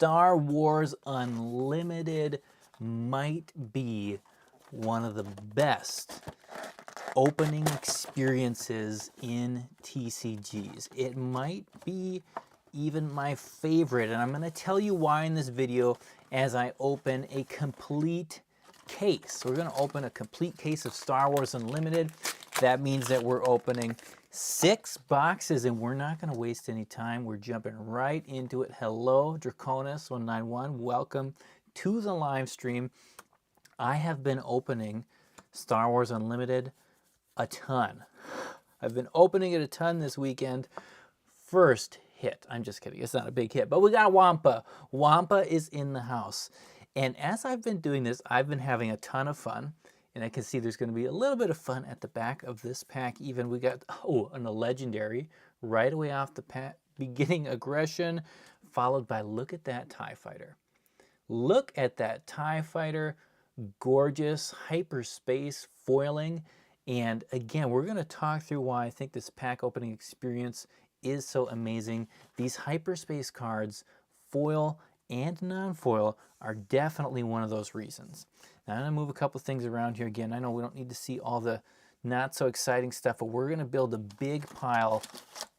Star Wars Unlimited might be one of the best opening experiences in TCGs. It might be even my favorite, and I'm going to tell you why in this video as I open a complete case. So we're going to open a complete case of Star Wars Unlimited. That means that we're opening 6 boxes, and we're not going to waste any time. We're jumping right into it. Hello, Draconis191. Welcome to the live stream. I have been opening Star Wars Unlimited a ton. I've been opening it a ton this weekend. First hit. I'm just kidding. It's not a big hit, but we got Wampa. Wampa is in the house. And as I've been doing this, I've been having a ton of fun. And I can see there's going to be a little bit of fun at the back of this pack. Even we got, a legendary right away off the pack. Beginning aggression, followed by, look at that TIE fighter. Look at that TIE fighter. Gorgeous hyperspace foiling. And again, we're going to talk through why I think this pack opening experience is so amazing. These hyperspace cards, foil and non-foil, are definitely one of those reasons. Now I'm going to move a couple things around here again. I know we don't need to see all the not so exciting stuff, but we're going to build a big pile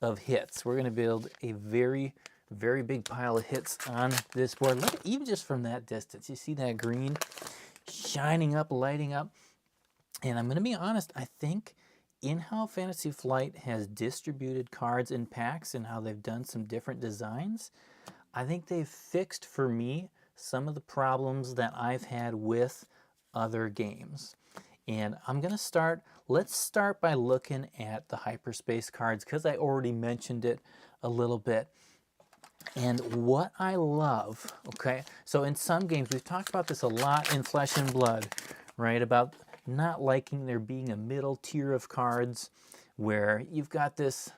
of hits. We're going to build a very, very big pile of hits on this board. Look, even just from that distance, you see that green shining up, lighting up. And I'm going to be honest, I think in how Fantasy Flight has distributed cards in packs and how they've done some different designs, I think they've fixed for me some of the problems that I've had with other games. And I'm going to start, let's start by looking at the hyperspace cards because I already mentioned it a little bit. And what I love, okay, so in some games, we've talked about this a lot in Flesh and Blood, right, about not liking there being a middle tier of cards where you've got this,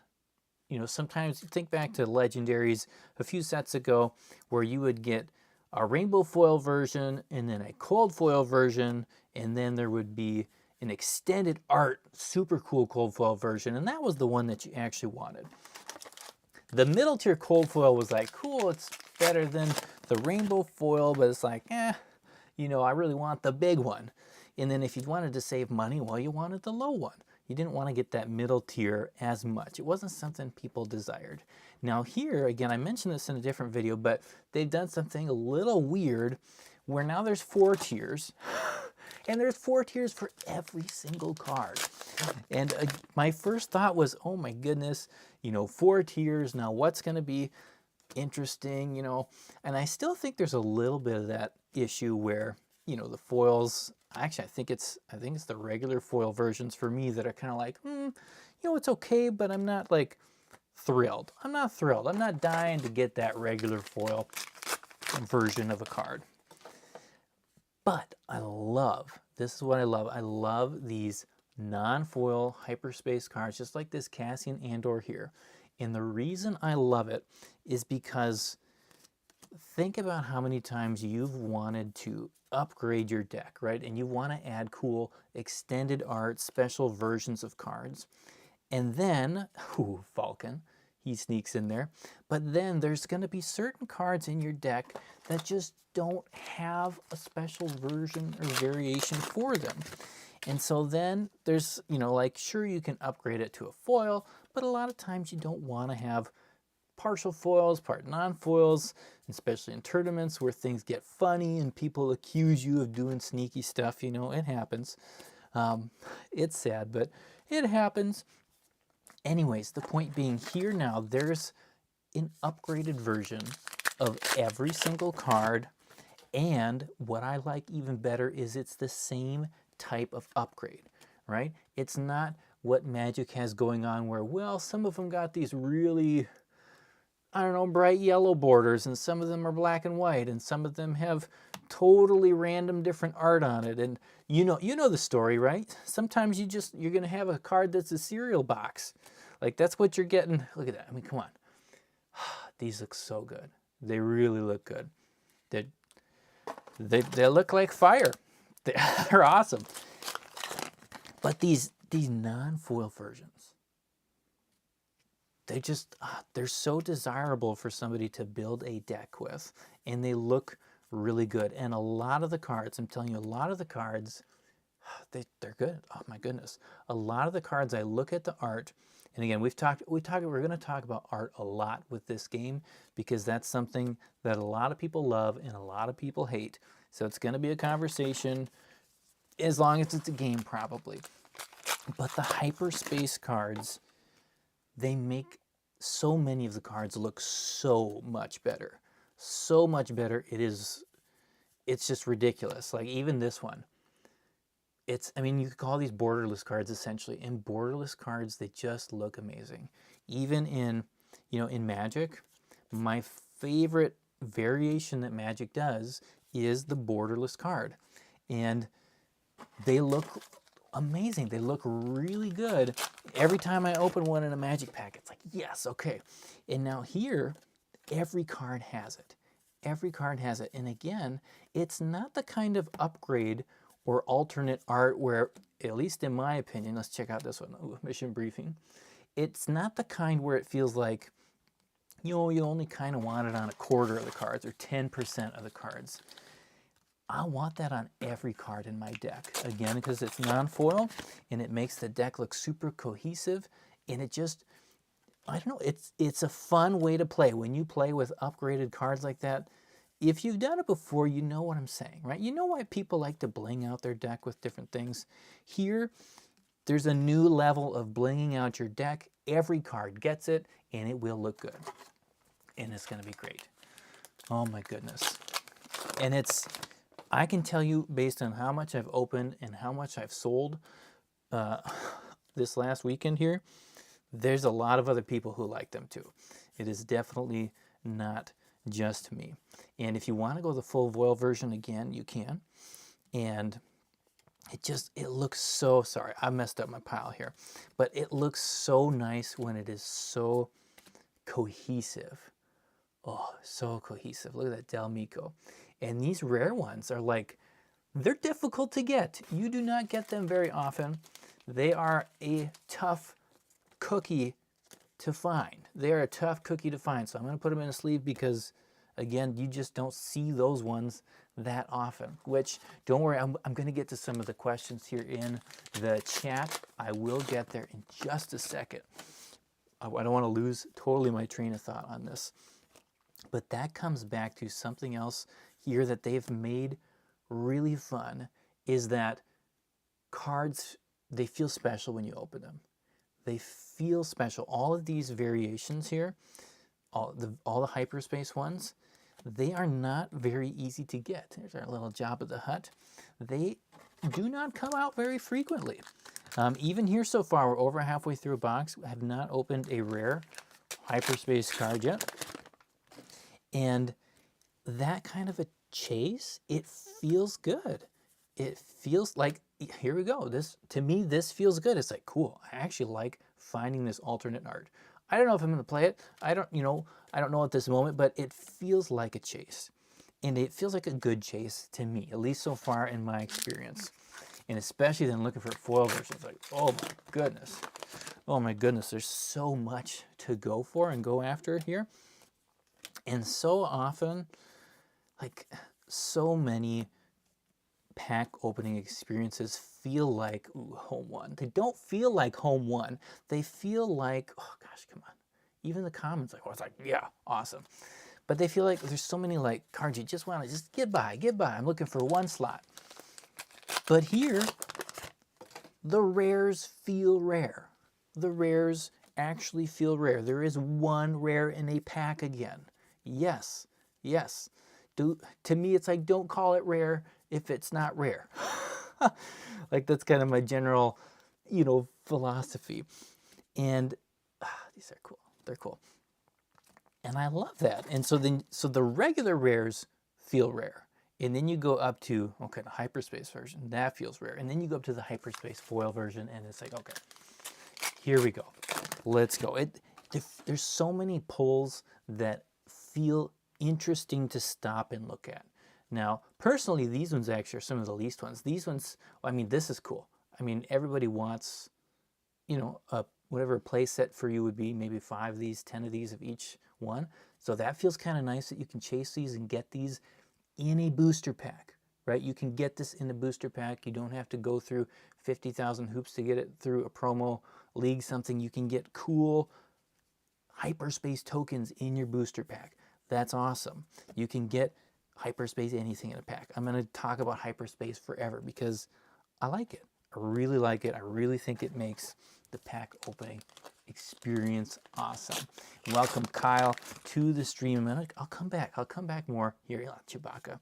sometimes you think back to legendaries a few sets ago where you would get a rainbow foil version and then a cold foil version, and then there would be an extended art, super cool cold foil version, and that was the one that you actually wanted. The middle tier cold foil was like, cool, it's better than the rainbow foil, but it's like, I really want the big one. And then if you wanted to save money, well, you wanted the low one. You didn't want to get that middle tier as much. It wasn't something people desired. Now here, again, I mentioned this in a different video, but they've done something a little weird where now there's 4 tiers. And there's 4 tiers for every single card. And my first thought was, oh my goodness, 4 tiers. Now what's going to be interesting, And I still think there's a little bit of that issue where, the foils, actually, I think it's the regular foil versions for me that are kind of like, it's okay, but I'm not like thrilled. I'm not thrilled. I'm not dying to get that regular foil version of a card. But this is what I love. I love these non-foil hyperspace cards, just like this Cassian Andor here. And the reason I love it is because think about how many times you've wanted to upgrade your deck, right? And you want to add cool extended art, special versions of cards. And then, Falcon, he sneaks in there. But then there's going to be certain cards in your deck that just don't have a special version or variation for them. And so then there's, sure, you can upgrade it to a foil, but a lot of times you don't want to have partial foils, part non-foils, especially in tournaments where things get funny and people accuse you of doing sneaky stuff. It happens. It's sad, but it happens. Anyways, the point being here now, there's an upgraded version of every single card. And what I like even better is it's the same type of upgrade, right? It's not what Magic has going on where, well, some of them got these really, bright yellow borders, and some of them are black and white, and some of them have totally random different art on it. And you know the story, right? Sometimes you're going to have a card that's a cereal box. Like that's what you're getting. Look at that. I mean, come on. These look so good. They really look good. They look like fire. They're awesome. But these non-foil versions, they're so desirable for somebody to build a deck with, and they look really good. And a lot of the cards, I'm telling you, a lot of the cards, they're good. Oh my goodness. A lot of the cards, I look at the art, and again, we're going to talk about art a lot with this game, because that's something that a lot of people love and a lot of people hate. So it's going to be a conversation as long as it's a game, probably. But the Hyperspace cards, they make so many of the cards look so much better. So much better. It's just ridiculous. Like even this one. I mean, you could call these borderless cards essentially. And borderless cards, they just look amazing. Even in, in Magic, my favorite variation that Magic does is the borderless card. And they look amazing. They look really good. Every time I open one in a Magic pack, it's like, yes, okay. And now here, every card has it. Every card has it. And again, it's not the kind of upgrade or alternate art where, at least in my opinion, let's check out this one. Ooh, mission briefing. It's not the kind where it feels like, you only kind of want it on a quarter of the cards or 10% of the cards. I want that on every card in my deck. Again, because it's non-foil and it makes the deck look super cohesive, and it just, I don't know, it's a fun way to play. When you play with upgraded cards like that, if you've done it before, you know what I'm saying, right? You know why people like to bling out their deck with different things. Here, there's a new level of blinging out your deck. Every card gets it, and it will look good. And it's going to be great. Oh my goodness. And I can tell you, based on how much I've opened and how much I've sold this last weekend here, there's a lot of other people who like them too. It is definitely not just me. And if you want to go the full foil version again, you can. And it looks so, sorry, I messed up my pile here, but it looks so nice when it is so cohesive. Oh, so cohesive. Look at that Del Mico. And these rare ones are like, they're difficult to get. You do not get them very often. They are a tough cookie to find. They're a tough cookie to find. So I'm going to put them in a sleeve because, again, you just don't see those ones that often. Which, don't worry, I'm going to get to some of the questions here in the chat. I will get there in just a second. I don't want to lose totally my train of thought on this. But that comes back to something else here that they've made really fun, is that cards, they feel special when you open them. They feel special. All of these variations here, all the Hyperspace ones, they are not very easy to get. There's our little Jabba the Hutt. They do not come out very frequently. Even here so far, we're over halfway through a box. I have not opened a rare Hyperspace card yet. And that kind of a chase, it feels good. It feels like, here we go. To me, this feels good. It's like, cool. I actually like finding this alternate art. I don't know if I'm going to play it. I don't know at this moment, but it feels like a chase. And it feels like a good chase to me, at least so far in my experience. And especially then looking for foil versions, like, oh my goodness. Oh my goodness, there's so much to go for and go after here. And so often, like, so many pack opening experiences feel like, ooh, home one. They don't feel like home one. They feel like, oh gosh, come on. Even the comments, like, oh, it's like, yeah, awesome. But they feel like there's so many like cards you just want to just get by. I'm looking for one slot. But here, the rares feel rare. The rares actually feel rare. There is one rare in a pack again. Yes. To me, it's like, don't call it rare if it's not rare. Like, that's kind of my general, philosophy. And these are cool. They're cool. And I love that. And so the regular rares feel rare. And then you go up to, okay, the Hyperspace version, that feels rare. And then you go up to the Hyperspace foil version, and it's like, okay, here we go. Let's go. There's so many pulls that feel interesting to stop and look at. Now, personally, these ones actually are some of the least ones. These ones, I mean, this is cool. I mean, everybody wants, a whatever a play set for you would be, maybe 5 of these, 10 of these of each one. So that feels kind of nice that you can chase these and get these in a booster pack, right? You can get this in a booster pack. You don't have to go through 50,000 hoops to get it through a promo league, something. You can get cool Hyperspace tokens in your booster pack. That's awesome. You can get Hyperspace anything in a pack. I'm going to talk about Hyperspace forever because I like it. I really like it. I really think it makes the pack opening experience awesome. Welcome, Kyle, to the stream. I'll come back. I'll come back more. Here, Chewbacca.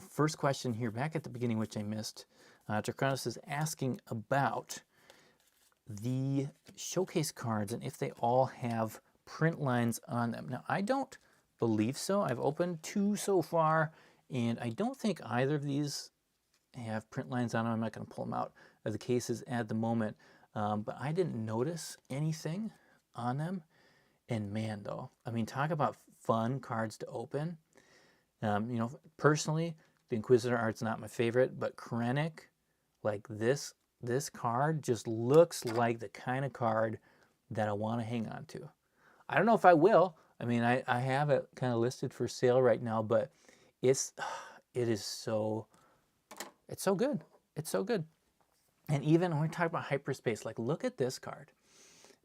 First question here, back at the beginning, which I missed. Draconis is asking about the showcase cards and if they all have print lines on them. Now, I don't believe so. I've opened 2 so far, and I don't think either of these have print lines on them. I'm not going to pull them out of the cases at the moment, but I didn't notice anything on them. And man, though, I mean, talk about fun cards to open. You know, personally, the Inquisitor art's not my favorite, but Krennic, like this card just looks like the kind of card that I want to hang on to. I don't know if I will. I mean, I have it kind of listed for sale right now, but it's so good. It's so good. And even when we talk about Hyperspace, like, look at this card.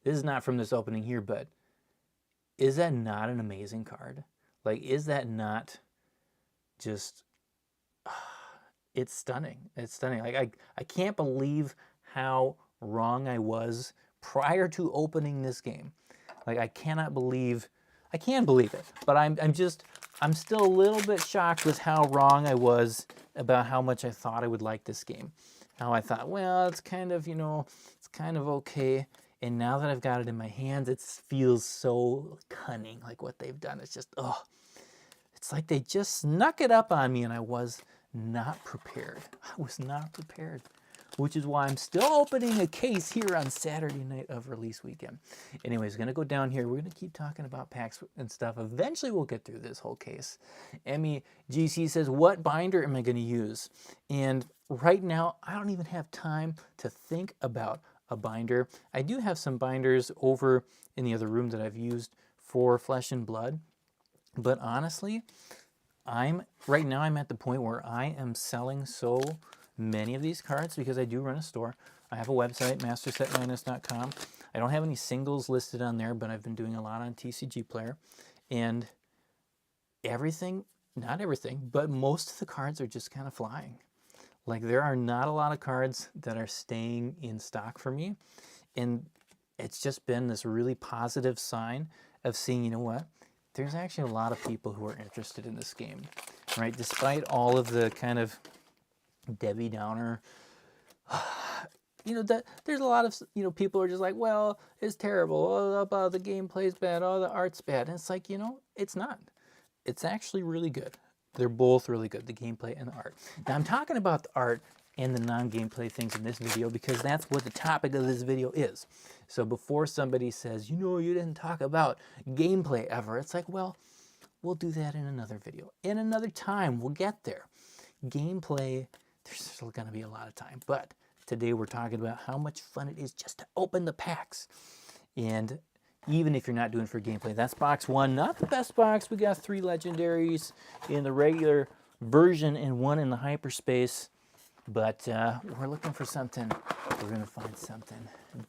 This is not from this opening here, but is that not an amazing card? Like, is that not just, it's stunning. It's stunning. Like, I can't believe how wrong I was prior to opening this game. Like, I can believe it, but I'm still a little bit shocked with how wrong I was about how much I thought I would like this game. How I thought, well, it's kind of, you know, it's kind of okay. And now that I've got it in my hands, it feels so cunning, like what they've done. It's just, oh, it's like they just snuck it up on me and I was not prepared. I was not prepared, which is why I'm still opening a case here on Saturday night of release weekend. Anyways, going to go down here. We're going to keep talking about packs and stuff. Eventually, we'll get through this whole case. Emmy GC says, what binder am I going to use? And right now, I don't even have time to think about a binder. I do have some binders over in the other room that I've used for Flesh and Blood. But honestly, right now I'm at the point where I am selling so many of these cards because I do run a store. I have a website, mastersetminus.com. I don't have any singles listed on there, but I've been doing a lot on TCG Player. And everything, not everything, but most of the cards are just kind of flying. Like, there are not a lot of cards that are staying in stock for me. And it's just been this really positive sign of seeing, you know what? There's actually a lot of people who are interested in this game, right? Despite all of the kind of Debbie Downer, you know, that there's a lot of, you know, people are just like, well, it's terrible. Oh, the gameplay's bad. Oh, the art's bad. And it's like, you know, it's not. It's actually really good. They're both really good, the gameplay and the art. Now, I'm talking about the art and the non-gameplay things in this video because that's what the topic of this video is. So before somebody says, you know, you didn't talk about gameplay ever, it's like, well, we'll do that in another video. In another time, we'll get there. Gameplay, there's still going to be a lot of time, but today we're talking about how much fun it is just to open the packs. And even if you're not doing for gameplay, that's box 1, not the best box. We got 3 legendaries in the regular version and 1 in the Hyperspace. But we're looking for something. We're going to find something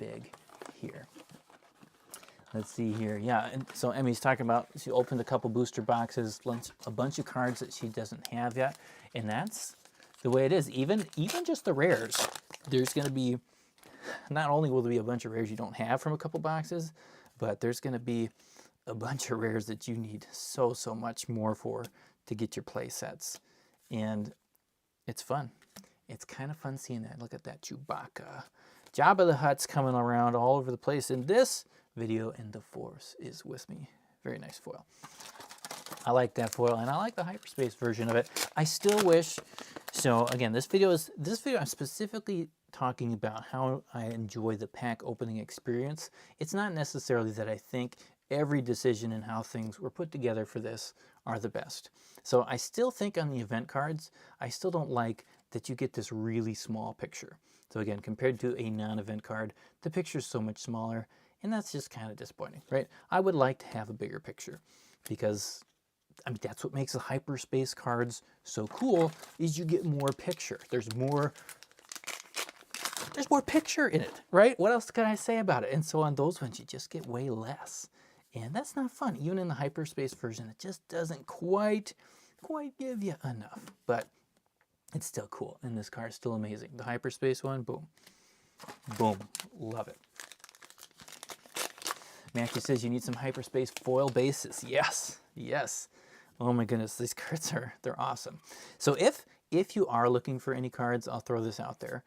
big here. Let's see here. Yeah, and so Emmy's talking about she opened a couple booster boxes, a bunch of cards that she doesn't have yet. And that's the way it is. Even just the rares, there's going to be, not only will there be a bunch of rares you don't have from a couple boxes, but there's going to be a bunch of rares that you need so much more for to get your play sets. And it's fun. It's kind of fun seeing that. Look at that Chewbacca. Jabba the Hutt's coming around all over the place in this video, and the Force is with me. Very nice foil. I like that foil, and I like the Hyperspace version of it. I still wish, so again, this video I'm specifically talking about how I enjoy the pack opening experience. It's not necessarily that I think every decision and how things were put together for this are the best. So I still think on the event cards, I still don't like that you get this really small picture. So again, compared to a non-event card, the picture is so much smaller, and that's just kind of disappointing, right? I would like to have a bigger picture because, I mean, that's what makes the Hyperspace cards so cool, is you get more picture. There's more picture in it, right? What else can I say about it? And so on those ones, you just get way less. And that's not fun. Even in the Hyperspace version, it just doesn't quite give you enough. But it's still cool, and this card is still amazing. The Hyperspace one, boom. Boom. Love it. Matthew says you need some Hyperspace foil bases. Yes. Yes. Oh my goodness, these cards they're awesome. So if you are looking for any cards, I'll throw this out there.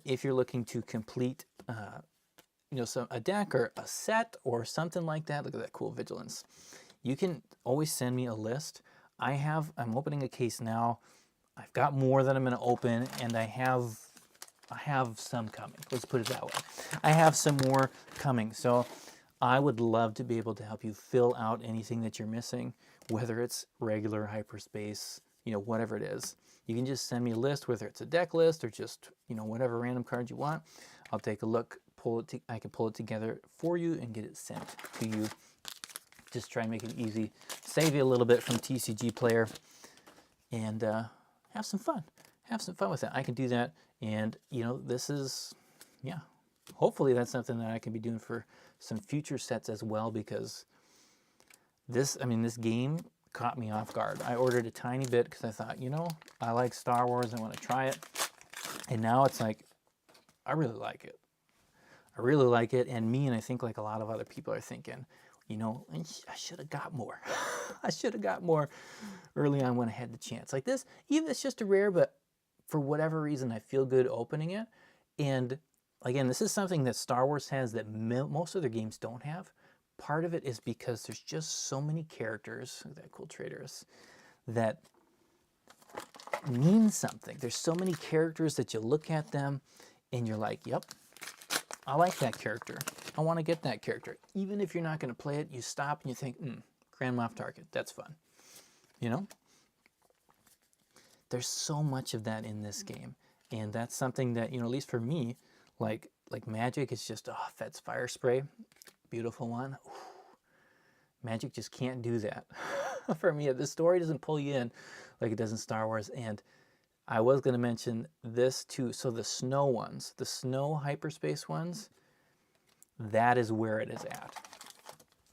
If you're looking to complete a deck or a set or something like that, look at that cool Vigilance. You can always send me a list. I'm opening a case now. I've got more that I'm going to open, and I have some coming. Let's put it that way. I have some more coming. So I would love to be able to help you fill out anything that you're missing, whether it's regular Hyperspace, whatever it is. You can just send me a list, whether it's a deck list or just, whatever random card you want. I'll take a look, I can pull it together for you and get it sent to you. Just try and make it easy, save you a little bit from TCG Player, and have some fun. Have some fun with that. I can do that, and this is, hopefully that's something that I can be doing for some future sets as well, because this game caught me off guard. I ordered a tiny bit because I thought, I like Star Wars, I want to try it, and now it's like, I really like it. I really like it, and I think like a lot of other people are thinking, I should have got more. I should have got more early on when I had the chance. Like this, even it's just a rare, but for whatever reason, I feel good opening it. And again, this is something that Star Wars has that most other games don't have. Part of it is because there's just so many characters, look at that cool Traitorous, that mean something. There's so many characters that you look at them and you're like, yep, I like that character. I want to get that character. Even if you're not going to play it, you stop and you think, Grand Moff Target, that's fun. There's so much of that in this game. And that's something that, at least for me, like Magic is just, Fet's Fire Spray, beautiful one. Ooh. Magic just can't do that for me. The story doesn't pull you in like it does in Star Wars. And I was going to mention this too. So the snow ones, the snow Hyperspace ones, that is where it is at.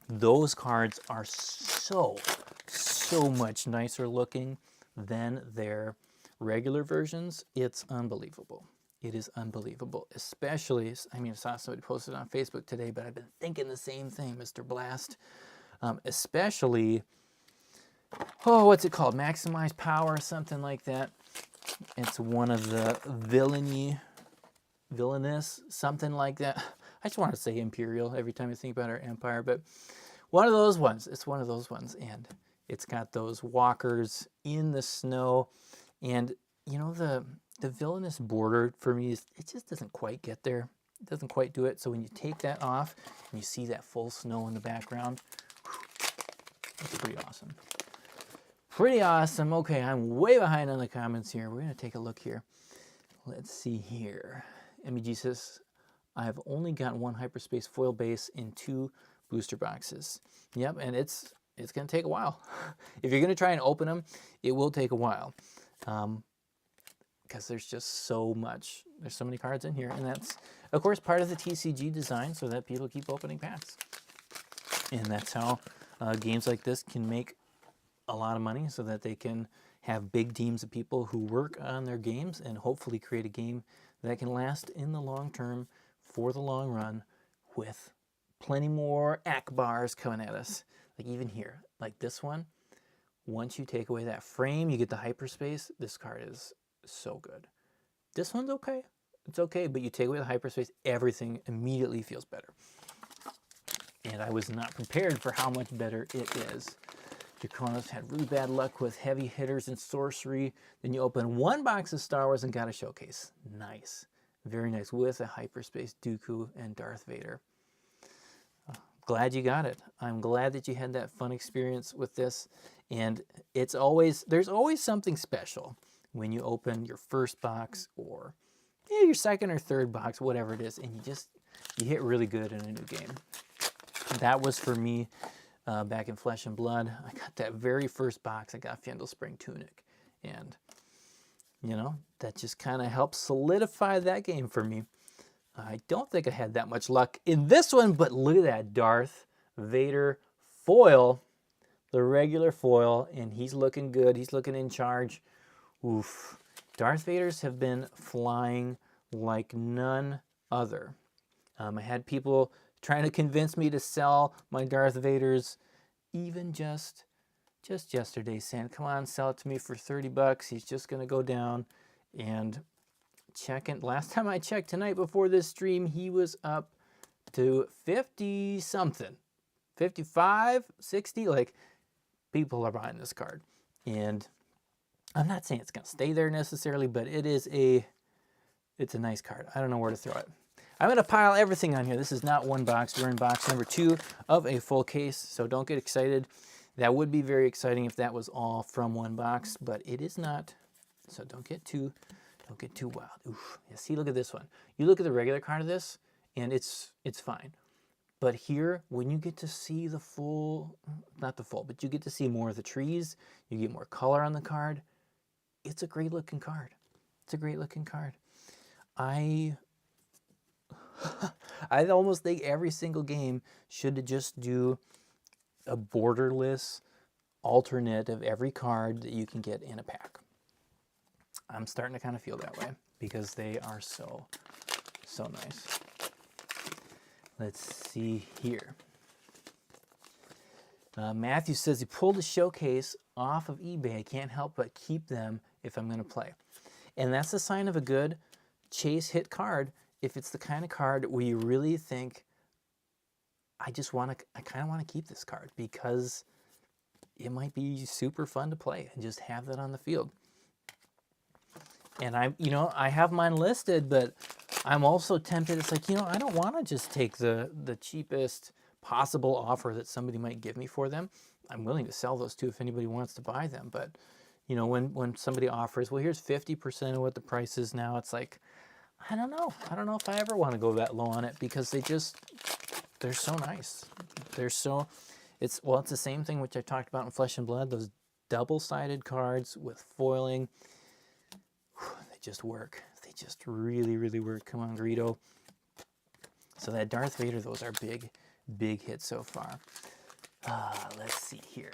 Those cards are so much nicer looking than their regular versions. It's unbelievable. It is unbelievable. Especially, I saw somebody posted on Facebook today, but I've been thinking the same thing, Mr. Blast. Especially, what's it called? Maximize Power, something like that. It's one of the villainous, something like that. I just want to say Imperial every time I think about our Empire, but one of those ones. It's one of those ones, and it's got those walkers in the snow, and the villainous border for me it just doesn't quite get there. It doesn't quite do it. So when you take that off and you see that full snow in the background, it's pretty awesome. Pretty awesome. Okay, I'm way behind on the comments here. We're going to take a look here. Let's see here. MEG says, I have only got one Hyperspace foil base in 2 booster boxes. Yep, and it's going to take a while. If you're going to try and open them, it will take a while. Because there's just so much. There's so many cards in here. And that's, of course, part of the TCG design so that people keep opening packs. And that's how games like this can make a lot of money, so that they can have big teams of people who work on their games and hopefully create a game that can last in the long term for the long run, with plenty more Akbars coming at us. Like even here, like this one, once you take away that frame, you get the Hyperspace. This card is so good. This one's okay. It's okay, but you take away the Hyperspace, everything immediately feels better. And I was not prepared for how much better it is. Draconis had really bad luck with heavy hitters and sorcery. Then you open one box of Star Wars and got a showcase. Nice. Very nice. With a Hyperspace Dooku and Darth Vader. Glad you got it. I'm glad that you had that fun experience with this. And there's always something special when you open your first box or yeah, your second or third box, whatever it is, and you hit really good in a new game. That was for me back in Flesh and Blood. I got that very first box. I got Fyendal Spring Tunic, and you know, that just kind of helped solidify that game for me. I don't think I had that much luck in this one, but look at that Darth Vader foil, the regular foil, and he's looking good. He's looking in charge. Oof. Darth Vaders have been flying like none other. I had people trying to convince me to sell my Darth Vaders even just yesterday, saying, come on, sell it to me for 30 bucks. He's just going to go down. And last time I checked tonight before this stream, he was up to 50 something, 55, 60. Like, people are buying this card. And I'm not saying it's going to stay there necessarily, but it's a nice card. I don't know where to throw it. I'm going to pile everything on here. This is not one box. We're in box number 2 of a full case, so don't get excited. That would be very exciting if that was all from one box, but it is not. So don't get too wild. Oof. Yeah, see, look at this one. You look at the regular card of this, and it's fine. But here, when you get to see the full, not the full, but you get to see more of the trees, you get more color on the card, it's a great looking card. It's a great looking card. I almost think every single game should just do a borderless alternate of every card that you can get in a pack. I'm starting to kind of feel that way because they are so nice. Let's see here. Matthew says he pulled a showcase off of eBay. I can't help but keep them if I'm going to play. And that's a sign of a good chase hit card if it's the kind of card where you really think, I kind of want to keep this card because it might be super fun to play and just have that on the field. And I have mine listed, but I'm also tempted. It's like, I don't want to just take the cheapest possible offer that somebody might give me for them. I'm willing to sell those too if anybody wants to buy them. But, when somebody offers, well, here's 50% of what the price is now, it's like, I don't know. I don't know if I ever want to go that low on it because they're so nice. It's the same thing which I talked about in Flesh and Blood, those double-sided cards with foiling. They just work. They just really, really work. Come on, Greedo. So that Darth Vader, those are big hits so far. Let's see here.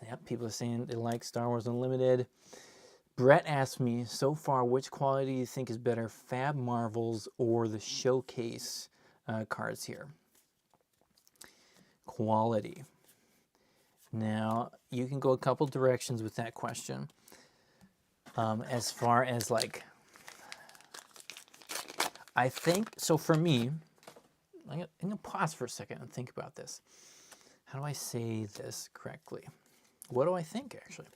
Yep, people are saying they like Star Wars Unlimited. Brett asked me, so far, which quality do you think is better, Fab Marvels or the Showcase cards here? Quality. Now, you can go a couple directions with that question. As far as I think, so for me, I'm going to pause for a second and think about this. How do I say this correctly? What do I think, actually?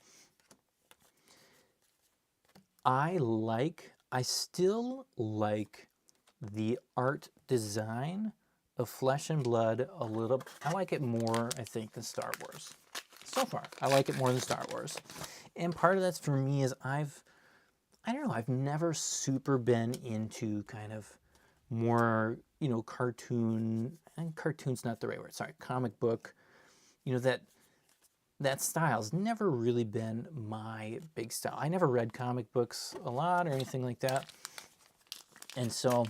I still like the art design of Flesh and Blood a little. I like it more, I think, than Star Wars. So far, I like it more than Star Wars. And part of that's for me is I've never super been into kind of more, cartoon, and cartoon's not the right word, sorry, comic book, that style's never really been my big style. I never read comic books a lot or anything like that. And so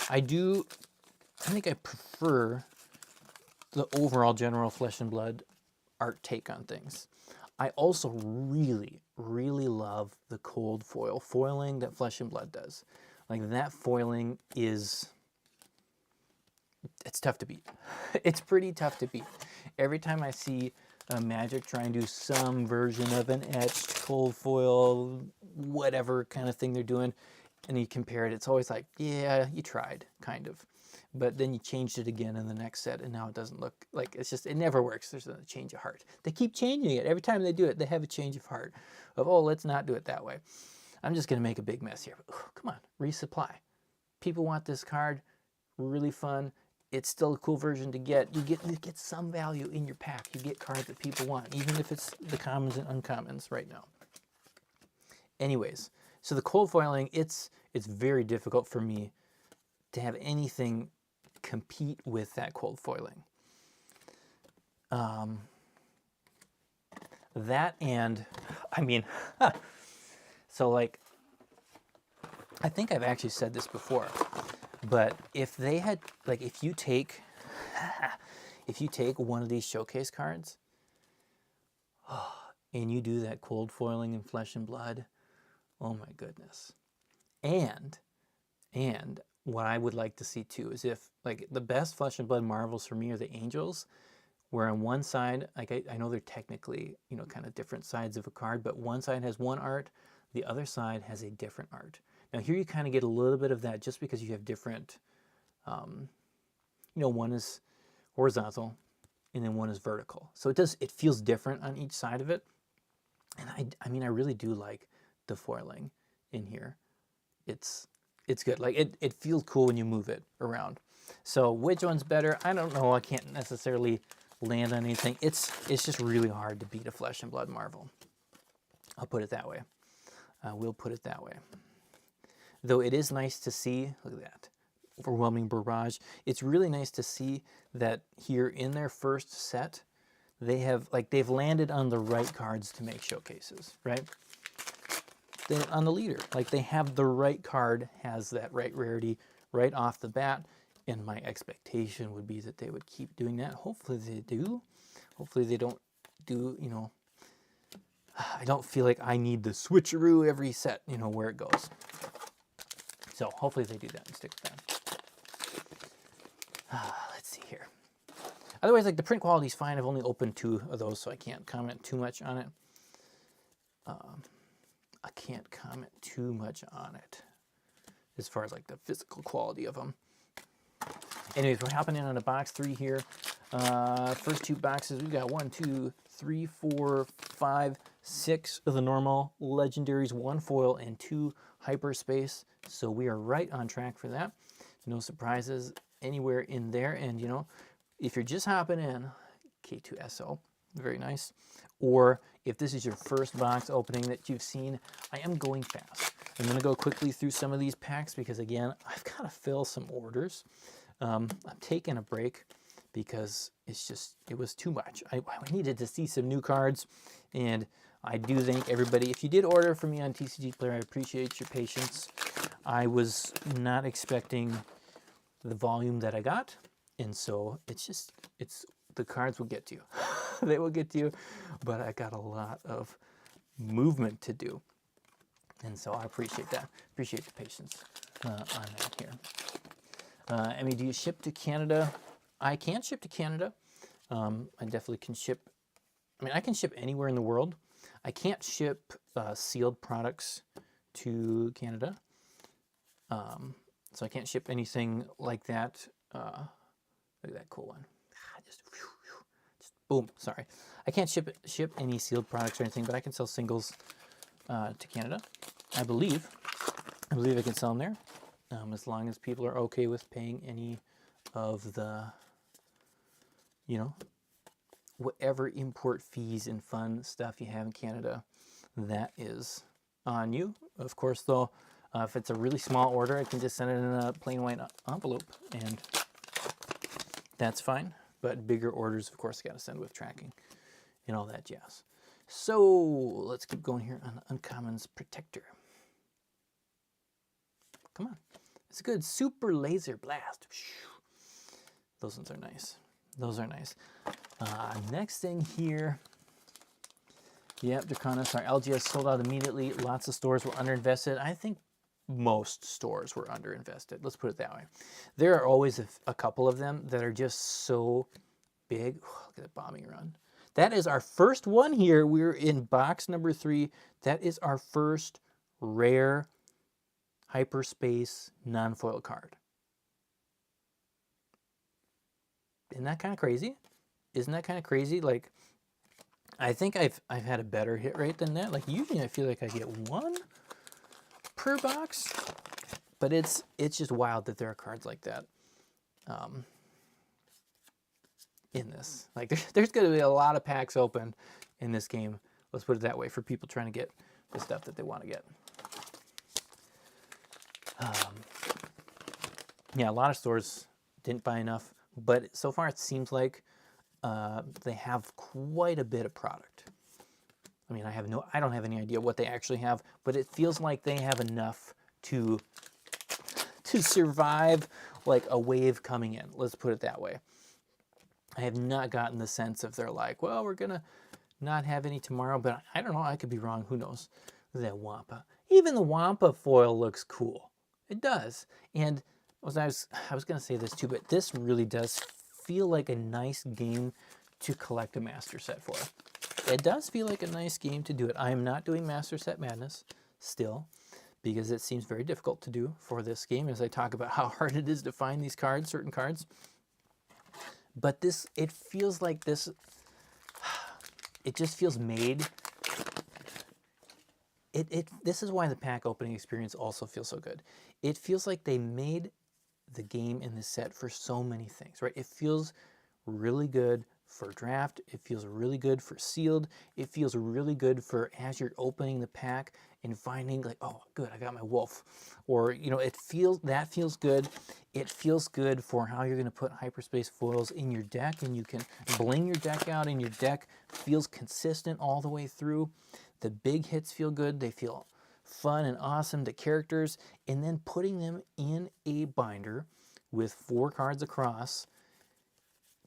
I think I prefer the overall general Flesh and Blood art take on things. I also really, really love the cold foiling that Flesh and Blood does. Like that foiling it's tough to beat. It's pretty tough to beat. Every time I see Magic try and do some version of an etched cold foil, whatever kind of thing they're doing, and you compare it, it's always like, yeah, you tried, kind of. But then you changed it again in the next set, and now it doesn't look like, it never works. There's a change of heart. They keep changing it. Every time they do it, they have a change of heart of, let's not do it that way. I'm just going to make a big mess here. Come on, resupply. People want this card, really fun. It's still a cool version to get. You get some value in your pack. You get cards that people want, even if it's the commons and uncommons right now. Anyways, so the cold foiling, it's very difficult for me to have anything compete with that cold foiling. That and, I mean, so like, I think I've actually said this before, but if they had, like, if you take one of these showcase cards and you do that cold foiling in Flesh and Blood, oh my goodness. And what I would like to see too is if, like, the best Flesh and Blood Marvels for me are the Angels, where on one side, like, I know they're technically, you know, kind of different sides of a card, but one side has one art, the other side has a different art. Now here you kind of get a little bit of that just because you have different, you know, one is horizontal and then one is vertical. So it feels different on each side of it. And I mean, I really do like the foiling in here. It's good. Like, it feels cool when you move it around. So which one's better? I don't know. I can't necessarily land on anything. It's just really hard to beat a Flesh and Blood Marvel. I'll put it that way. We'll put it that way. Though it is nice to see, look at that, overwhelming barrage. It's really nice to see that here in their first set, they've landed on the right cards to make showcases, right? On the leader, like, they have the right card, has that right rarity right off the bat, and my expectation would be that they would keep doing that. Hopefully they do. Hopefully they don't do, you know, I don't feel like I need the switcheroo every set, you know, where it goes. So hopefully they do that and stick with that. Let's see here. Otherwise, like, the print quality is fine. I've only opened 2 of those, so I can't comment too much on it. I can't comment too much on it as far as, like, the physical quality of them. Anyways, we're hopping in on a box 3 here. First 2 boxes, we've got 1, 2, 3, 4, 5, 6 of the normal legendaries, 1 foil, and 2 hyperspace. So we are right on track for that. No surprises anywhere in there. And, you know, if you're just hopping in, K2SO, very nice. Or if this is your first box opening that you've seen, I am going fast. I'm going to go quickly through some of these packs because, again, I've got to fill some orders. I'm taking a break because it was too much. I needed to see some new cards, and I do thank everybody. If you did order for me on TCG Player, I appreciate your patience. I was not expecting the volume that I got, and so it's the cards will get to you. They will get to you, but I got a lot of movement to do, and so I appreciate that. Appreciate the patience on that here. I mean, do you ship to Canada? I can ship to Canada. I definitely can ship. I mean, I can ship anywhere in the world. I can't ship sealed products to Canada. So I can't ship anything like that. Look at that cool one. Just boom, sorry. I can't ship any sealed products or anything, but I can sell singles to Canada. I believe I can sell them there. As long as people are okay with paying any of the, you know, whatever import fees and fun stuff you have in Canada, that is on you. Of course, though, if it's a really small order, I can just send it in a plain white envelope, and that's fine. But bigger orders, of course, got to send with tracking and all that jazz. So let's keep going here on Uncommon's Protector. Come on. It's a good Super Laser Blast. Those ones are nice. Those are nice. Next thing here. Yep, Draconis, our LGS sold out immediately. Lots of stores were underinvested. I think most stores were underinvested. Let's put it that way. There are always a couple of them that are just so big. Look at that bombing run. That is our first one here. We're in box number 3. That is our first rare Hyperspace non-foil card. Isn't that kind of crazy? Isn't that kind of crazy? Like, I think I've had a better hit rate than that. Like, usually I feel like I get 1 per box, but it's just wild that there are cards like that in this. Like, there's going to be a lot of packs open in this game. Let's put it that way, for people trying to get the stuff that they want to get. Yeah, a lot of stores didn't buy enough, but so far it seems like they have quite a bit of product. I mean, I don't have any idea what they actually have, but it feels like they have enough to survive like a wave coming in. Let's put it that way. I have not gotten the sense if they're like, well, we're gonna not have any tomorrow, but I don't know. I could be wrong. Who knows? That Wampa. Even the Wampa foil looks cool. It does. And I was gonna say this too, but this really does feel like a nice game to collect a master set for. It does feel like a nice game to do it. I am not doing Master Set Madness still, because it seems very difficult to do for this game as I talk about how hard it is to find these cards, certain cards. But this, it feels like this, it just feels made. This is why the pack opening experience also feels so good. It feels like they made the game in the set for so many things, right? It feels really good for draft. It feels really good for sealed. It feels really good for as you're opening the pack and finding like, oh, good, I got my wolf. Or, you know, that feels good. It feels good for how you're going to put Hyperspace foils in your deck, and you can bling your deck out, and your deck feels consistent all the way through. The big hits feel good. They feel fun and awesome. The characters, and then putting them in a binder with 4 cards across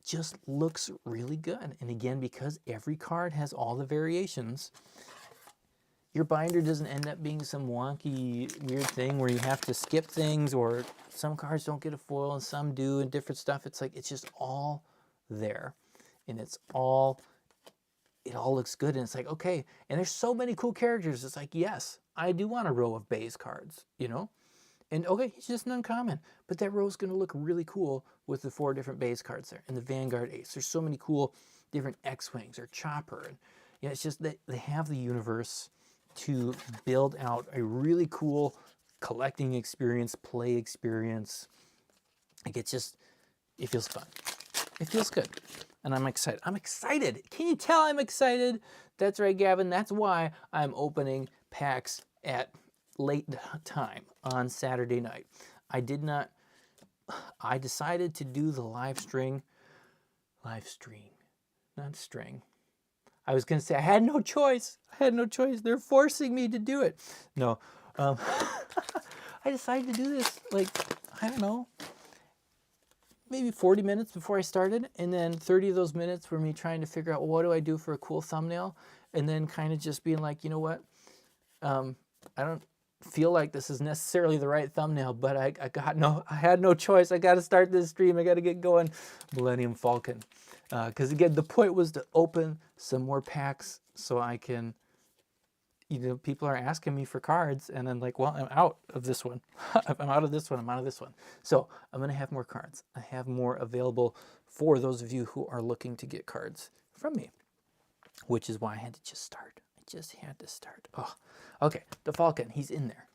just looks really good. And again, because every card has all the variations, your binder doesn't end up being some wonky, weird thing where you have to skip things, or some cards don't get a foil and some do, and different stuff. It's like, it's just all there, and it all looks good. And it's like, okay, and there's so many cool characters. It's like, yes, I do want a row of base cards, you know? And okay, he's just an uncommon, but that row is going to look really cool with the 4 different base cards there and the Vanguard Ace. There's so many cool different X-Wings or Chopper. And yeah, it's just that they have the universe to build out a really cool collecting experience, play experience. Like, it feels fun. It feels good. And I'm excited. I'm excited. Can you tell I'm excited? That's right, Gavin. That's why I'm opening packs at late time on Saturday night. I decided to do the live stream, not string. I was going to say I had no choice. They're forcing me to do it. No, I decided to do this, like, I don't know, maybe 40 minutes before I started, and then 30 of those minutes were me trying to figure out, well, what do I do for a cool thumbnail, and then kind of just being like, you know what, I don't feel like this is necessarily the right thumbnail, but I had no choice. I got to start this stream. I got to get going. Millennium Falcon, because again, the point was to open some more packs so I can, you know, people are asking me for cards, and I'm like, well, I'm out of this one. I'm out of this one. So I'm going to have more cards. I have more available for those of you who are looking to get cards from me, which is why I had to just start. I just had to start. Oh, okay. The Falcon, he's in there.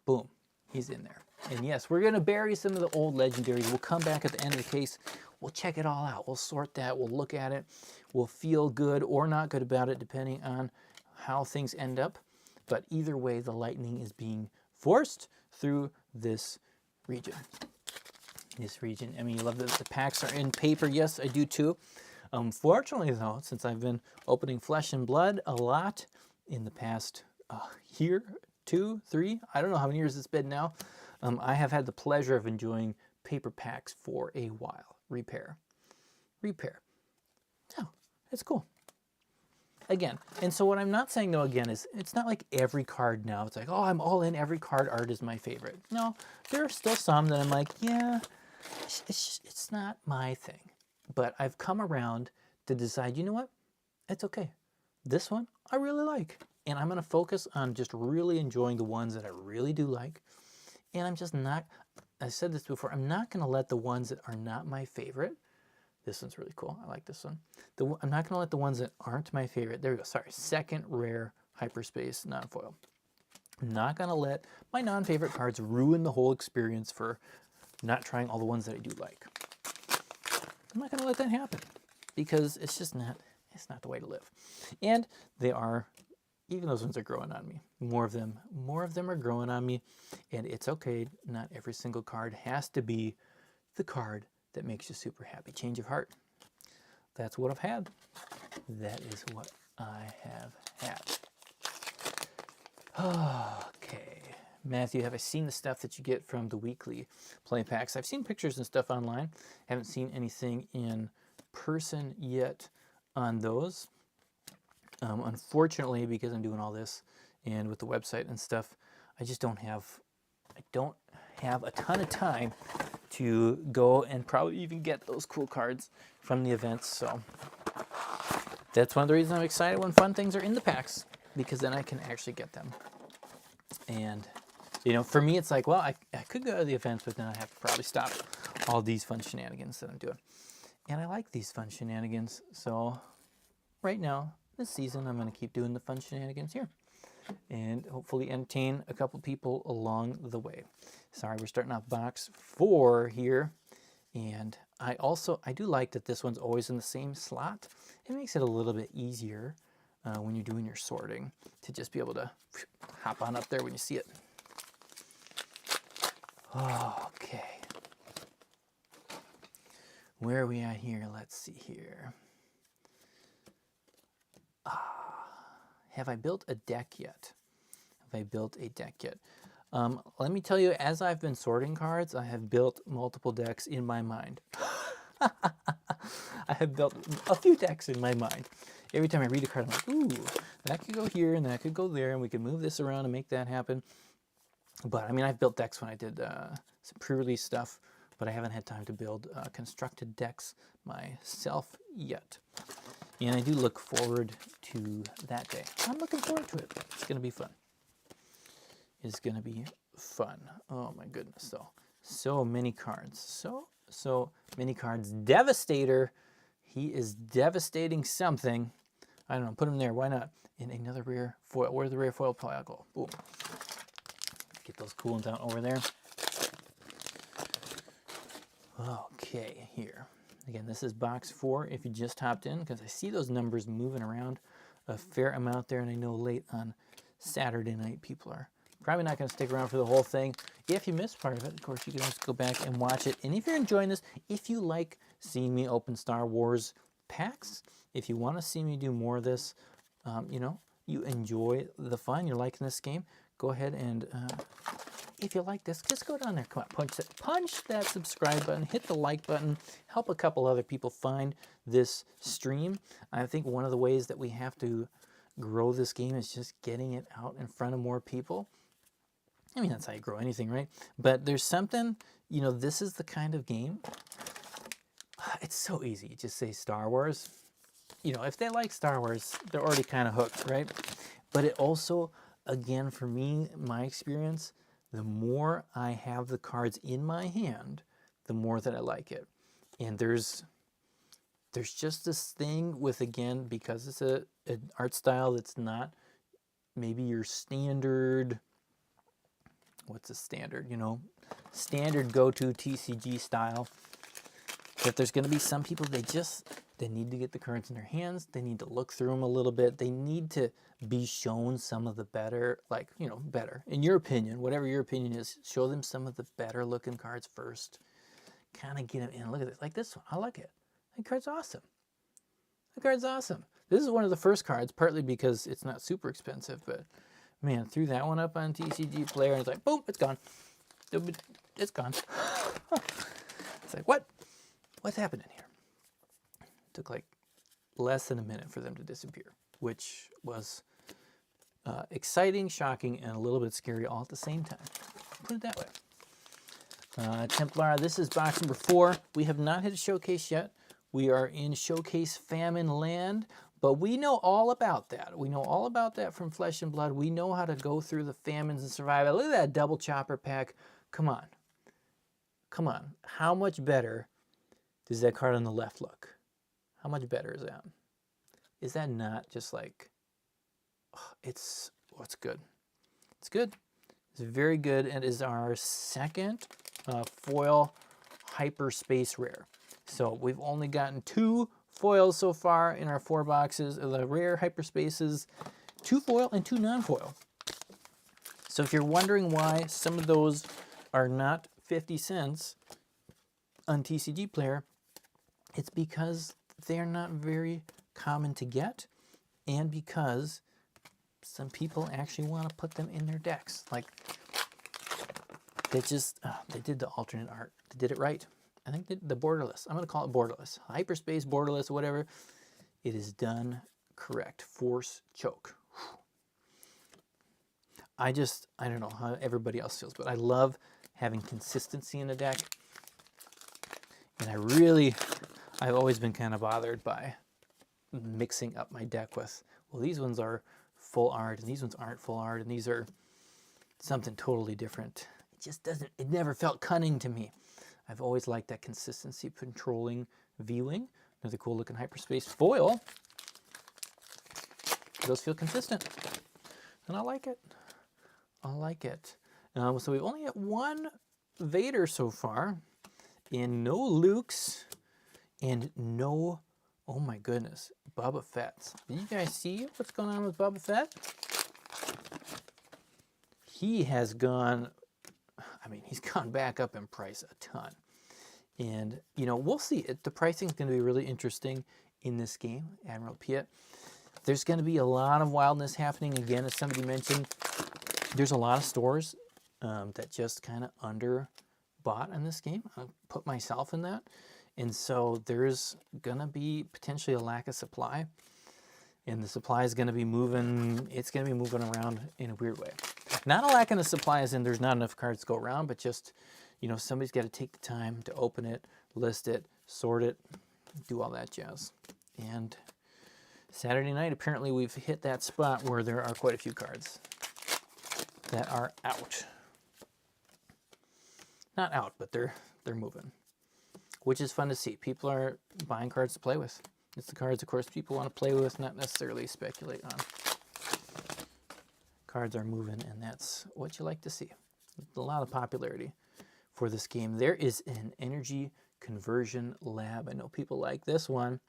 Boom. He's in there. And yes, we're going to bury some of the old legendaries. We'll come back at the end of the case. We'll check it all out. We'll sort that. We'll look at it. We'll feel good or not good about it, depending on how things end up. But either way, the lightning is being forced through this region. I mean, you love that the packs are in paper. Yes, I do too. Fortunately, though, since I've been opening Flesh and Blood a lot in the past year, 2, 3, I don't know how many years it's been now, I have had the pleasure of enjoying paper packs for a while. Repair. Oh, it's cool. Again, and so what I'm not saying, though, again, is it's not like every card now. It's like, oh, I'm all in. Every card art is my favorite. No, there are still some that I'm like, yeah, it's not my thing. But I've come around to decide, you know what? It's okay. This one I really like. And I'm going to focus on just really enjoying the ones that I really do like. And I'm just not, I said this before, I'm not going to let the ones that are not my favorite. This one's really cool. I like this one. I'm not going to let the ones that aren't my favorite. There we go. Sorry. Second rare Hyperspace non-foil. I'm not going to let my non-favorite cards ruin the whole experience for not trying all the ones that I do like. I'm not going to let that happen because it's just not, it's not the way to live. And they are even those ones are growing on me. More of them are growing on me, and it's okay. Not every single card has to be the card that makes you super happy. Change of heart. That's what I've had. That is what I have had. Okay. Matthew, have I seen the stuff that you get from the weekly play packs? I've seen pictures and stuff online. Haven't seen anything in person yet on those. Unfortunately, because I'm doing all this and with the website and stuff, I don't have a ton of time to go and probably even get those cool cards from the events. So that's one of the reasons I'm excited when fun things are in the packs, because then I can actually get them. And, you know, for me, it's like, well, I could go to the events, but then I have to probably stop all these fun shenanigans that I'm doing. And I like these fun shenanigans. So right now, this season, I'm going to keep doing the fun shenanigans here and hopefully entertain a couple people along the way. Sorry, we're starting off box 4 here. And I do like that this one's always in the same slot. It makes it a little bit easier when you're doing your sorting to just be able to hop on up there when you see it. Okay. Where are we at here? Let's see here. Have I built a deck yet? Let me tell you, as I've been sorting cards, I have built multiple decks in my mind. I have built a few decks in my mind. Every time I read a card, I'm like, ooh, that could go here and that could go there, and we could move this around and make that happen. But I mean, I've built decks when I did some pre-release stuff, but I haven't had time to build constructed decks myself yet. And I do look forward to that day. I'm looking forward to it. It's going to be fun. It's going to be fun. Oh my goodness, though. So many cards. So many cards. Devastator. He is devastating something. I don't know. Put him there. Why not? And another rare foil. Where's the rare foil pile go? Boom. Get those cool ones out over there. Okay, here. Again, this is box 4 if you just hopped in, because I see those numbers moving around a fair amount there, and I know late on Saturday night people are probably not going to stick around for the whole thing. If you missed part of it, of course, you can always go back and watch it. And if you're enjoying this, if you like seeing me open Star Wars packs, if you want to see me do more of this, you know, you enjoy the fun, you're liking this game, go ahead and if you like this, just go down there. Come on, punch that subscribe button, hit the like button, help a couple other people find this stream. I think one of the ways that we have to grow this game is just getting it out in front of more people. I mean, that's how you grow anything, right? But there's something, you know, this is the kind of game. It's so easy. You just say Star Wars. You know, if they like Star Wars, they're already kind of hooked, right? But it also, again, for me, my experience, the more I have the cards in my hand, the more that I like it. And there's just this thing with, again, because it's an art style that's not maybe your standard, what's a standard, you know, standard go-to TCG style, that there's going to be some people, they need to get the cards in their hands. They need to look through them a little bit. They need to be shown some of the better, like, you know, better. In your opinion, whatever your opinion is, show them some of the better looking cards first. Kind of get them in. Look at this. Like this one. I like it. That card's awesome. That card's awesome. This is one of the first cards, partly because it's not super expensive, but man, threw that one up on TCG Player and it's like, boom, it's gone. It's gone. It's like, what? What's happening here? Took like less than a minute for them to disappear, which was exciting, shocking, and a little bit scary all at the same time. Put it that way. Templar, this is box number 4. We have not hit a showcase yet. We are in showcase famine land, but we know all about that. We know all about that from Flesh and Blood. We know how to go through the famines and survive. Look at that double chopper pack. Come on. Come on. How much better does that card on the left look? How much better is that? Is that not just like, oh, it's good. It's good. It's very good, and is our second foil Hyperspace rare. So we've only gotten 2 foils so far in our 4 boxes of the rare Hyperspaces. 2 foil and 2 non-foil. So if you're wondering why some of those are not 50 cents on TCG Player, it's because they're not very common to get, and because some people actually want to put them in their decks. Like, they just, they did the alternate art. They did it right. I think the borderless, I'm going to call it borderless. Hyperspace, borderless, whatever. It is done correct. Force choke. I don't know how everybody else feels, but I love having consistency in a deck. And I've always been kind of bothered by mixing up my deck with, well, these ones are full art, and these ones aren't full art, and these are something totally different. It never felt cunning to me. I've always liked that consistency, controlling viewing. Another cool looking Hyperspace foil. Those feel consistent, and I like it. I like it. So we've only got 1 Vader so far, and no Lukes, and no, oh my goodness, Boba Fett's. Did you guys see what's going on with Boba Fett? He has gone, he's gone back up in price a ton. And, we'll see. The pricing is going to be really interesting in this game, Admiral Piet. There's going to be a lot of wildness happening. Again, as somebody mentioned, there's a lot of stores that just kind of underbought in this game. I'll put myself in that. And so there's going to be potentially a lack of supply. And the supply is going to be moving, it's going to be moving around in a weird way. Not a lack of supply as in there's not enough cards to go around, but just, somebody's got to take the time to open it, list it, sort it, do all that jazz. And Saturday night, apparently we've hit that spot where there are quite a few cards that are out. Not out, but they're moving, which is fun to see. People are buying cards to play with. It's the cards, of course, people want to play with, not necessarily speculate on. Cards are moving, and that's what you like to see. A lot of popularity for this game. There is an energy conversion lab. I know people like this one.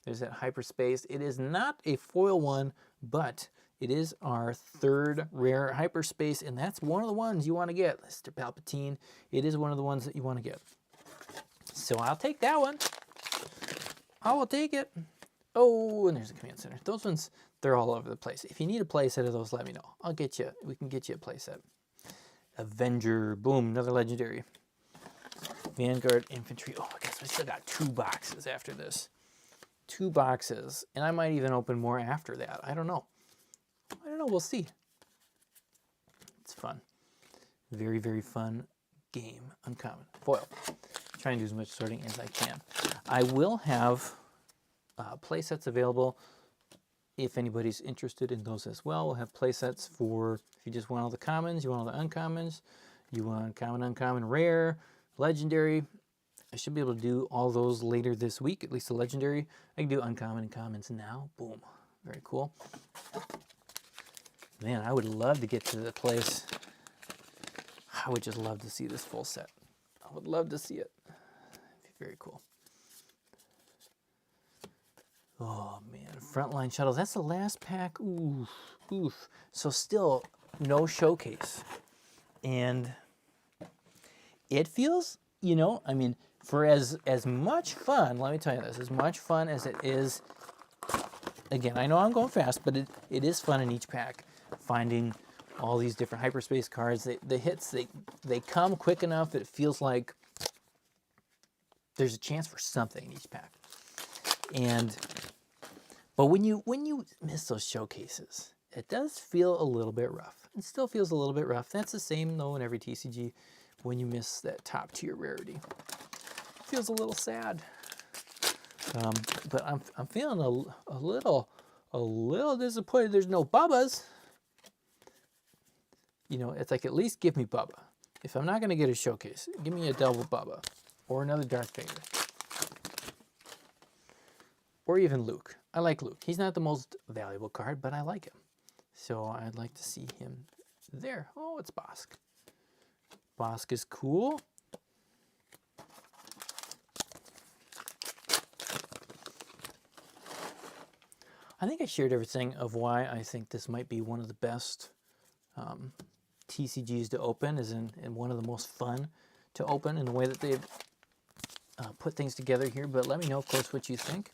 There's that Hyperspace. It is not a foil one, but it is our 3rd rare Hyperspace, and that's one of the ones you want to get. Mr. Palpatine, it is one of the ones that you want to get. So I'll take that one. I will take it. Oh, and there's a command center. Those ones, they're all over the place. If you need a playset of those, let me know. We can get you a playset. Avenger, boom, another legendary. Vanguard Infantry. Oh, I guess we still got 2 boxes after this. 2 boxes, and I might even open more after that. I don't know. We'll see. It's fun. Very, very fun game. Uncommon. Foil. Try and do as much sorting as I can. I will have play sets available if anybody's interested in those as well. We'll have play sets for if you just want all the commons, you want all the uncommons, you want common, uncommon, rare, legendary. I should be able to do all those later this week, at least the legendary. I can do uncommon and commons now. Boom. Very cool. Man, I would love to get to the place. I would just love to see this full set. I would love to see it. It'd be very cool. Oh, man. Frontline Shuttle. That's the last pack. Oof. Oof. So still no showcase. And it feels, for as much fun, let me tell you this, as much fun as it is, again, I know I'm going fast, but it is fun in each pack, finding all these different Hyperspace cards. The hits, they come quick enough, it feels like there's a chance for something in each pack. But when you miss those showcases, it does feel a little bit rough. It still feels a little bit rough. That's the same, though, in every TCG when you miss that top tier rarity. It feels a little sad. But I'm feeling a little disappointed there's no Bubbas. It's like, at least give me Bubba. If I'm not going to get a showcase, give me a double Bubba. Or another Darth Vader. Or even Luke. I like Luke. He's not the most valuable card, but I like him. So I'd like to see him there. Oh, it's Bosk. Bosk is cool. I think I shared everything of why I think this might be one of the best TCGs to open, and one of the most fun to open in the way that they've put things together here. But let me know, of course, what you think.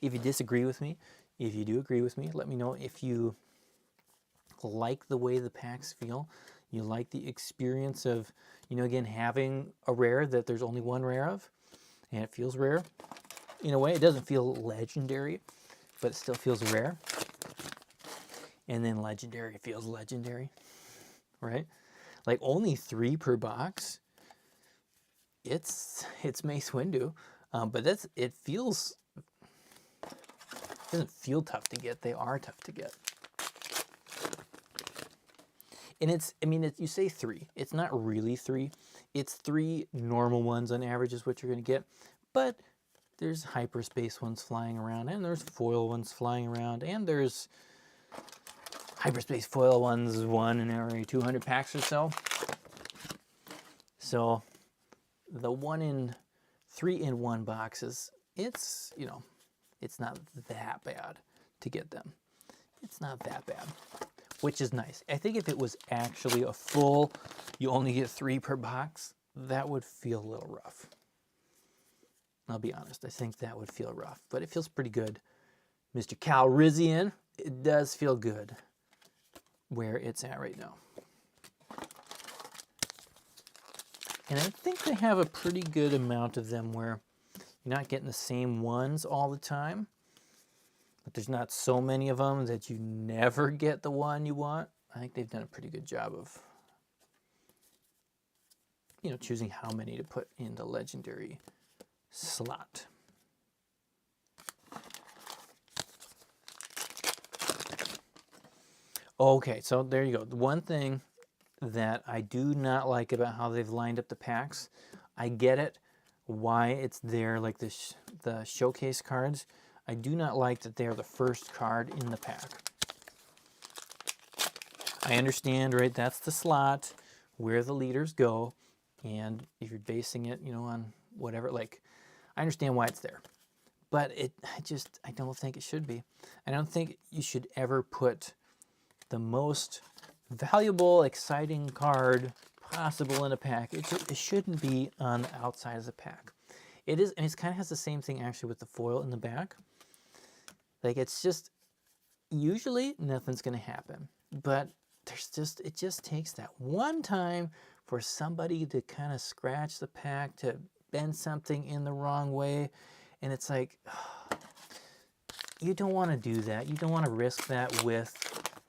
If you disagree with me, if you do agree with me, let me know if you like the way the packs feel. You like the experience of, you know, again, having a rare that there's only one rare of, and it feels rare. In a way, it doesn't feel legendary, but it still feels rare. And then legendary feels legendary, right? Like only 3 per box. It's Mace Windu, but it doesn't feel tough to get. They are tough to get. And you say 3. It's not really 3. It's 3 normal ones on average is what you're going to get. But there's Hyperspace ones flying around, and there's foil ones flying around, and there's Hyperspace foil ones, one in every 200 packs or so. So the 1 in 3 in 1 boxes, it's not that bad to get them. It's not that bad, which is nice. I think if it was actually a full, you only get 3 per box, that would feel a little rough. I'll be honest, I think that would feel rough, but it feels pretty good. Mr. Calrissian, it does feel good where it's at right now. And I think they have a pretty good amount of them where you're not getting the same ones all the time, but there's not so many of them that you never get the one you want. I think they've done a pretty good job of, you know, choosing how many to put in the legendary slot. Okay, so there you go. The one thing that I do not like about how they've lined up the packs, I get it, why it's there, like the showcase cards. I do not like that they are the first card in the pack. I understand, right? That's the slot where the leaders go, and if you're basing it, you know, on whatever, like, I understand why it's there, but I don't think it should be. I don't think you should ever put the most valuable, exciting card possible in a pack. It shouldn't be on the outside of the pack. It is, and it kind of has the same thing actually with the foil in the back. Like, it's just, usually nothing's going to happen, but it just takes that one time for somebody to kind of scratch the pack, to bend something in the wrong way, and it's like, you don't want to do that. You don't want to risk that with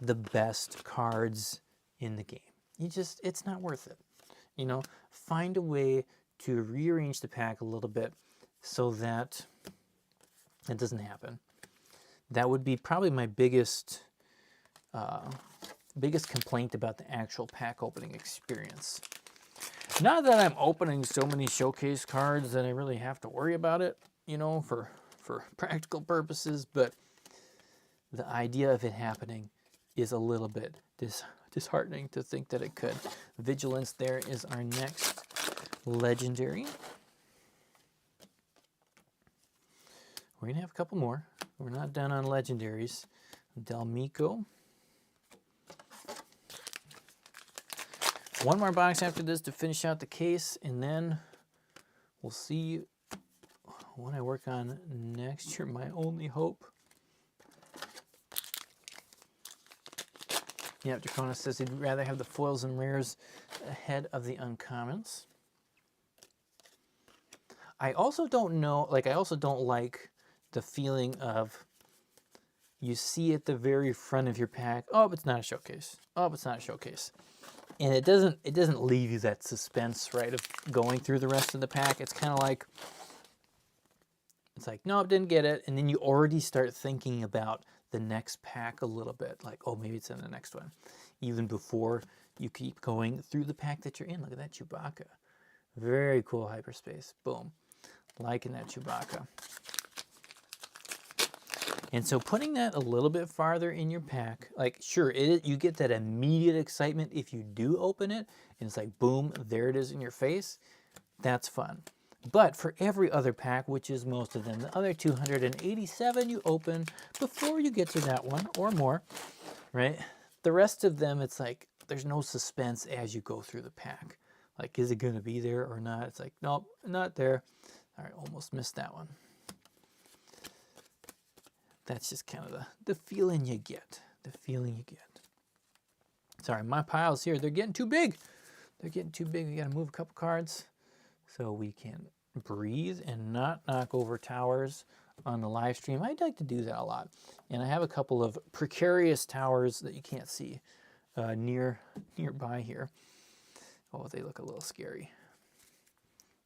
the best cards in the game. It's not worth it. You know, find a way to rearrange the pack a little bit so that it doesn't happen. That would be probably my biggest complaint about the actual pack opening experience. Not that I'm opening so many showcase cards that I really have to worry about it, you know, for practical purposes, but the idea of it happening is a little bit disheartening to think that it could. Vigilance there is our next legendary. We're going to have a couple more. We're not done on legendaries. Delmico. One more box after this to finish out the case, and then we'll see what I work on next year. My only hope. Yeah, Dracona says he'd rather have the foils and rares ahead of the uncommons. I also don't know, like, I also don't like the feeling of you see at the very front of your pack, oh, it's not a showcase. Oh, it's not a showcase. And it doesn't leave you that suspense, right, of going through the rest of the pack. It's kind of like, it's like, no, didn't get it. And then you already start thinking about the next pack a little bit. Like, oh, maybe it's in the next one. Even before you keep going through the pack that you're in. Look at that Chewbacca. Very cool Hyperspace. Boom. Liking that Chewbacca. And so putting that a little bit farther in your pack, like, sure, you get that immediate excitement if you do open it, and it's like, boom, there it is in your face. That's fun. But for every other pack, which is most of them, the other 287 you open before you get to that one or more, right? The rest of them, it's like there's no suspense as you go through the pack. Like, is it going to be there or not? It's like, nope, not there. All right, almost missed that one. That's just kind of the feeling you get. The feeling you get. Sorry, my piles here, they're getting too big. They're getting too big. We got to move a couple cards so we can breathe and not knock over towers on the live stream. I'd like to do that a lot. And I have a couple of precarious towers that you can't see nearby here. Oh, they look a little scary.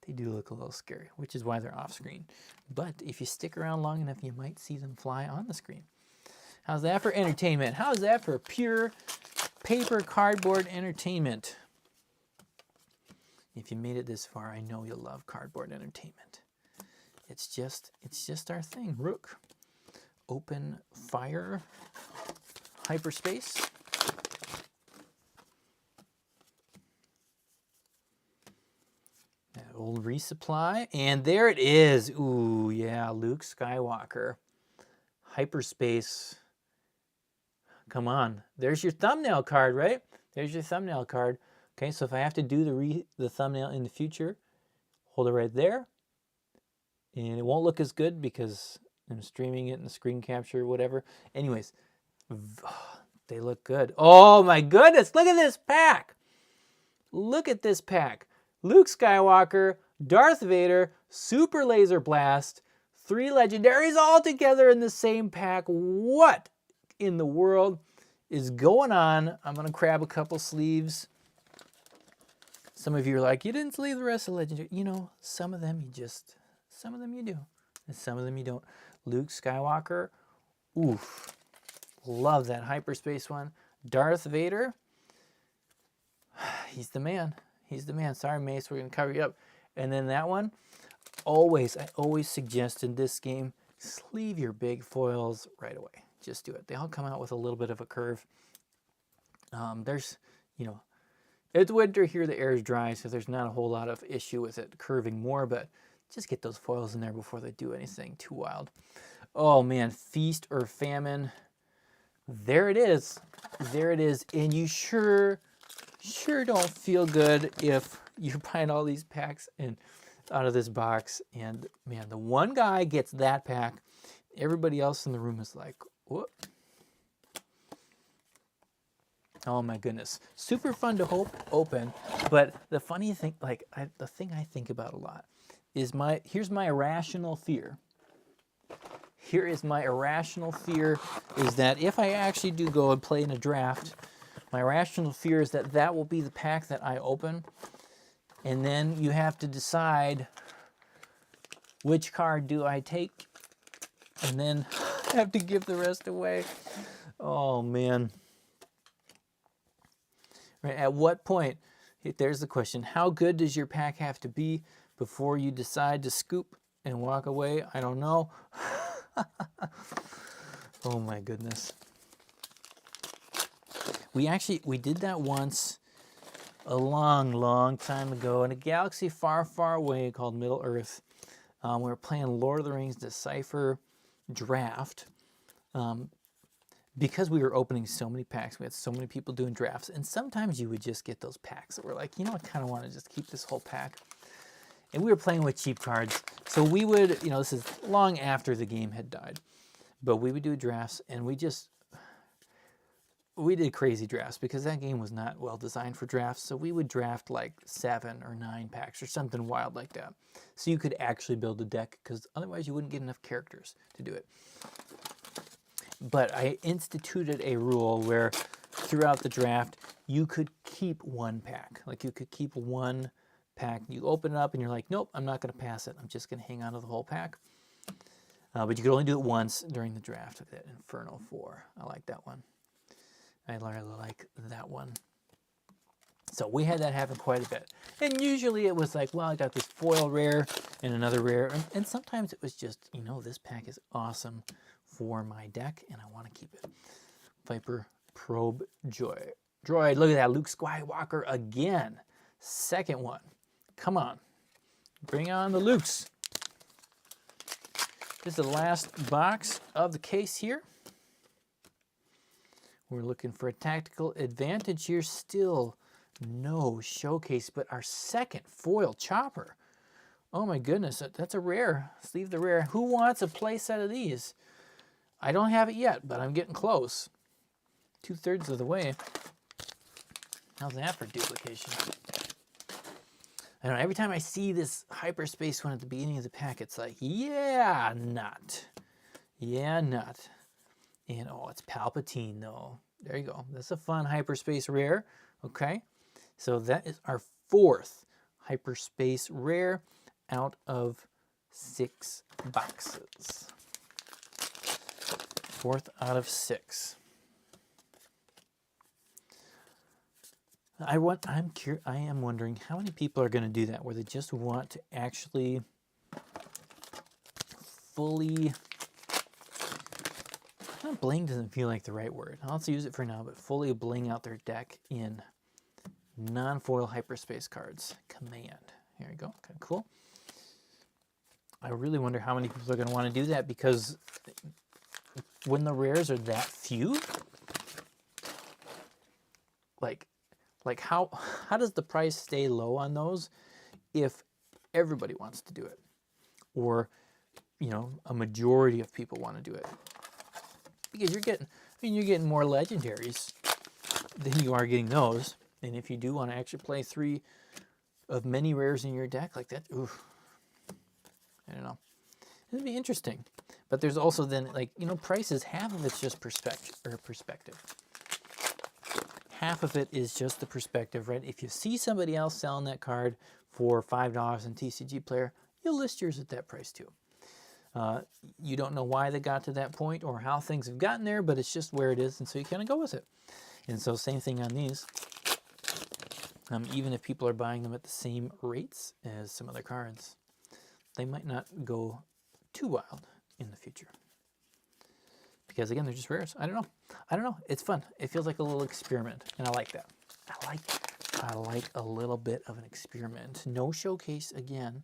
They do look a little scary, which is why they're off screen. But if you stick around long enough, you might see them fly on the screen. How's that for entertainment? How's that for pure paper cardboard entertainment? If you made it this far, I know you'll love cardboard entertainment. It's just our thing. Rook, open fire, hyperspace. That old resupply, and there it is. Ooh, yeah, Luke Skywalker, hyperspace. Come on, there's your thumbnail card, right? There's your thumbnail card. Okay, so if I have to do the thumbnail in the future, hold it right there. And it won't look as good because I'm streaming it in the screen capture or whatever. Anyways, they look good. Oh my goodness, look at this pack. Look at this pack. Luke Skywalker, Darth Vader, Super Laser Blast, 3 legendaries all together in the same pack. What in the world is going on? I'm going to grab a couple sleeves. Some of you are like, you didn't sleeve the rest of the legendary. You know, some of them you do, and some of them you don't. Luke Skywalker, oof, love that hyperspace one. Darth Vader, he's the man. He's the man. Sorry, Mace, we're gonna cover you up. And then that one, I always suggest in this game, sleeve your big foils right away. Just do it. They all come out with a little bit of a curve. There's, you know, it's winter here, the air is dry, so there's not a whole lot of issue with it curving more, but just get those foils in there before they do anything too wild. Oh man, feast or famine. There it is. There it is. And you sure don't feel good if you're buying all these packs and out of this box. And man, the one guy gets that pack. Everybody else in the room is like, what? Oh my goodness. Super fun to open. But the funny thing, the thing I think about a lot is here's my irrational fear. Here is my irrational fear is that if I actually do go and play in a draft, my irrational fear is that that will be the pack that I open. And then you have to decide which card do I take and then have to give the rest away. Oh man. Right, at what point, there's the question, how good does your pack have to be before you decide to scoop and walk away? I don't know. Oh my goodness. We did that once a long time ago in a galaxy far away called Middle Earth. We were playing Lord of the Rings Decipher draft. Because we were opening so many packs, we had so many people doing drafts, and sometimes you would just get those packs that were like, you know, I kind of want to just keep this whole pack. And we were playing with cheap cards, so we would, you know, this is long after the game had died, but we would do drafts, and we did crazy drafts because that game was not well designed for drafts, so we would draft like 7 or 9 packs or something wild like that, so you could actually build a deck, because otherwise you wouldn't get enough characters to do it. But I instituted a rule where throughout the draft, you could keep one pack. Like you could keep one pack. You open it up and you're like, nope, I'm not going to pass it. I'm just going to hang on to the whole pack. But you could only do it once during the draft. Look at that Inferno 4. I like that one. I really like that one. So we had that happen quite a bit. And usually it was like, well, I got this foil rare and another rare. And sometimes it was just, you know, this pack is awesome for my deck, and I want to keep it. Viper Probe Droid. Look at that, Luke Skywalker again. Second one. Come on. Bring on the Lukes. This is the last box of the case here. We're looking for a tactical advantage here. Still no showcase, but our second foil chopper. Oh my goodness, that's a rare. Sleeve the rare. Who wants a play set of these? I don't have it yet, but I'm getting close. 2/3 of the way. How's that for duplication? I don't know, every time I see this Hyperspace one at the beginning of the pack, it's like, yeah, not. Yeah, not. And oh, it's Palpatine though. There you go. That's a fun Hyperspace rare. Okay. So that is our 4th Hyperspace rare out of 6 boxes. 4th out of 6. I am wondering how many people are going to do that, where they just want to actually fully. Bling doesn't feel like the right word. I'll also use it for now, but fully bling out their deck in non-foil Hyperspace cards. Command. Here we go. Kind of cool. I really wonder how many people are going to want to do that, because when the rares are that few, like how does the price stay low on those if everybody wants to do it, or a majority of people want to do it? Because you're getting more legendaries than you are getting those, and if you do want to actually play 3 of many rares in your deck like that, oof, I don't know. It'd be interesting, but there's also then prices. Half of it's just perspective. Half of it is just the perspective, right? If you see somebody else selling that card for $5 in TCG Player, you'll list yours at that price too. You don't know why they got to that point or how things have gotten there, but it's just where it is, and so you kind of go with it. And so same thing on these. Even if people are buying them at the same rates as some other cards, they might not go too wild in the future. Because again, they're just rares. I don't know. It's fun. It feels like a little experiment, and I like that. I like a little bit of an experiment. No showcase again.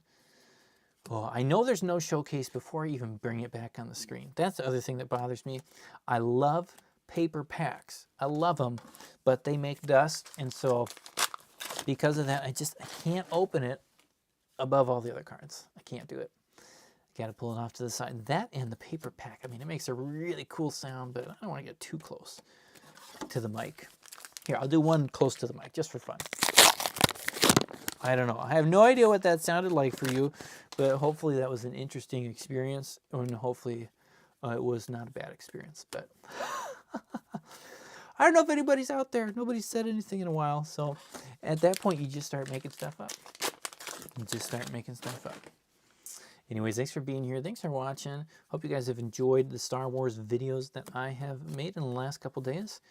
Oh, I know there's no showcase before I even bring it back on the screen. That's the other thing that bothers me. I love paper packs. I love them, but they make dust, and so because of that, I can't open it above all the other cards. I can't do it. Got to pull it off to the side. That and the paper pack. I mean, it makes a really cool sound, but I don't want to get too close to the mic. Here, I'll do one close to the mic just for fun. I don't know. I have no idea what that sounded like for you, but hopefully that was an interesting experience, and hopefully it was not a bad experience. But I don't know if anybody's out there. Nobody's said anything in a while, so at that point, you just start making stuff up. Anyways, thanks for being here. Thanks for watching. Hope you guys have enjoyed the Star Wars videos that I have made in the last couple days.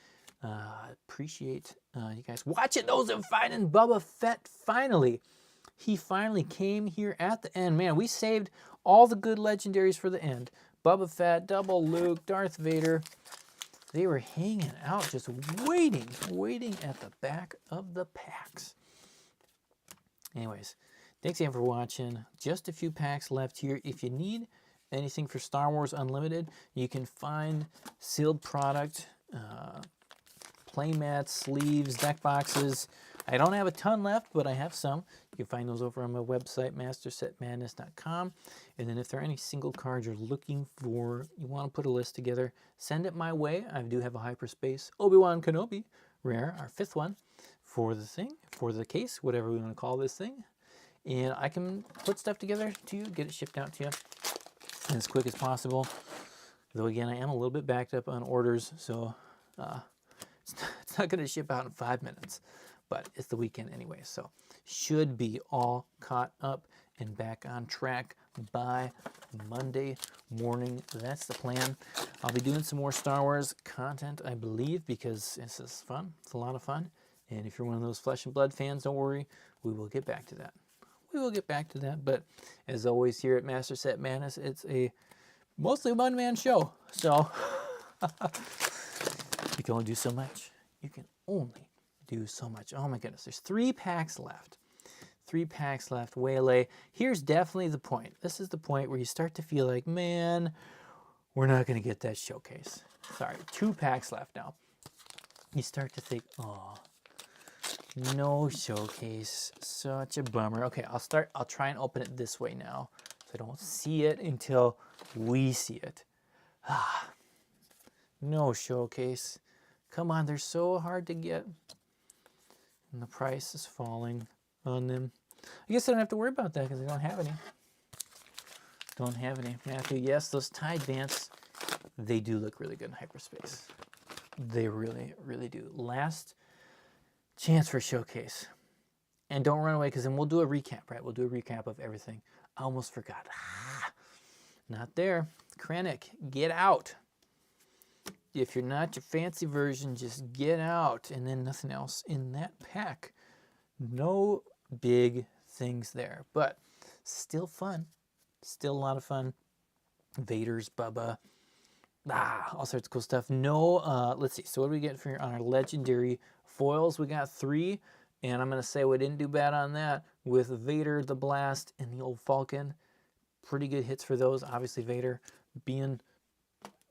Appreciate you guys watching those and finding Boba Fett finally. He finally came here at the end. Man, we saved all the good legendaries for the end. Boba Fett, Double Luke, Darth Vader. They were hanging out, just waiting at the back of the packs. Anyways, thanks again for watching. Just a few packs left here. If you need anything for Star Wars Unlimited, you can find sealed product, playmats, sleeves, deck boxes. I don't have a ton left, but I have some. You can find those over on my website, mastersetmadness.com. And then if there are any single cards you're looking for, you want to put a list together, send it my way. I do have a Hyperspace Obi-Wan Kenobi rare, our 5th one, for the case, whatever we want to call this thing. And I can put stuff together to you, get it shipped out to you as quick as possible. Though again, I am a little bit backed up on orders, so it's not going to ship out in 5 minutes. But it's the weekend anyway, so should be all caught up and back on track by Monday morning. That's the plan. I'll be doing some more Star Wars content, I believe, because this is fun. It's a lot of fun. And if you're one of those flesh and blood fans, don't worry. We will get back to that. But as always here at Master Set Madness, it's a mostly one-man show. So you can only do so much. Oh my goodness, there's 3 packs left. 3 packs left, Waylay. Here's definitely the point. This is the point where you start to feel like, man, we're not going to get that showcase. Sorry, 2 packs left now. You start to think, oh, no showcase. Such a bummer. Okay, I'll try and open it this way now. So I don't see it until we see it. Ah, no showcase. Come on, they're so hard to get. And the price is falling on them. I guess I don't have to worry about that because I don't have any. Don't have any. Matthew, yes, those Tide Vance, they do look really good in Hyperspace. They really, really do. Last chance for showcase. And don't run away because then we'll do a recap, right? We'll do a recap of everything. I almost forgot. Not there. Krennic, get out. If you're not your fancy version, just get out. And then nothing else in that pack. No big things there. But still fun. Still a lot of fun. Vader's, Bubba. All sorts of cool stuff. No, let's see. So what do we get for on our legendary foils? We got 3. And I'm going to say we didn't do bad on that with Vader, the Blast, and the old Falcon. Pretty good hits for those. Obviously, Vader being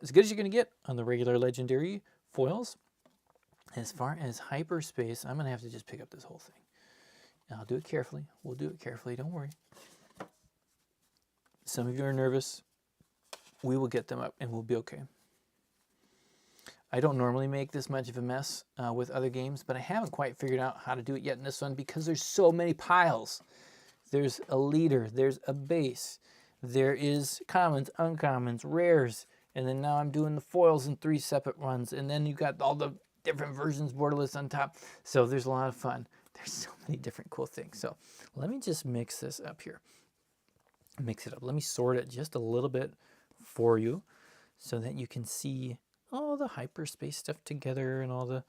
as good as you're going to get on the regular legendary foils. As far as Hyperspace, I'm going to have to just pick up this whole thing. And I'll do it carefully. We'll do it carefully. Don't worry. Some of you are nervous. We will get them up and we'll be okay. I don't normally make this much of a mess with other games, but I haven't quite figured out how to do it yet in this one because there's so many piles. There's a leader, there's a base, there is commons, uncommons, rares, and then now I'm doing the foils in 3 separate runs, and then you've got all the different versions borderless on top. So there's a lot of fun. There's so many different cool things. So let me just mix this up here. Mix it up. Let me sort it just a little bit for you so that you can see all the Hyperspace stuff together and all the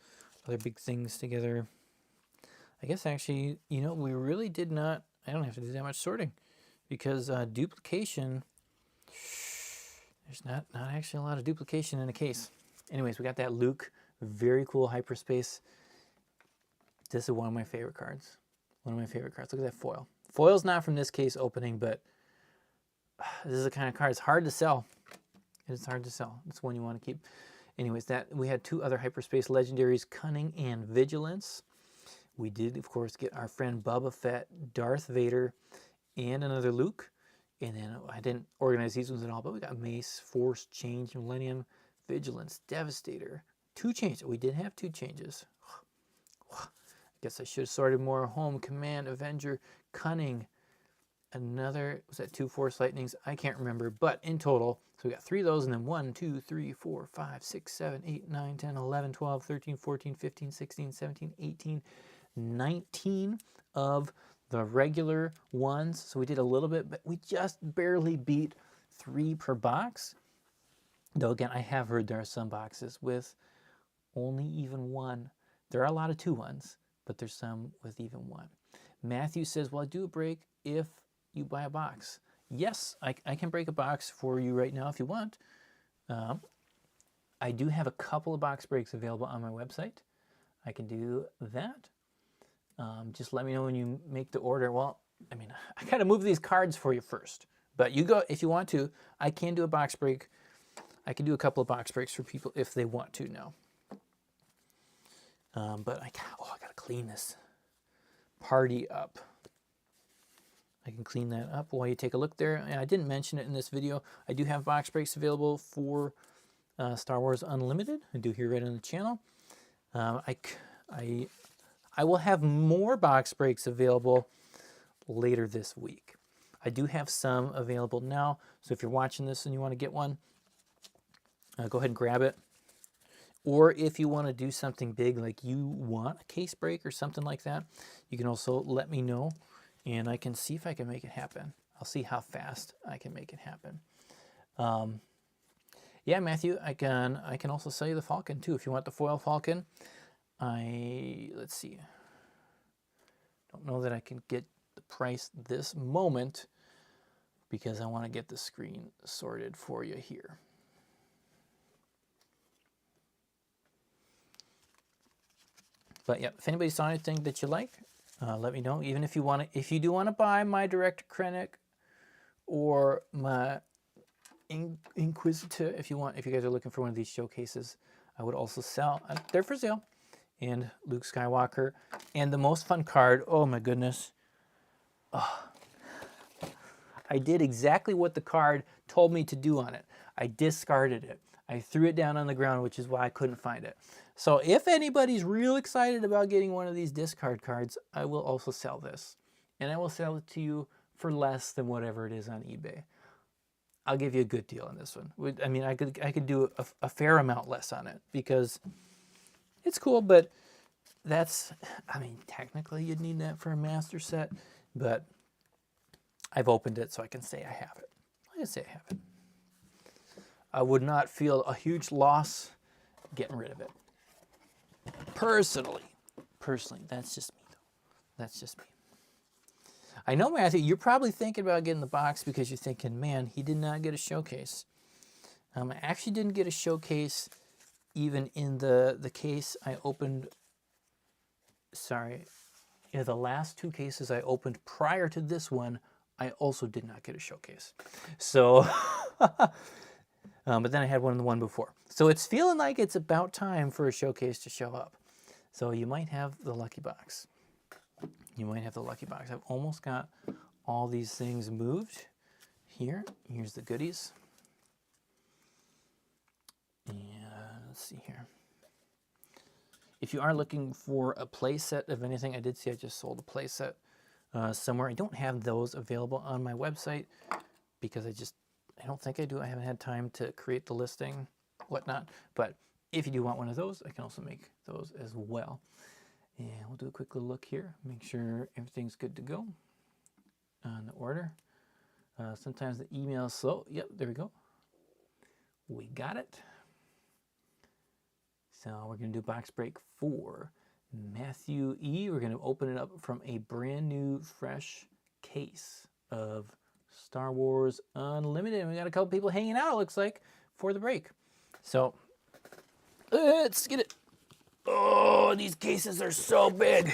other big things together. I guess actually, you know, we really did not, I don't have to do that much sorting because duplication, there's not actually a lot of duplication in a case. Anyways, we got that Luke, very cool Hyperspace. This is one of my favorite cards. One of my favorite cards. Look at that foil. Foil's not from this case opening, but this is the kind of card, it's hard to sell. It's hard to sell. It's one you want to keep. Anyways, that we had 2 other Hyperspace legendaries, Cunning and Vigilance. We did, of course, get our friend Boba Fett, Darth Vader, and another Luke. And then I didn't organize these ones at all, but we got Mace, Force, Change, Millennium, Vigilance, Devastator. 2 changes. We did have 2 changes. I guess I should have sorted more. Home, Command, Avenger, Cunning. Another, was that 2 Force Lightnings? I can't remember, but in total, so we got 3 of those, and then 1, 2, 3, 4, 5, 6, 7, 8, 9, 10, 11, 12, 13, 14, 15, 16, 17, 18, 19 of the regular ones. So we did a little bit, but we just barely beat 3 per box. Though again, I have heard there are some boxes with only even 1. There are a lot of 2 ones, but there's some with even 1. Matthew says, well, I do a break if you buy a box. Yes, I can break a box for you right now if you want. I do have a couple of box breaks available on my website. I can do that. Just let me know when you make the order. Well, I mean, I gotta move these cards for you first. But you go, if you want to, I can do a box break. I can do a couple of box breaks for people if they want to now. But I gotta clean this party up. I can clean that up while you take a look there. And I didn't mention it in this video. I do have box breaks available for Star Wars Unlimited. I do here right on the channel. I will have more box breaks available later this week. I do have some available now. So if you're watching this and you want to get one, go ahead and grab it. Or if you want to do something big, like you want a case break or something like that, you can also let me know. And I can see if I can make it happen. I'll see how fast I can make it happen. Yeah, Matthew, I can also sell you the Falcon too. If you want the foil Falcon, let's see. Don't know that I can get the price this moment because I want to get the screen sorted for you here. But yeah, if anybody saw anything that you like, Let me know. Even if you want to, if you do want to buy my Direct Krennic or my Inquisitor, if you guys are looking for one of these showcases, I would also sell. They're for sale. And Luke Skywalker. And the most fun card, oh my goodness. Oh, I did exactly what the card told me to do on it. I discarded it. I threw it down on the ground, which is why I couldn't find it. So if anybody's real excited about getting one of these discard cards, I will also sell this. And I will sell it to you for less than whatever it is on eBay. I'll give you a good deal on this one. I mean, I could do a fair amount less on it because it's cool, but that's, I mean, technically you'd need that for a master set, but I've opened it so I can say I have it. I can say I have it. I would not feel a huge loss getting rid of it. Personally, that's just me though. That's just me. I know, Matthew, you're probably thinking about getting the box because you're thinking, man, he did not get a showcase. I actually didn't get a showcase even in the case I opened, sorry, the last two cases I opened prior to this one, I also did not get a showcase. So, but then I had the one before. So it's feeling like it's about time for a showcase to show up. So you might have the lucky box. You might have the lucky box. I've almost got all these things moved here. Here's the goodies. And let's see here. If you are looking for a play set of anything, I did see I just sold a play set somewhere. I don't have those available on my website because I don't think I do. I haven't had time to create the listing, whatnot. But if you do want one of those, I can also make those as well. And we'll do a quick little look here. Make sure everything's good to go on the order. Sometimes the email is slow. Yep, there we go. We got it. So we're going to do box break 4. Matthew E. We're going to open it up from a brand new, fresh case of Star Wars Unlimited. And we got a couple people hanging out, it looks like, for the break. So let's get it. Oh, these cases are so big.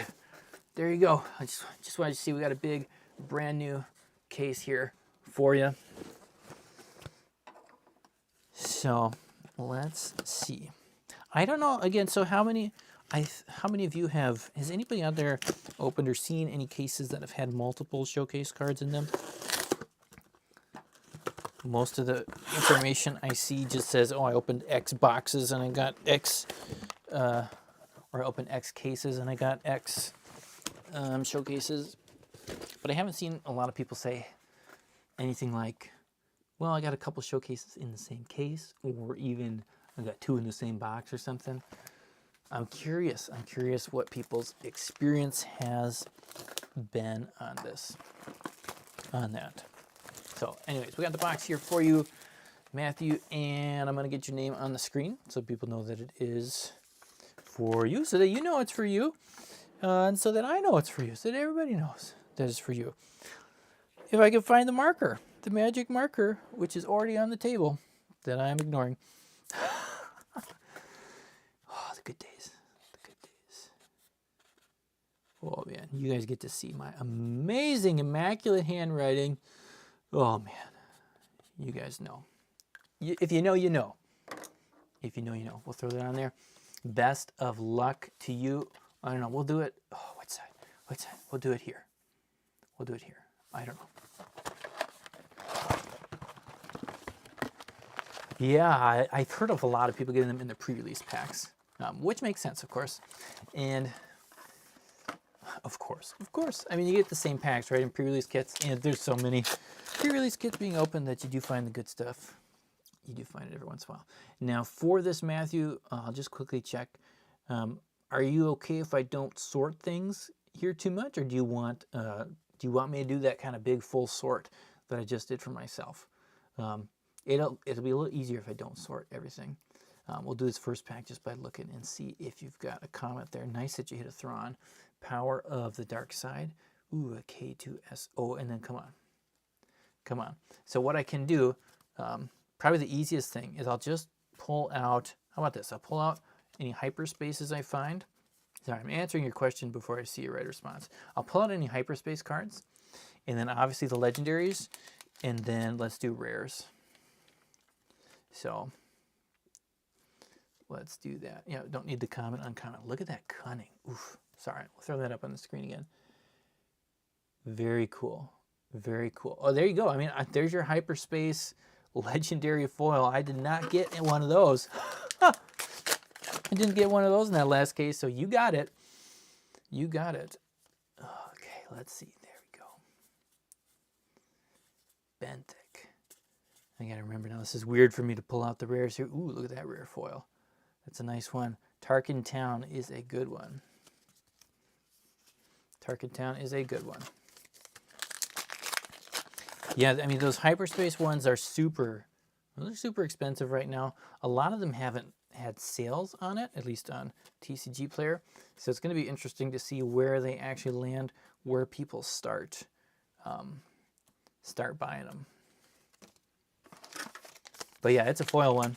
There you go. I just wanted to see we got a big, brand new case here for you. So let's see. I don't know, again, so how many of you has anybody out there opened or seen any cases that have had multiple showcase cards in them? Most of the information I see just says, oh, I opened X boxes and I got X, or I opened X cases and I got X showcases. But I haven't seen a lot of people say anything like, well, I got a couple showcases in the same case, or even I got 2 in the same box or something. I'm curious what people's experience has been on this, on that. So anyways, we got the box here for you, Matthew, and I'm going to get your name on the screen so people know that it is for you, so that you know it's for you, and so that I know it's for you, so that everybody knows that it's for you. If I can find the marker, the magic marker, which is already on the table, that I'm ignoring. Oh, the good days. The good days. Oh, man. You guys get to see my amazing, immaculate handwriting. Oh, man. You guys know. If you know, you know. If you know, you know. We'll throw that on there. Best of luck to you. I don't know. We'll do it. Oh, what side? What side? We'll do it here. We'll do it here. I don't know. Yeah, I've heard of a lot of people getting them in the pre-release packs, which makes sense, of course. And of course. I mean, you get the same packs, right, in pre-release kits. And there's so many pre-release kits being opened that you do find the good stuff. You do find it every once in a while. Now, for this, Matthew, I'll just quickly check. Are you okay if I don't sort things here too much, or do you want me to do that kind of big full sort that I just did for myself? It'll be a little easier if I don't sort everything. We'll do this first pack just by looking and see if you've got a comment there. Nice that you hit a Thrawn. Power of the Dark Side. Ooh, a K2SO, and then come on. So what I can do, probably the easiest thing is I'll just pull out, how about this? I'll pull out any hyperspaces I find, Sorry, I'm answering your question before I see your right response. I'll pull out any Hyperspace cards, and then obviously the legendaries, and then let's do rares. So let's do that. Yeah, don't need to comment on comment. Look at that cunning. Oof. Sorry, we'll throw that up on the screen again. Very cool. Very cool. Oh, there you go. I mean, there's your Hyperspace legendary foil. I did not get one of those. I didn't get one of those in that last case, so you got it. You got it. Okay, let's see. There we go. Benthic. I gotta remember now, this is weird for me to pull out the rares here. Ooh, look at that rare foil. That's a nice one. Tarkin Town is a good one. Tarkin Town is a good one. Yeah, I mean, those Hyperspace ones are super, they're super expensive right now. A lot of them haven't had sales on it, at least on TCG Player. So it's going to be interesting to see where they actually land, where people start buying them. But yeah, it's a foil one.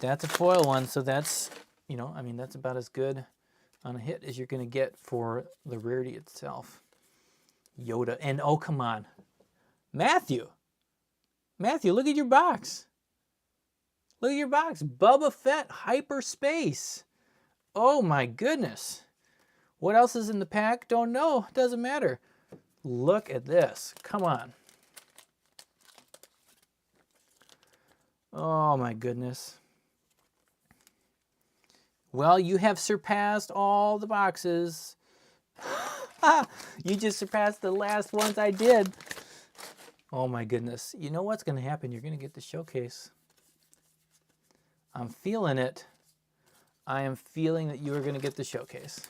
That's a foil one, so that's, you know, I mean, that's about as good on a hit as you're going to get for the rarity itself. Yoda, and oh, come on. Matthew, look at your box. Look at your box. Boba Fett, Hyperspace. Oh my goodness. What else is in the pack? Don't know. Doesn't matter. Look at this. Come on. Oh my goodness. Well, you have surpassed all the boxes. You just surpassed the last ones I did. Oh my goodness. You know what's going to happen? You're going to get the showcase. I'm feeling it. I am feeling that you are going to get the showcase.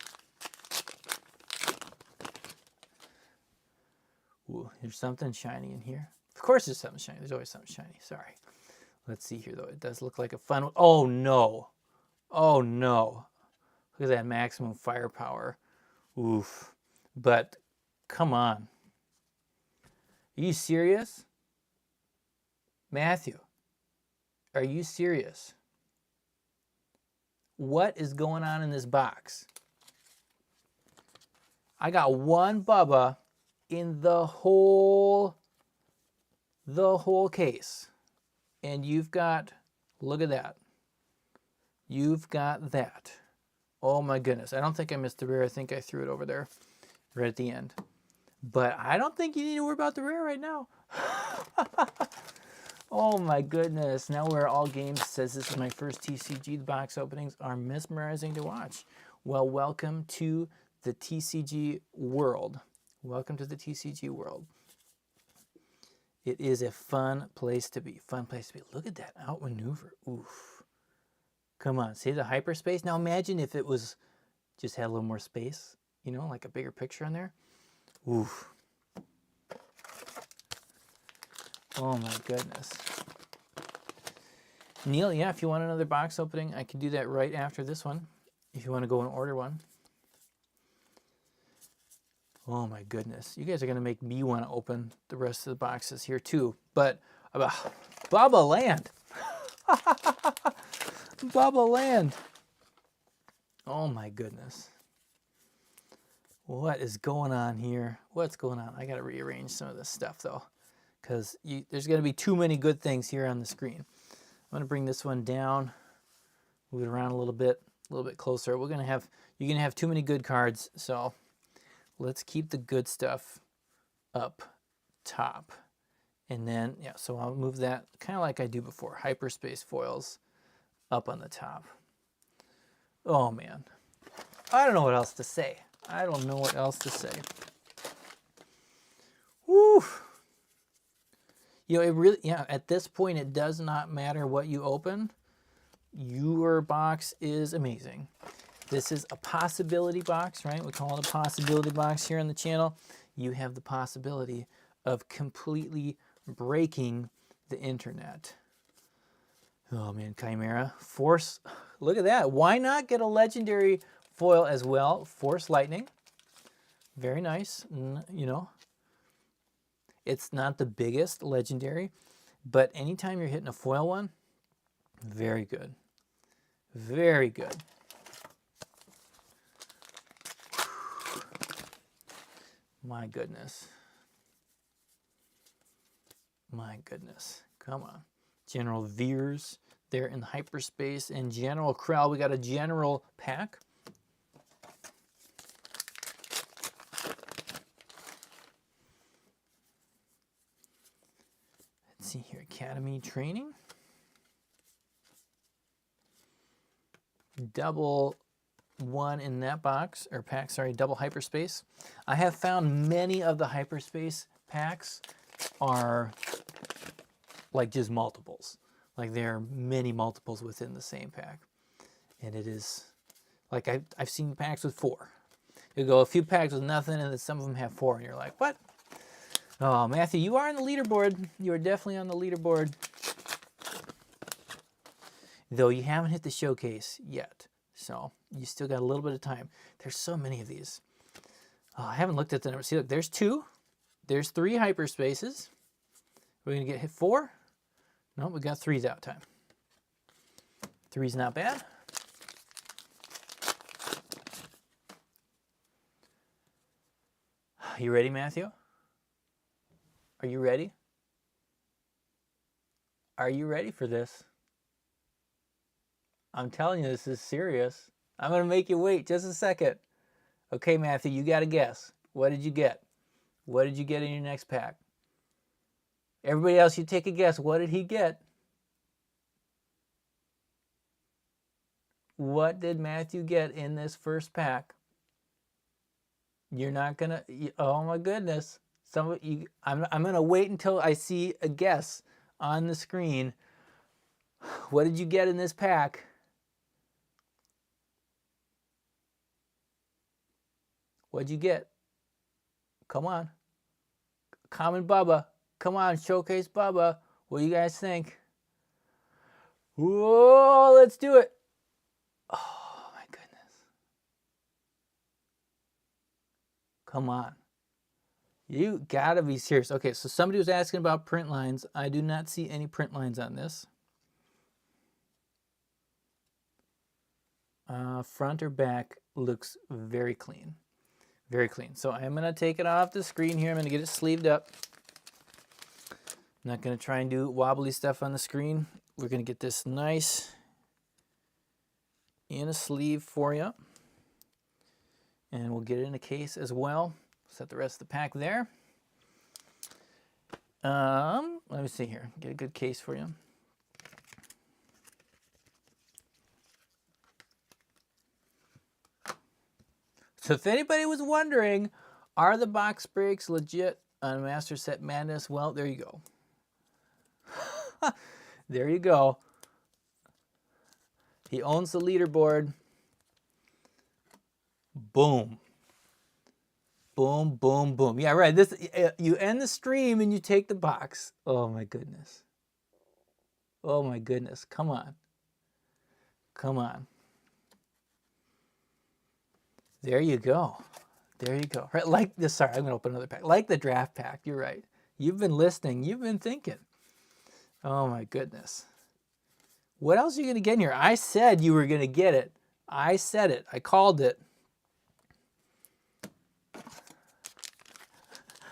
Ooh, there's something shiny in here. Of course there's something shiny. There's always something shiny. Sorry. Let's see here, though. It does look like a fun one. Oh, no. Oh, no. Look at that maximum firepower. Oof. But, come on. Are you serious? Matthew, are you serious? What is going on in this box? I got one Bubba in the whole case. And you've got, look at that. You've got that. Oh my goodness. I don't think I missed the rare. I think I threw it over there right at the end. But I don't think you need to worry about the rare right now. Oh my goodness. Now we're all games says this is my first TCG. The box openings are mesmerizing to watch. Well, welcome to the TCG world. Welcome to the TCG world. It is a fun place to be. Fun place to be. Look at that outmaneuver. Oof. Come on. See the Hyperspace? Now imagine if it was just had a little more space, you know, like a bigger picture on there. Oof. Oh my goodness. Neil, yeah, if you want another box opening, I can do that right after this one. If you want to go and order one. Oh my goodness. You guys are going to make me want to open the rest of the boxes here too. But Bubba Land. Bubba Land. Oh my goodness. What is going on here? What's going on? I got to rearrange some of this stuff though, because there's going to be too many good things here on the screen. I'm going to bring this one down, move it around a little bit closer. You're going to have too many good cards, so let's keep the good stuff up top. And then, yeah, so I'll move that kind of like I do before. Hyperspace foils up on the top. Oh, man. I don't know what else to say. I don't know what else to say. Woo! You know, it really, yeah, at this point, it does not matter what you open. Your box is amazing. This is a possibility box, right? We call it a possibility box here on the channel. You have the possibility of completely breaking the internet. Oh man, Chimera. Force, look at that. Why not get a legendary foil as well? Force Lightning. Very nice, you know. It's not the biggest legendary, but anytime you're hitting a foil one, very good. Very good. My goodness. My goodness. Come on. General Veers there in Hyperspace. And General Krell, we got a General pack. Let's see here. Academy Training. Double one in that box, or pack, sorry, double Hyperspace. I have found many of the Hyperspace packs are like just multiples. Like there are many multiples within the same pack. And it is, like I've seen packs with 4. You go a few packs with nothing, and then some of them have 4, and you're like, what? Oh, Matthew, you are on the leaderboard. You are definitely on the leaderboard. Though you haven't hit the showcase yet. So you still got a little bit of time. There's so many of these. Oh, I haven't looked at the number. See, look, there's 2. There's 3 Hyperspaces. We're going to get hit 4. No, we got 3's out time. 3's not bad. You ready, Matthew? Are you ready? Are you ready for this? I'm telling you, this is serious. I'm going to make you wait just a second. Okay, Matthew, you got to guess. What did you get? What did you get in your next pack? Everybody else, you take a guess. What did he get? What did Matthew get in this first pack? You're not going to... Oh, my goodness. I'm going to wait until I see a guess on the screen. What did you get in this pack? What'd you get? Come on. Common Bubba. Come on, Showcase Bubba. What do you guys think? Whoa, let's do it. Oh, my goodness. Come on. You gotta be serious. Okay, so somebody was asking about print lines. I do not see any print lines on this. Front or back looks very clean. Very clean. So I'm going to take it off the screen here. I'm going to get it sleeved up. I'm not going to try and do wobbly stuff on the screen. We're going to get this nice in a sleeve for you. And we'll get it in a case as well. Set the rest of the pack there. Let me see here. Get a good case for you. So if anybody was wondering, are the box breaks legit on Master Set Madness? Well, there you go. There you go. He owns the leaderboard. Boom. Boom, boom, boom. Yeah, right. This you end the stream and you take the box. Oh my goodness. Oh my goodness. Come on. Come on. There you go. There you go. Right, like this. Sorry, I'm going to open another pack. Like the draft pack. You're right. You've been listening. You've been thinking. Oh my goodness. What else are you going to get in here? I said you were going to get it. I said it. I called it.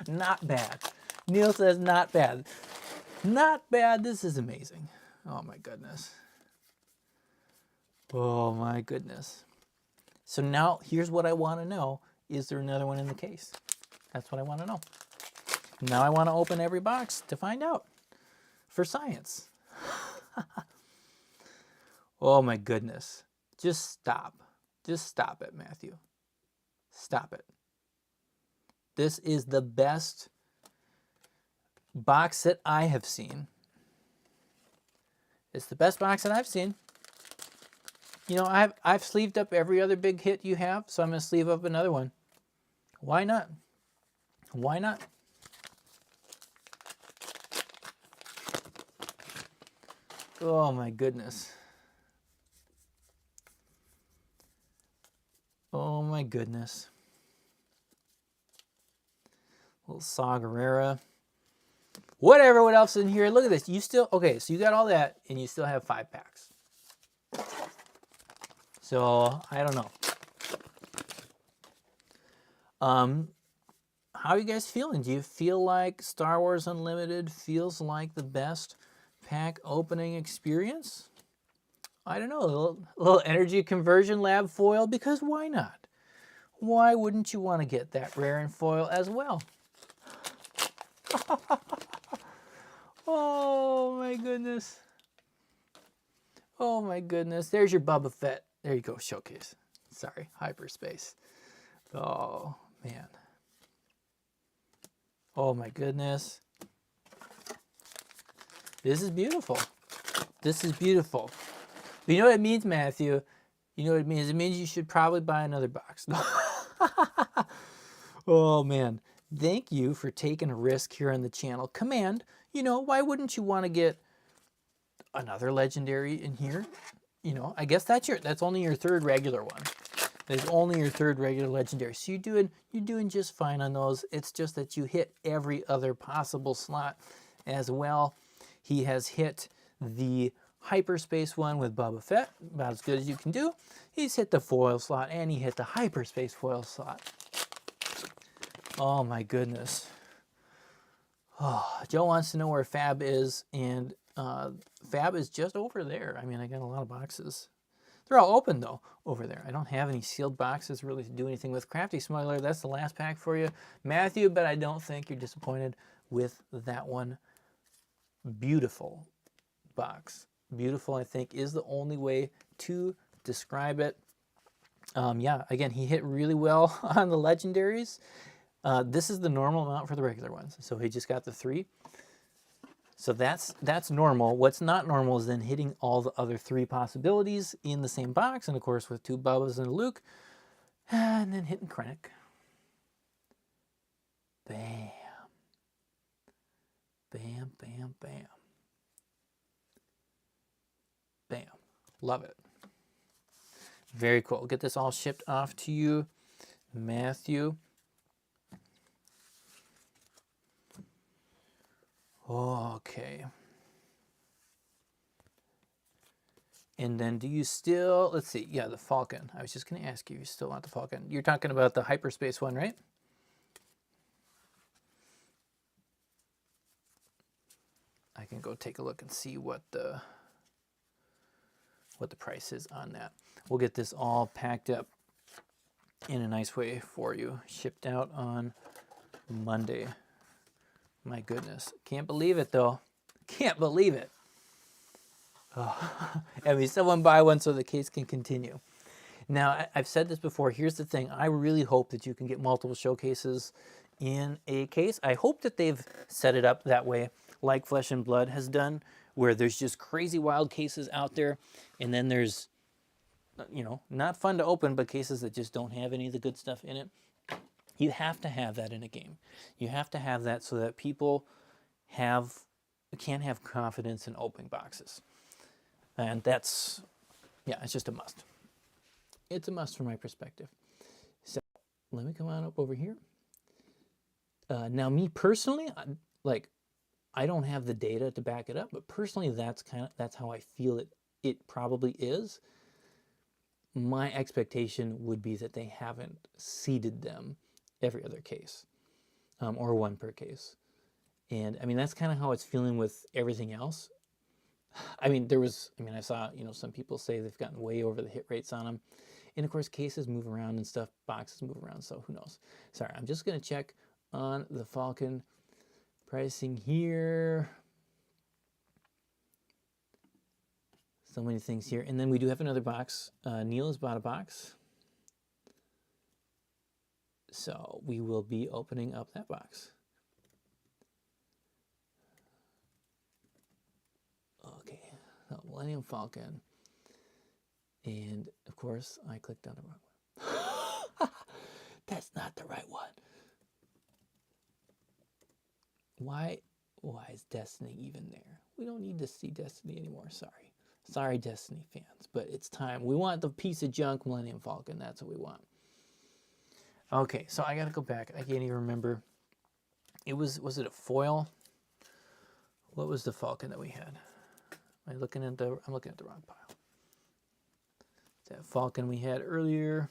Not bad. Neil says not bad. Not bad. This is amazing. Oh my goodness. Oh my goodness. So now here's what I want to know. Is there another one in the case? That's what I want to know. Now I want to open every box to find out. For science. Oh my goodness. Just stop. Just stop it, Matthew. Stop it. This is the best box that I have seen. It's the best box that I've seen. You know, I've sleeved up every other big hit you have, so I'm going to sleeve up another one. Why not? Why not? Oh my goodness. Oh my goodness. Little Saw Gerrera. Whatever, what else in here? Look at this. You still, okay, so you got all that, and you still have 5 packs. So, I don't know. how are you guys feeling? Do you feel like Star Wars Unlimited feels like the best pack opening experience? I don't know, a little energy conversion lab foil, because why not? Why wouldn't you want to get that rare in foil as well? Oh my goodness. Oh my goodness. There's your Boba Fett. There you go, showcase. Sorry, Hyperspace. Oh man. Oh my goodness. This is beautiful. This is beautiful. But you know what it means, Matthew? You know what it means? It means you should probably buy another box. Oh man. Thank you for taking a risk here on the channel. Command, you know, why wouldn't you want to get another legendary in here? You know, I guess that's only your third regular one. There's only your third regular legendary. So you're doing just fine on those. It's just that you hit every other possible slot as well. He has hit the Hyperspace one with Boba Fett, about as good as you can do. He's hit the foil slot, and he hit the Hyperspace foil slot. Oh my goodness. Oh, Joe wants to know where Fab is, and Fab is just over there. I mean, I got a lot of boxes. They're all open though over there. I don't have any sealed boxes really to do anything with. Crafty Smuggler, that's the last pack for you. Matthew, but I don't think you're disappointed with that one. Beautiful box. Beautiful, I think, is the only way to describe it. Yeah, again, he hit really well on the legendaries. This is the normal amount for the regular ones. So he just got the 3. So that's normal. What's not normal is then hitting all the other 3 possibilities in the same box, and of course with 2 Bubbas and a Luke, and then hitting Krennic. Bam. Bam, bam, bam. Bam. Love it. Very cool. We'll get this all shipped off to you, Matthew. Okay. And then do you still, let's see, yeah, the Falcon. I was just going to ask you, you still want the Falcon. You're talking about the Hyperspace one, right? I can go take a look and see what the price is on that. We'll get this all packed up in a nice way for you, shipped out on Monday. My goodness. Can't believe it, though. Can't believe it. Oh. I mean, someone buy one so the case can continue. Now, I've said this before. Here's the thing. I really hope that you can get multiple showcases in a case. I hope that they've set it up that way, like Flesh and Blood has done, where there's just crazy wild cases out there, and then there's, you know, not fun to open, but cases that just don't have any of the good stuff in it. You have to have that in a game. You have to have that so that people can have confidence in opening boxes. And that's, yeah, it's just a must. It's a must from my perspective. So let me come on up over here. Now, me personally, I don't have the data to back it up, but personally, that's how I feel it probably is. My expectation would be that they haven't seeded them every other case, or 1 per case. And I mean, that's kind of how it's feeling with everything else. I mean, I saw, you know, some people say they've gotten way over the hit rates on them. And of course, cases move around and stuff, boxes move around, so who knows. Sorry, I'm just going to check on the Falcon pricing here. So many things here. And then we do have another box. Neil has bought a box. So we will be opening up that box. Okay, so Millennium Falcon. And of course, I clicked on the wrong one. That's not the right one. Why is Destiny even there? We don't need to see Destiny anymore, sorry. Sorry, Destiny fans, but it's time. We want the piece of junk Millennium Falcon. That's what we want. Okay, so I gotta go back. I can't even remember. Was it a foil? What was the Falcon that we had? I'm looking at the wrong pile. That Falcon we had earlier.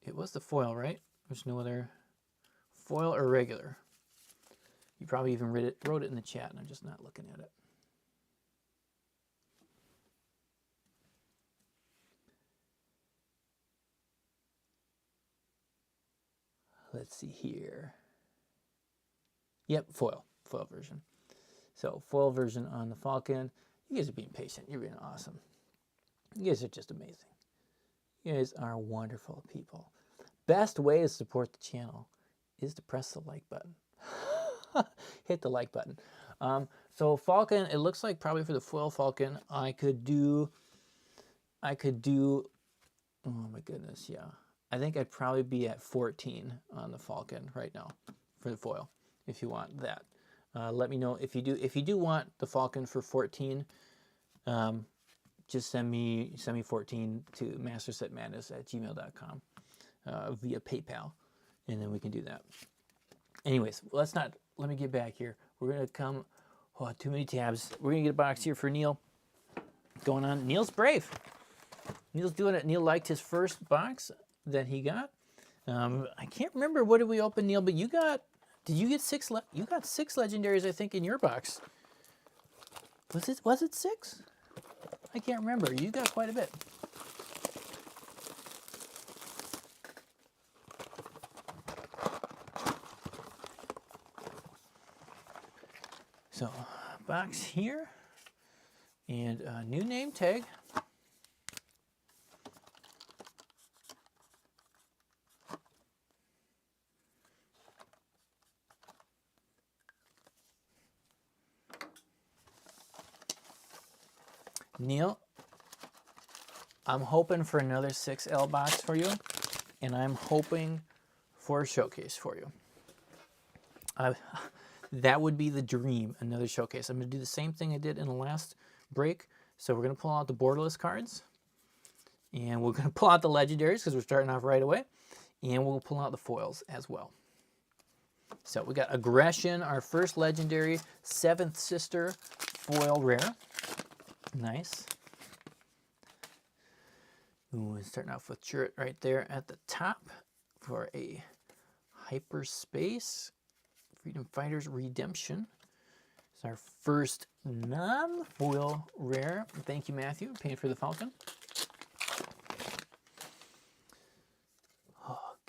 It was the foil, right? There's no other foil or regular. You probably even wrote it in the chat, and I'm just not looking at it. Let's see here. Yep, foil version. So foil version on the Falcon. You guys are being patient. You're being awesome. You guys are just amazing. You guys are wonderful people. Best way to support the channel is to press the like button. Hit the like button. So Falcon, it looks like probably for the foil Falcon, I could do, oh my goodness, yeah. I think I'd probably be at 14 on the Falcon right now for the foil, if you want that. Let me know if you do. If you do want the Falcon for 14, just send me 14 to mastersetmadness@gmail.com via PayPal, and then we can do that. Anyways, let me get back here. We're gonna come. Oh, too many tabs. We're gonna get a box here for Neil. Going on. Neil's brave. Neil's doing it. Neil liked his first box that he got. I can't remember what did we open, Neil, but you got. Did you get 6? You got 6 legendaries, I think, in your box. Was it 6? I can't remember. You got quite a bit. So, box here, and a new name tag. Neil, I'm hoping for another 6L box for you, and I'm hoping for a showcase for you. That would be the dream, another showcase. I'm going to do the same thing I did in the last break. So we're going to pull out the borderless cards, and we're going to pull out the legendaries because we're starting off right away, and we'll pull out the foils as well. So we got Aggression, our first legendary, 7th Sister foil rare. Nice. Ooh, starting off with Chirrut right there at the top for a Hyperspace. Freedom Fighters Redemption. It's our first non-foil rare. Thank you, Matthew, paying for the Falcon.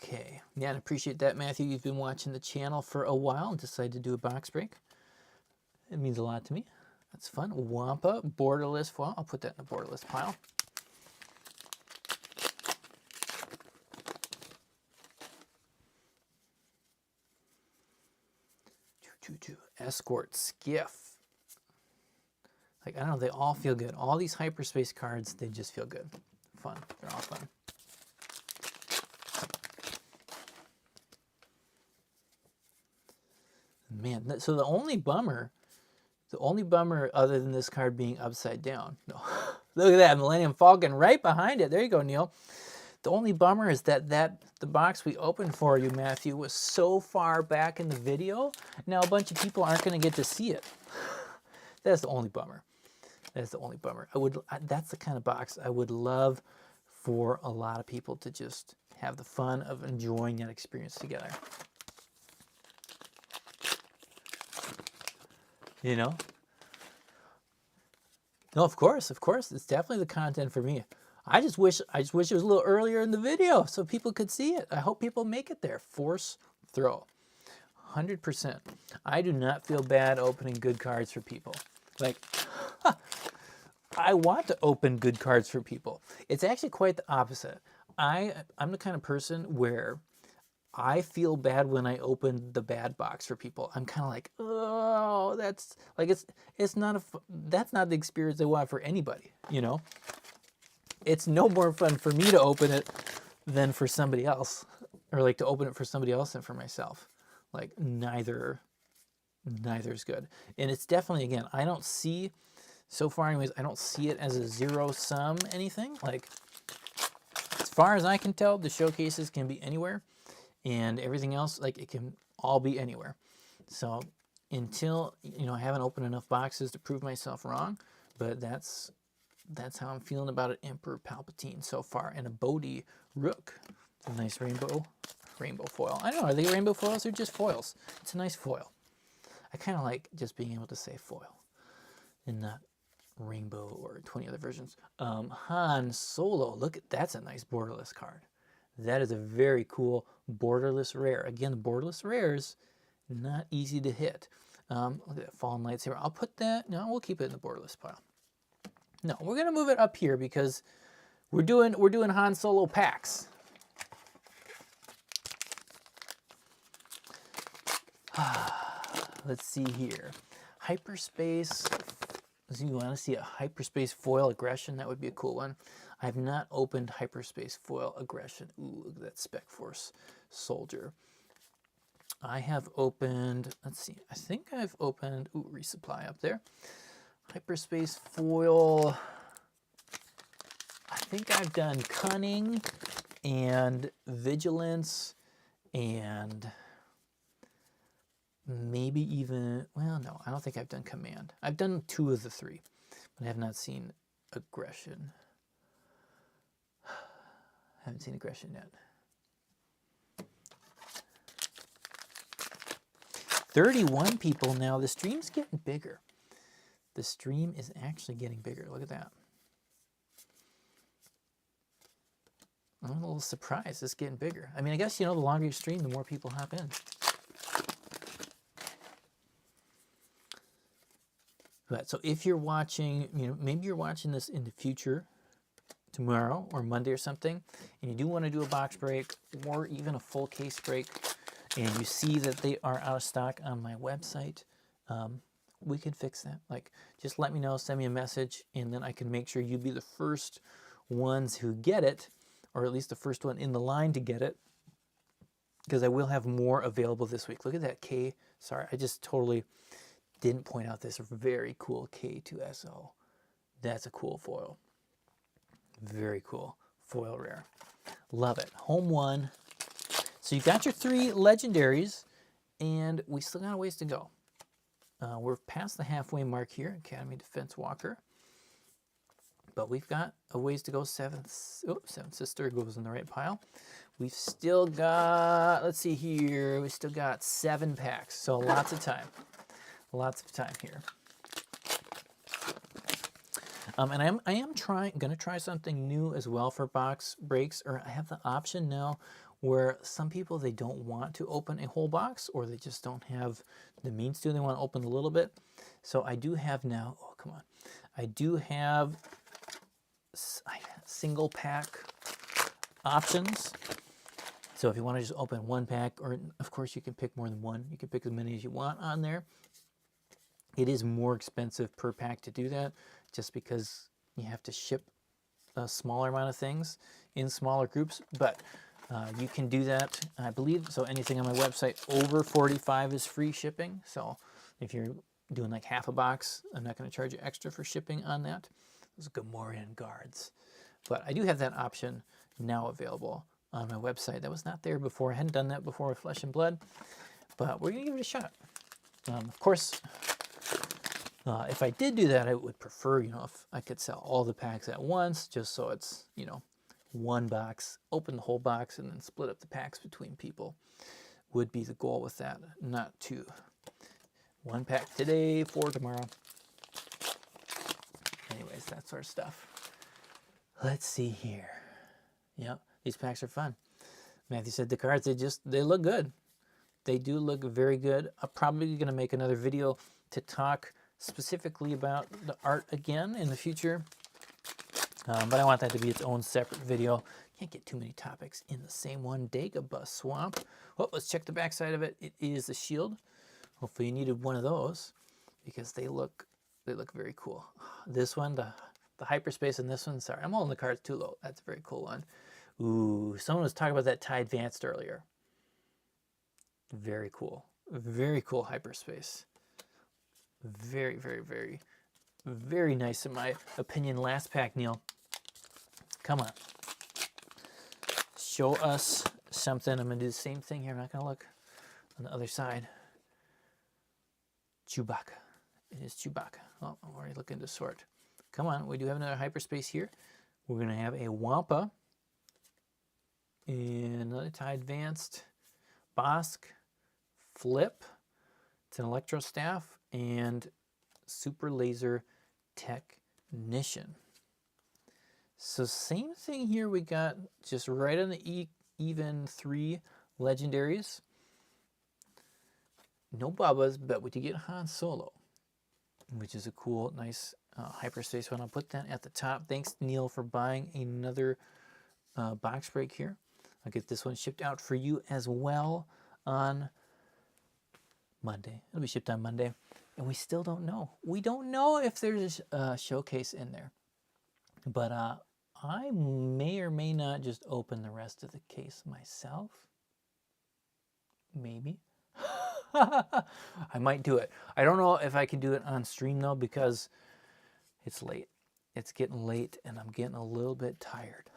Okay. Yeah, I appreciate that, Matthew. You've been watching the channel for a while and decided to do a box break. It means a lot to me. That's fun. Wampa, borderless foil. I'll put that in the borderless pile. Escort Skiff. Like, I don't know, they all feel good. All these Hyperspace cards, they just feel good. Fun. They're all fun. Man, so the only bummer other than this card being upside down. No. Look at that, Millennium Falcon right behind it. There you go, Neil. The only bummer is that the box we opened for you, Matthew, was so far back in the video. Now a bunch of people aren't going to get to see it. That's the only bummer. That's the only bummer. That's the kind of box I would love for a lot of people to just have the fun of enjoying that experience together. You know? No, of course. It's definitely the content for me. I just wish it was a little earlier in the video so people could see it. I hope people make it there. Force throw. 100%. I do not feel bad opening good cards for people. Like, I want to open good cards for people. It's actually quite the opposite. I'm the kind of person where I feel bad when I open the bad box for people. I'm kind of like, oh, that's like it's not that's not the experience I want for anybody, you know? It's no more fun for me to open it than for somebody else, or like to open it for somebody else than for myself. Like neither's good. And it's definitely, again, I don't see, so far anyways, I don't see it as a zero sum anything. Like, as far as I can tell, the showcases can be anywhere, and everything else, like, it can all be anywhere. So until, you know, I haven't opened enough boxes to prove myself wrong, but that's how I'm feeling about it. Emperor Palpatine so far, and a Bodhi Rook. It's a nice rainbow rainbow foil. I don't know, are they rainbow foils or just foils? It's a nice foil. I kind of like just being able to say foil and not rainbow or 20 other versions. Han Solo, look, that's a nice borderless card. That is a very cool borderless rare. Again, the borderless rares, not easy to hit. Look at that fallen lightsaber. I'll put that, no, we'll keep it in the borderless pile. No, we're gonna move it up here because we're doing Han Solo packs. Let's see here. Hyperspace. So you want to see a Hyperspace foil aggression? That would be a cool one. I have not opened Hyperspace foil aggression. Ooh, look at that Spec Force soldier. I have opened, let's see, I think I've opened, ooh, resupply up there. Hyperspace foil. I think I've done Cunning and Vigilance and maybe even, well, no, I don't think I've done Command. I've done 2 of the 3, but I have not seen Aggression. Haven't seen Aggression yet. 31 people now. The stream's getting bigger. The stream is actually getting bigger. Look at that. I'm a little surprised it's getting bigger. I mean, I guess, you know, the longer you stream, the more people hop in. But so if you're watching, you know, maybe you're watching this in the future, tomorrow or Monday or something, and you do want to do a box break or even a full case break, and you see that they are out of stock on my website, we can fix that. Like, just let me know, send me a message, and then I can make sure you be the first ones who get it, or at least the first one in the line to get it, because I will have more available this week. Look at that K. Sorry, I just totally didn't point out this very cool K2SO. That's a cool foil. Very cool foil rare. Love it. Home 1. So you've got your 3 legendaries, and we still got a ways to go. We're past the halfway mark here, Academy Defense Walker. But we've got a ways to go. Seventh Sister goes in the right pile. We've still got, let's see here, we still got 7 packs, so lots of time. Lots of time here. And I am going to try something new as well for box breaks, or I have the option now where some people, they don't want to open a whole box, or they just don't have the means to. They want to open a little bit. So I do have now, oh, come on. I do have single pack options. So if you want to just open 1 pack, or of course you can pick more than 1. You can pick as many as you want on there. It is more expensive per pack to do that, just because you have to ship a smaller amount of things in smaller groups, but you can do that, I believe. So anything on my website over 45 is free shipping. So if you're doing like half a box, I'm not going to charge you extra for shipping on that. Those Gamorrean guards. But I do have that option now available on my website. That was not there before. I hadn't done that before with Flesh and Blood, but we're going to give it a shot. Of course, if I did do that, I would prefer, you know, if I could sell all the packs at once, just so it's, you know, 1 box, open the whole box, and then split up the packs between people would be the goal with that, not 2. 1 pack today, 4 tomorrow. Anyways, that's our stuff. Let's see here. Yep, these packs are fun. Matthew said the cards, they look good. They do look very good. I'm probably going to make another video to talk specifically about the art again in the future. But I want that to be its own separate video. Can't get too many topics in the same one. Dagobah Swamp. Well, let's check the back side of it. It is the shield. Hopefully you needed one of those, because they look very cool. This one, the Hyperspace, and this one, sorry, I'm holding the cards too low. That's a very cool one. Ooh, someone was talking about that TIE Advanced earlier. Very cool. Very cool Hyperspace. Very, very, very, very nice in my opinion. Last pack, Neil. Come on. Show us something. I'm going to do the same thing here. I'm not going to look on the other side. Chewbacca. It is Chewbacca. Oh, I'm already looking to sort. Come on. We do have another Hyperspace here. We're going to have a Wampa. And another TIE Advanced. Bosk Flip. It's an electro staff and super laser technician. So same thing here. We got just right on the even 3 legendaries. No Bubbas, but we do get Han Solo, which is a cool, nice Hyperspace one. I'll put that at the top. Thanks, Neil, for buying another box break here. I'll get this one shipped out for you as well on Monday. It'll be shipped on Monday. And we still don't know. We don't know if there's a showcase in there. But I may or may not just open the rest of the case myself. Maybe. I might do it. I don't know if I can do it on stream though, because it's late. It's getting late and I'm getting a little bit tired.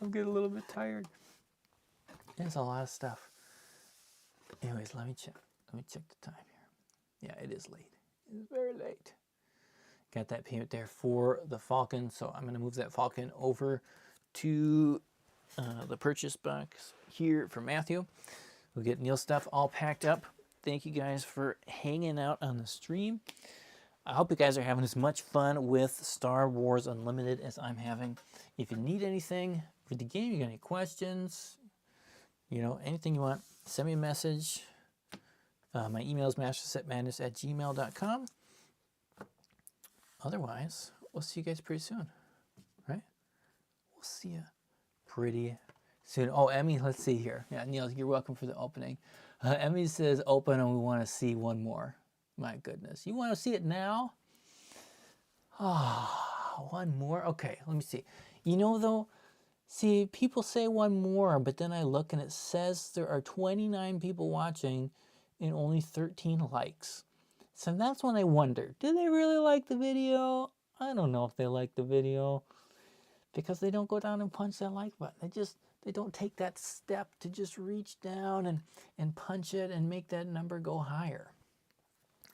I'm getting a little bit tired. There's a lot of stuff. Anyways, let me check the time here. Yeah, it is late. It's very late. Got that payment there for the Falcon, so I'm going to move that Falcon over to the purchase box here for Matthew. We'll get Neil's stuff all packed up. Thank you guys for hanging out on the stream. I hope you guys are having as much fun with Star Wars Unlimited as I'm having. If you need anything for the game, you got any questions, you know, anything you want, send me a message. My email is mastersetmadness@gmail.com. Otherwise, we'll see you guys pretty soon, right? We'll see you pretty soon. Oh, Emmy, let's see here. Yeah, Neil, you're welcome for the opening. Emmy says open and we want to see one more. My goodness. You want to see it now? Ah, one more? Okay, let me see. You know, though, see, people say one more, but then I look and it says there are 29 people watching and only 13 likes. So that's when I wonder, do they really like the video? I don't know if they like the video because they don't go down and punch that like button. They don't take that step to just reach down and punch it and make that number go higher.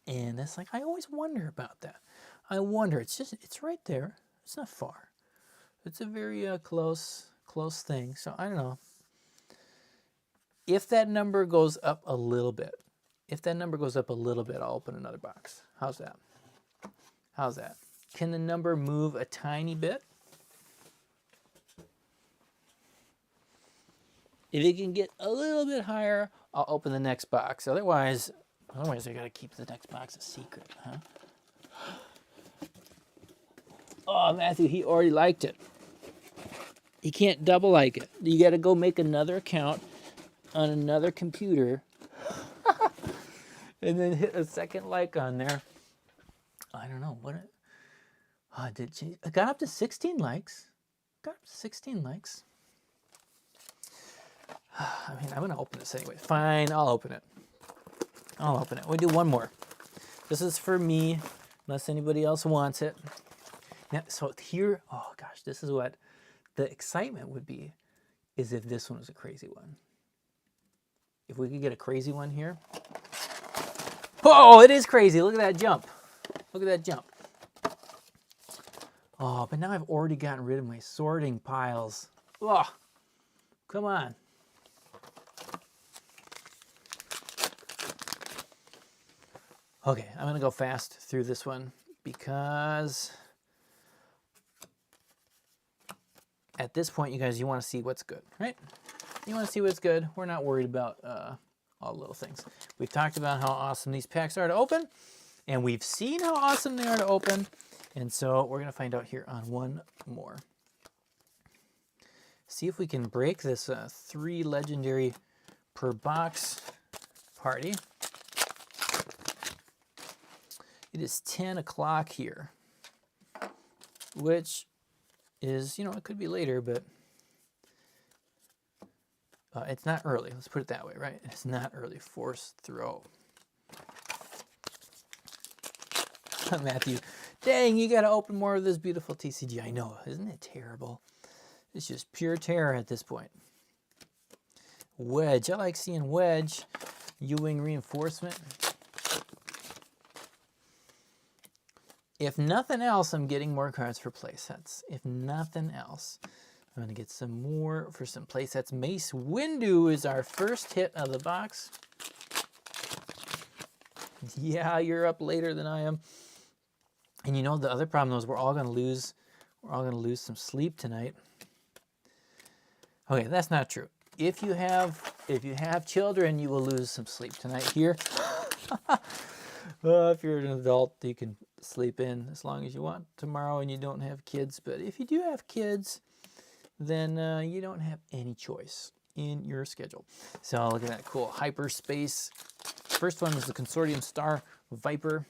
And it's like, I always wonder about that. I wonder, it's right there. It's not far. It's a very close thing. So I don't know. If that number goes up a little bit, I'll open another box. How's that? How's that? Can the number move a tiny bit? If it can get a little bit higher, I'll open the next box. Otherwise I gotta keep the next box a secret, huh? Oh, Matthew, he already liked it. You can't double like it. You gotta go make another account on another computer and then hit a second like on there. I don't know what it got up to 16 likes. I mean, I'm gonna open this anyway. Fine, I'll open it. We'll do one more. This is for me, unless anybody else wants it. Now, so here, oh gosh, this is what the excitement would be, is if this one was a crazy one. If we could get a crazy one here. Oh, it is crazy. Look at that jump. Oh, but now I've already gotten rid of my sorting piles. Oh, come on. Okay, I'm gonna go fast through this one because at this point, you guys, you want to see what's good, right? You want to see what's good. We're not worried about all the little things. We've talked about how awesome these packs are to open, and we've seen how awesome they are to open, and so we're gonna find out here on one more. See if we can break this 3 legendary per box party. It is 10 o'clock here, which is, you know, it could be later, but it's not early. Let's put it that way, right? It's not early. Force throw. Matthew, dang, you got to open more of this beautiful TCG. I know. Isn't it terrible? It's just pure terror at this point. Wedge. I like seeing Wedge. U-wing reinforcement. If nothing else, I'm getting more cards for play sets. If nothing else. I'm going to get some more for some play sets. Mace Windu is our first hit of the box. Yeah, you're up later than I am. And you know the other problem is we're all going to lose some sleep tonight. Okay, that's not true. If you have children, you will lose some sleep tonight here. If you're an adult, you can sleep in as long as you want tomorrow and you don't have kids. But if you do have kids, then you don't have any choice in your schedule. So look at that cool Hyperspace. First one is the Consortium Star Viper.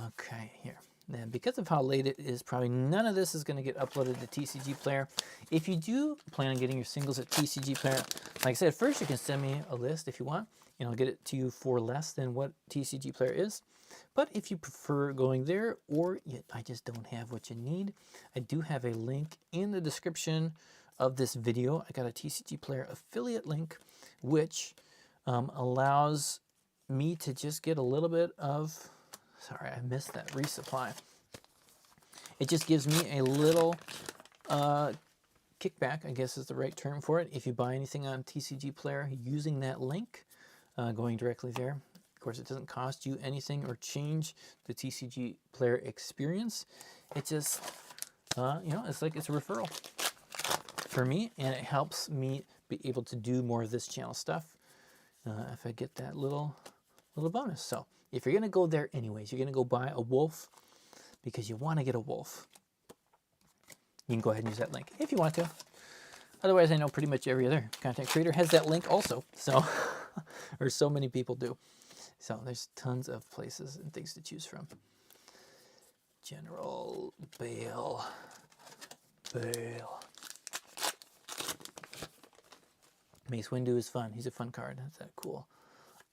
Okay, here. Then because of how late it is, probably none of this is going to get uploaded to TCG Player. If you do plan on getting your singles at TCG Player, like I said, first you can send me a list if you want, and I'll get it to you for less than what TCG Player is. But if you prefer going there, or I just don't have what you need, I do have a link in the description of this video. I got a TCG Player affiliate link, which allows me to just get a little bit of... Sorry, I missed that resupply. It just gives me a little kickback, I guess is the right term for it, if you buy anything on TCG Player using that link, going directly there. Of course, it doesn't cost you anything or change the TCG Player experience. It just, it's like it's a referral for me, and it helps me be able to do more of this channel stuff if I get that little bonus. So if you're going to go there anyways, you're going to go buy a wolf because you want to get a wolf, you can go ahead and use that link if you want to. Otherwise, I know pretty much every other content creator has that link also. So, or so many people do. So there's tons of places and things to choose from. General Bale. Mace Windu is fun. He's a fun card. That's that cool.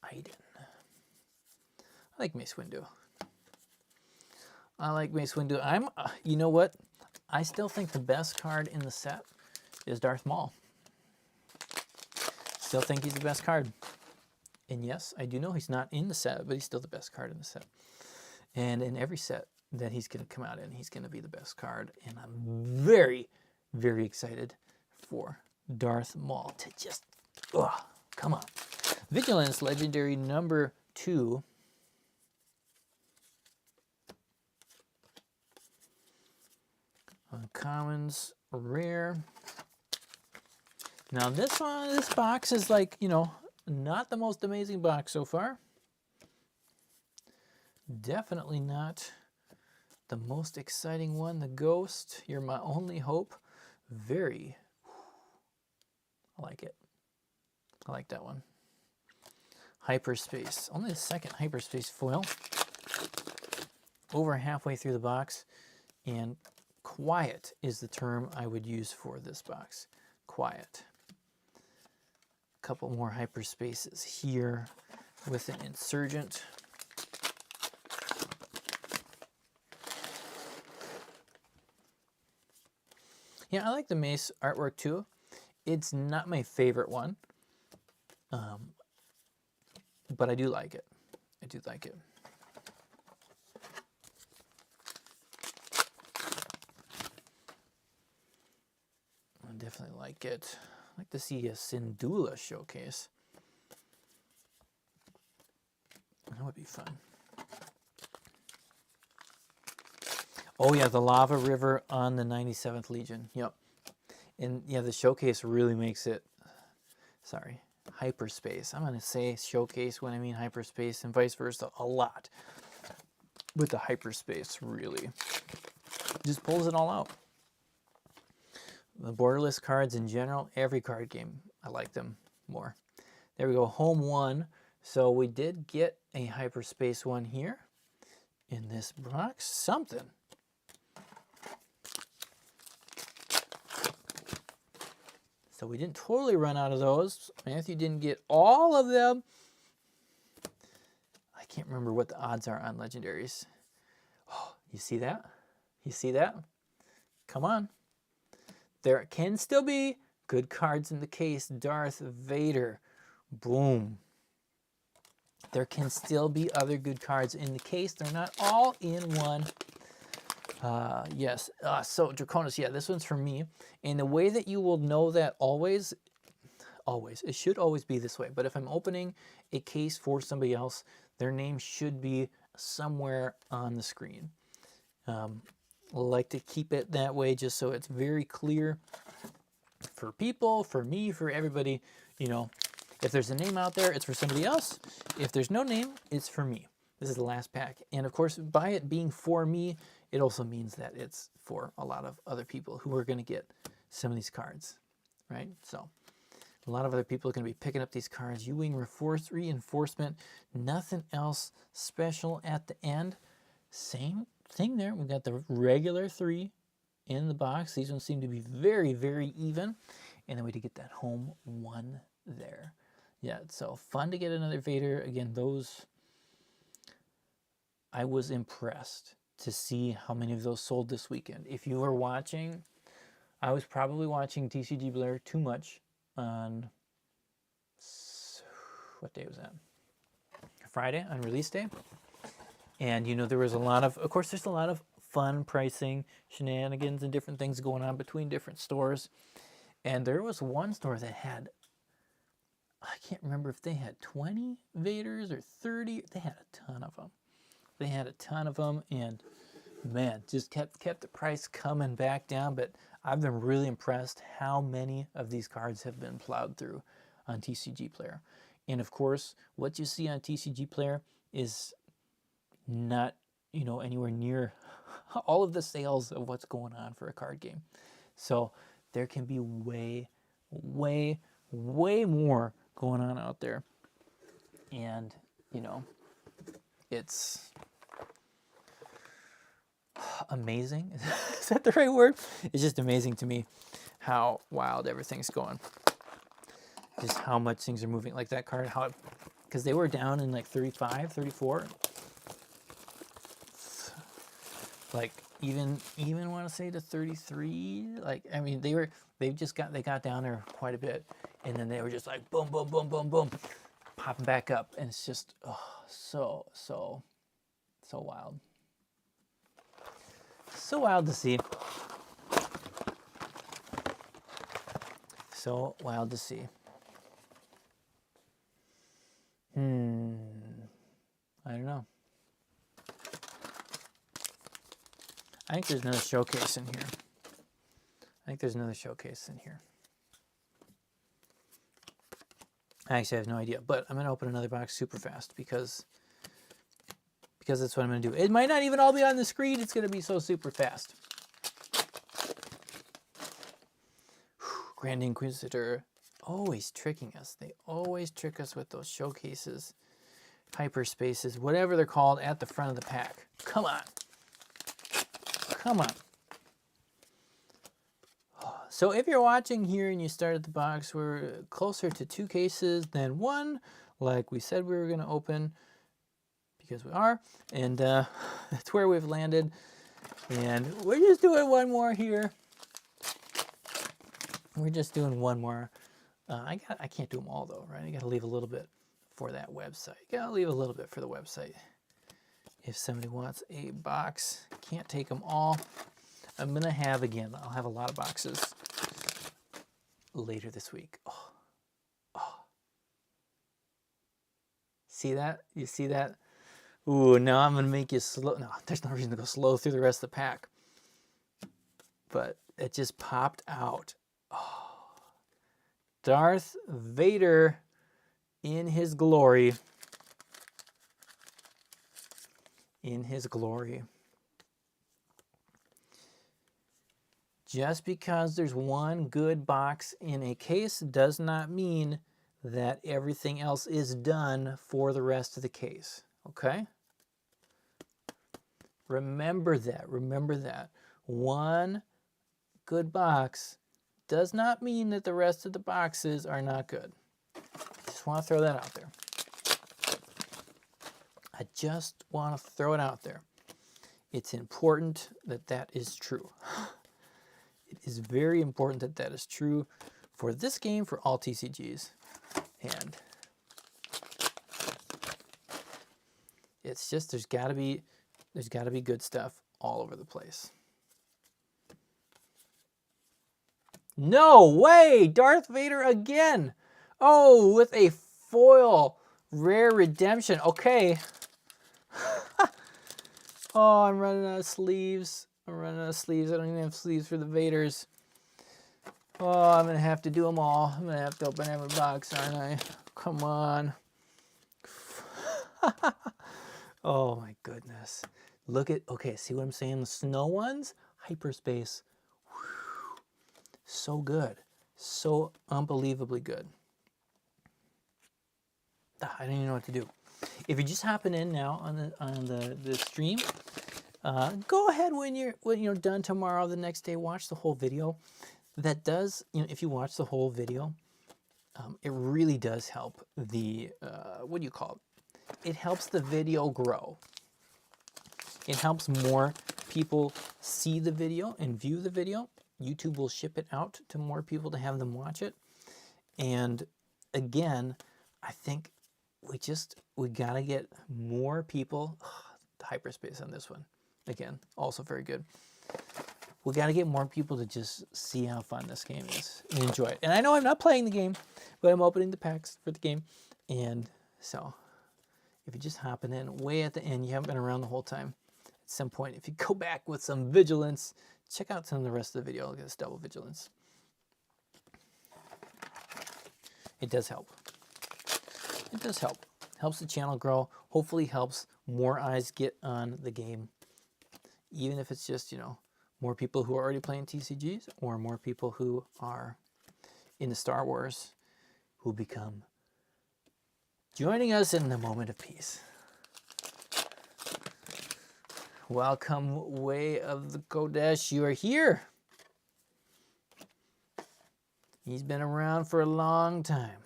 Iden. I like Mace Windu. You know what? I still think the best card in the set is Darth Maul. Still think he's the best card. And yes, I do know he's not in the set, but he's still the best card in the set. And in every set that he's going to come out in, he's going to be the best card. And I'm very, very excited for Darth Maul to just, come on. Vigilance, legendary number 2. Uncommons, rare. Now this box is like, not the most amazing box so far. Definitely not the most exciting one. The Ghost, you're my only hope. I like it. I like that one. Hyperspace, only the second Hyperspace foil. Over halfway through the box, and quiet is the term I would use for this box. Quiet. A couple more Hyperspaces here with an Insurgent. Yeah, I like the Mace artwork too. It's not my favorite one, but I do like it. I do like it. I definitely like it. I'd like to see a Syndulla showcase. That would be fun. Oh yeah, the Lava River on the 97th Legion. Yep. And yeah, the showcase really makes it, sorry, Hyperspace. I'm going to say showcase when I mean Hyperspace and vice versa a lot. With the Hyperspace, really just pulls it all out. The borderless cards in general, every card game, I like them more. There we go, home 1. So we did get a Hyperspace one here in this box. Something. So we didn't totally run out of those. Matthew didn't get all of them. I can't remember what the odds are on legendaries. Oh, you see that? You see that? Come on. There can still be good cards in the case. Darth Vader. Boom. There can still be other good cards in the case. They're not all in one. Yes. So Draconis, yeah, this one's for me. And the way that you will know that always, it should always be this way. But if I'm opening a case for somebody else, their name should be somewhere on the screen. Like to keep it that way just so it's very clear for people, for me, for everybody. You know, if there's a name out there, it's for somebody else. If there's no name, it's for me. This is the last pack. And of course, by it being for me, it also means that it's for a lot of other people who are going to get some of these cards, right? So a lot of other people are going to be picking up these cards. U-Wing reinforcement, nothing else special at the end. Same thing there. We've got the regular 3 in the box. These ones seem to be very, very even. And then we did get that home 1 there. Yeah, so fun to get another Vader. Again, those, I was impressed to see how many of those sold this weekend. If you were watching, I was probably watching TCG Blair too much on, what day was that? Friday, on release day. And, you know, there was a lot of course, there's a lot of fun pricing shenanigans and different things going on between different stores. And there was one store that had, I can't remember if they had 20 Vaders or 30. They had a ton of them. They had a ton of them, and man, just kept the price coming back down. But I've been really impressed how many of these cards have been plowed through on TCG Player. And of course, what you see on TCG Player is not, you know, anywhere near all of the sales of what's going on for a card game. So there can be way, way, way more going on out there. And, you know, it's amazing. Is that the right word? It's just amazing to me how wild everything's going. Just how much things are moving. Like that card, how, because they were down in like 35, 34. Like even want to say to 33. Like, I mean, they got down there quite a bit, and then they were just like boom, boom, boom, boom, boom, popping back up, and it's just so wild. So wild to see. So wild to see. I don't know. I think there's another showcase in here. I actually have no idea, but I'm going to open another box super fast because that's what I'm going to do. It might not even all be on the screen. It's going to be so super fast. Grand Inquisitor, always tricking us. They always trick us with those showcases, hyperspaces, whatever they're called, at the front of the pack. Come on. Come on. So if you're watching here and you started the box, we're closer to 2 cases than 1, like we said we were going to open, because we are, and that's where we've landed. And we're just doing one more here. We're just doing one more. I can't do them all though, right? I got to leave a little bit for that website. Got to leave a little bit for the website. If somebody wants a box, can't take them all. I'm gonna have, again, I'll have a lot of boxes later this week. See that? You see that? Ooh, now I'm gonna make you slow. No, there's no reason to go slow through the rest of the pack. But it just popped out. Darth Vader in his glory. In his glory. Just because there's one good box in a case does not mean that everything else is done for the rest of the case. Okay? Remember that. Remember that. One good box does not mean that the rest of the boxes are not good. Just want to throw that out there. I just want to throw it out there. It's important that that is true. It is very important that that is true for this game, for all TCGs. And it's just, there's got to be good stuff all over the place. No way! Darth Vader again! Oh, with a foil rare redemption. Okay. Oh, I'm running out of sleeves. I'm running out of sleeves. I don't even have sleeves for the Vaders. Oh, I'm going to have to do them all. I'm going to have to open every box, aren't I? Come on. Oh, my goodness. Look at, okay, see what I'm saying? The snow ones, Hyperspace. Whew. So good. So unbelievably good. I don't even know what to do. If you're just hopping in now on the stream, go ahead when you're done tomorrow, the next day, watch the whole video. That does, if you watch the whole video, it really does help the, what do you call it? It helps the video grow. It helps more people see the video and view the video. YouTube will ship it out to more people to have them watch it. And again, I think we gotta get more people. Hyperspace on this one. Again, also very good. We gotta get more people to just see how fun this game is and enjoy it. And I know I'm not playing the game, but I'm opening the packs for the game. And so if you're just hopping in way at the end, you haven't been around the whole time, at some point, if you go back with some vigilance, check out some of the rest of the video. Look at this double vigilance. It does help. It does help. Helps the channel grow. Hopefully helps more eyes get on the game. Even if it's just, more people who are already playing TCGs or more people who are into Star Wars who become joining us in the moment of peace. Welcome, Way of the Kodesh. You are here. He's been around for a long time.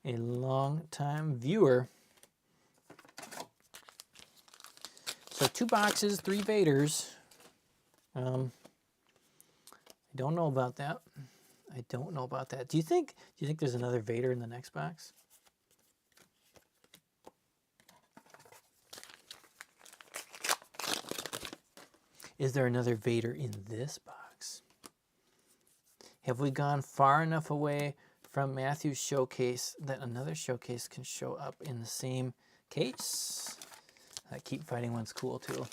A long time viewer. So 2 boxes, 3 Vaders. I don't know about that. I don't know about that. Do you think there's another Vader in the next box? Is there another Vader in this box? Have we gone far enough away from Matthew's showcase that another showcase can show up in the same case? That Keep Fighting one's cool too.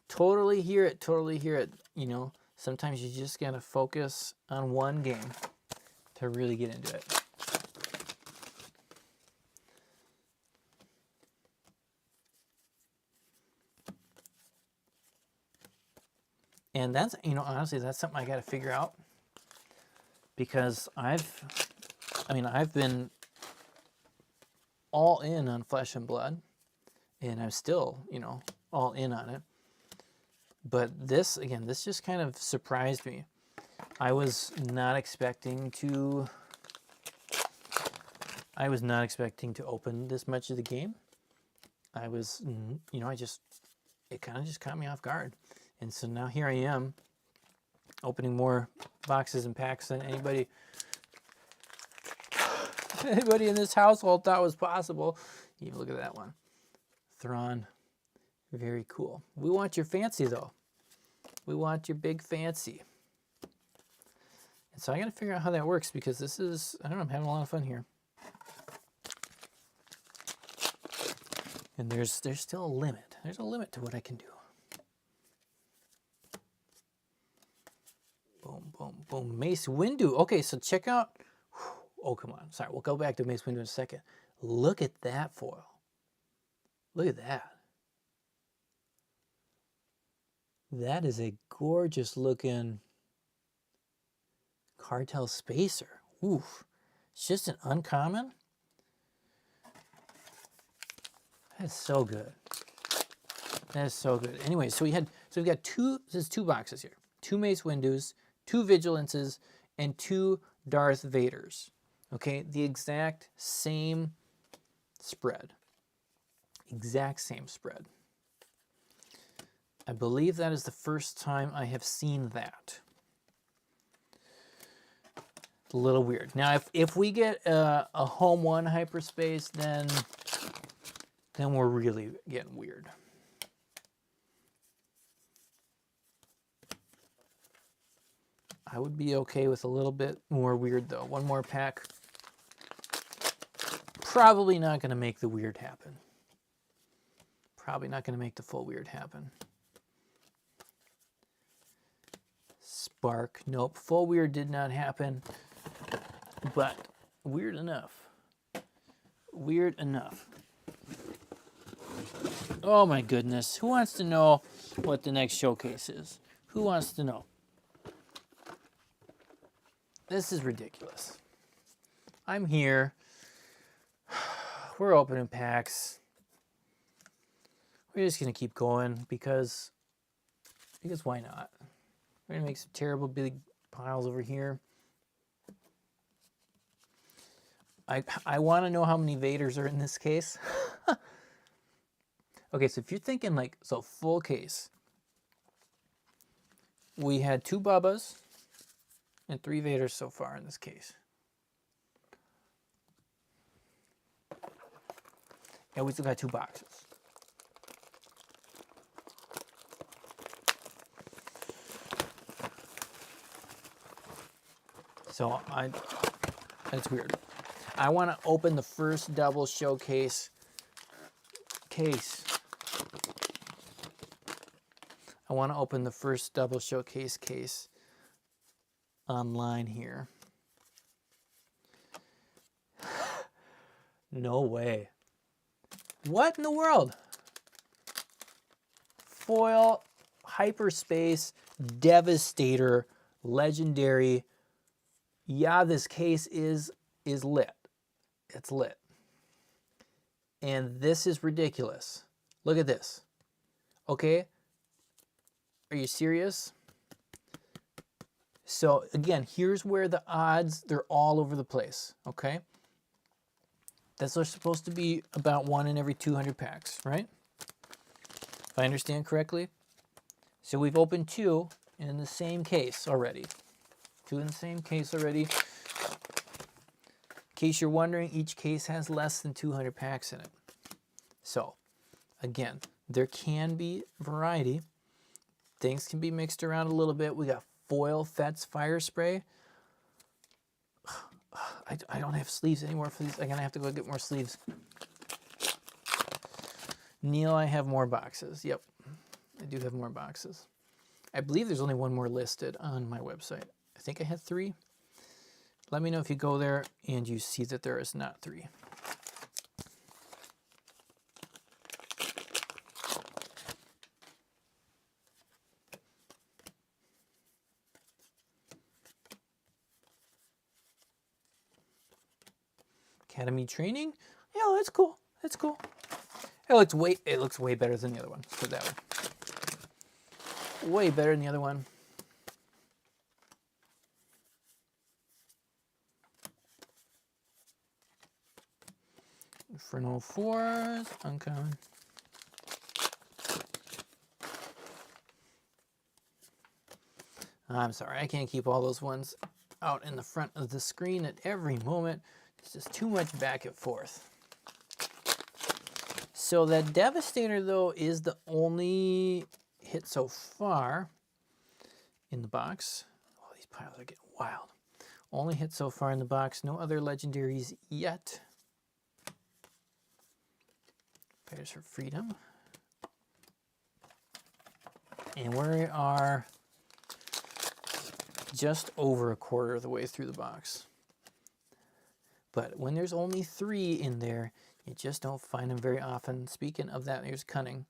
Totally hear it, totally hear it. Sometimes you just gotta focus on one game to really get into it. And that's, honestly, that's something I got to figure out, because I've been all in on Flesh and Blood, and I'm still, all in on it. But this just kind of surprised me. I was not expecting to open this much of the game. I was, it kind of just caught me off guard. And so now here I am, opening more boxes and packs than anybody in this household thought was possible. Even look at that one. Thrawn. Very cool. We want your fancy, though. We want your big fancy. And so I got to figure out how that works, because this is, I don't know, I'm having a lot of fun here. And there's still a limit. There's a limit to what I can do. Boom, boom, boom. Mace Windu. Okay, so check out. Oh, come on. Sorry, we'll go back to Mace Windu in a second. Look at that foil. Look at that. That is a gorgeous looking Cartel Spacer. Oof. It's just an uncommon. That's so good. That is so good. Anyway, so we've got two boxes here. 2 Mace Windus, 2 Vigilances, and 2 Darth Vaders. Okay, the exact same spread. Exact same spread. I believe that is the first time I have seen that. a little weird. Now, if we get a home one Hyperspace, then we're really getting weird. I would be okay with a little bit more weird though. One more pack. Probably not going to make the weird happen. Probably not going to make the full weird happen. Spark, nope. Full weird did not happen, but weird enough. Weird enough. Oh my goodness. Who wants to know what the next showcase is? Who wants to know? This is ridiculous. I'm here. We're opening packs. We're just going to keep going because why not? We're going to make some terrible big piles over here. I want to know how many Vaders are in this case. Okay, so if you're thinking like, so full case, we had 2 Bubbas and 3 Vaders so far in this case. And we still got 2 boxes. So that's weird. I want to open the first double showcase case. I want to open the first double showcase case online here. No way. What in the world? Foil Hyperspace Devastator Legendary. Yeah, this case is lit. It's lit. And this is ridiculous. Look at this. Okay? Are you serious? So again, here's where the odds, they're all over the place, okay? That's supposed to be about 1 in every 200 packs, right? If I understand correctly. So we've opened 2 in the same case already. 2 in the same case already. In case you're wondering, each case has less than 200 packs in it. So, again, there can be variety. Things can be mixed around a little bit. We got foil Fetz fire spray. I don't have sleeves anymore for these. I'm going to have to go get more sleeves. Neil, I have more boxes. Yep, I do have more boxes. I believe there's only 1 more listed on my website. I think I had 3. Let me know if you go there and you see that there is not 3. Academy training? Yeah, that's cool. That's cool. It looks way better than the other one. Let's put it that way. Way better than the other one. Inferno 4s, uncommon. I'm sorry, I can't keep all those ones out in the front of the screen at every moment. It's just too much back and forth. So that Devastator, though, is the only hit so far in the box. Oh, these piles are getting wild. Only hit so far in the box. No other legendaries yet. Fighters for Freedom. And we are just over a quarter of the way through the box. But when there's only 3 in there, you just don't find them very often. Speaking of that, here's Cunning.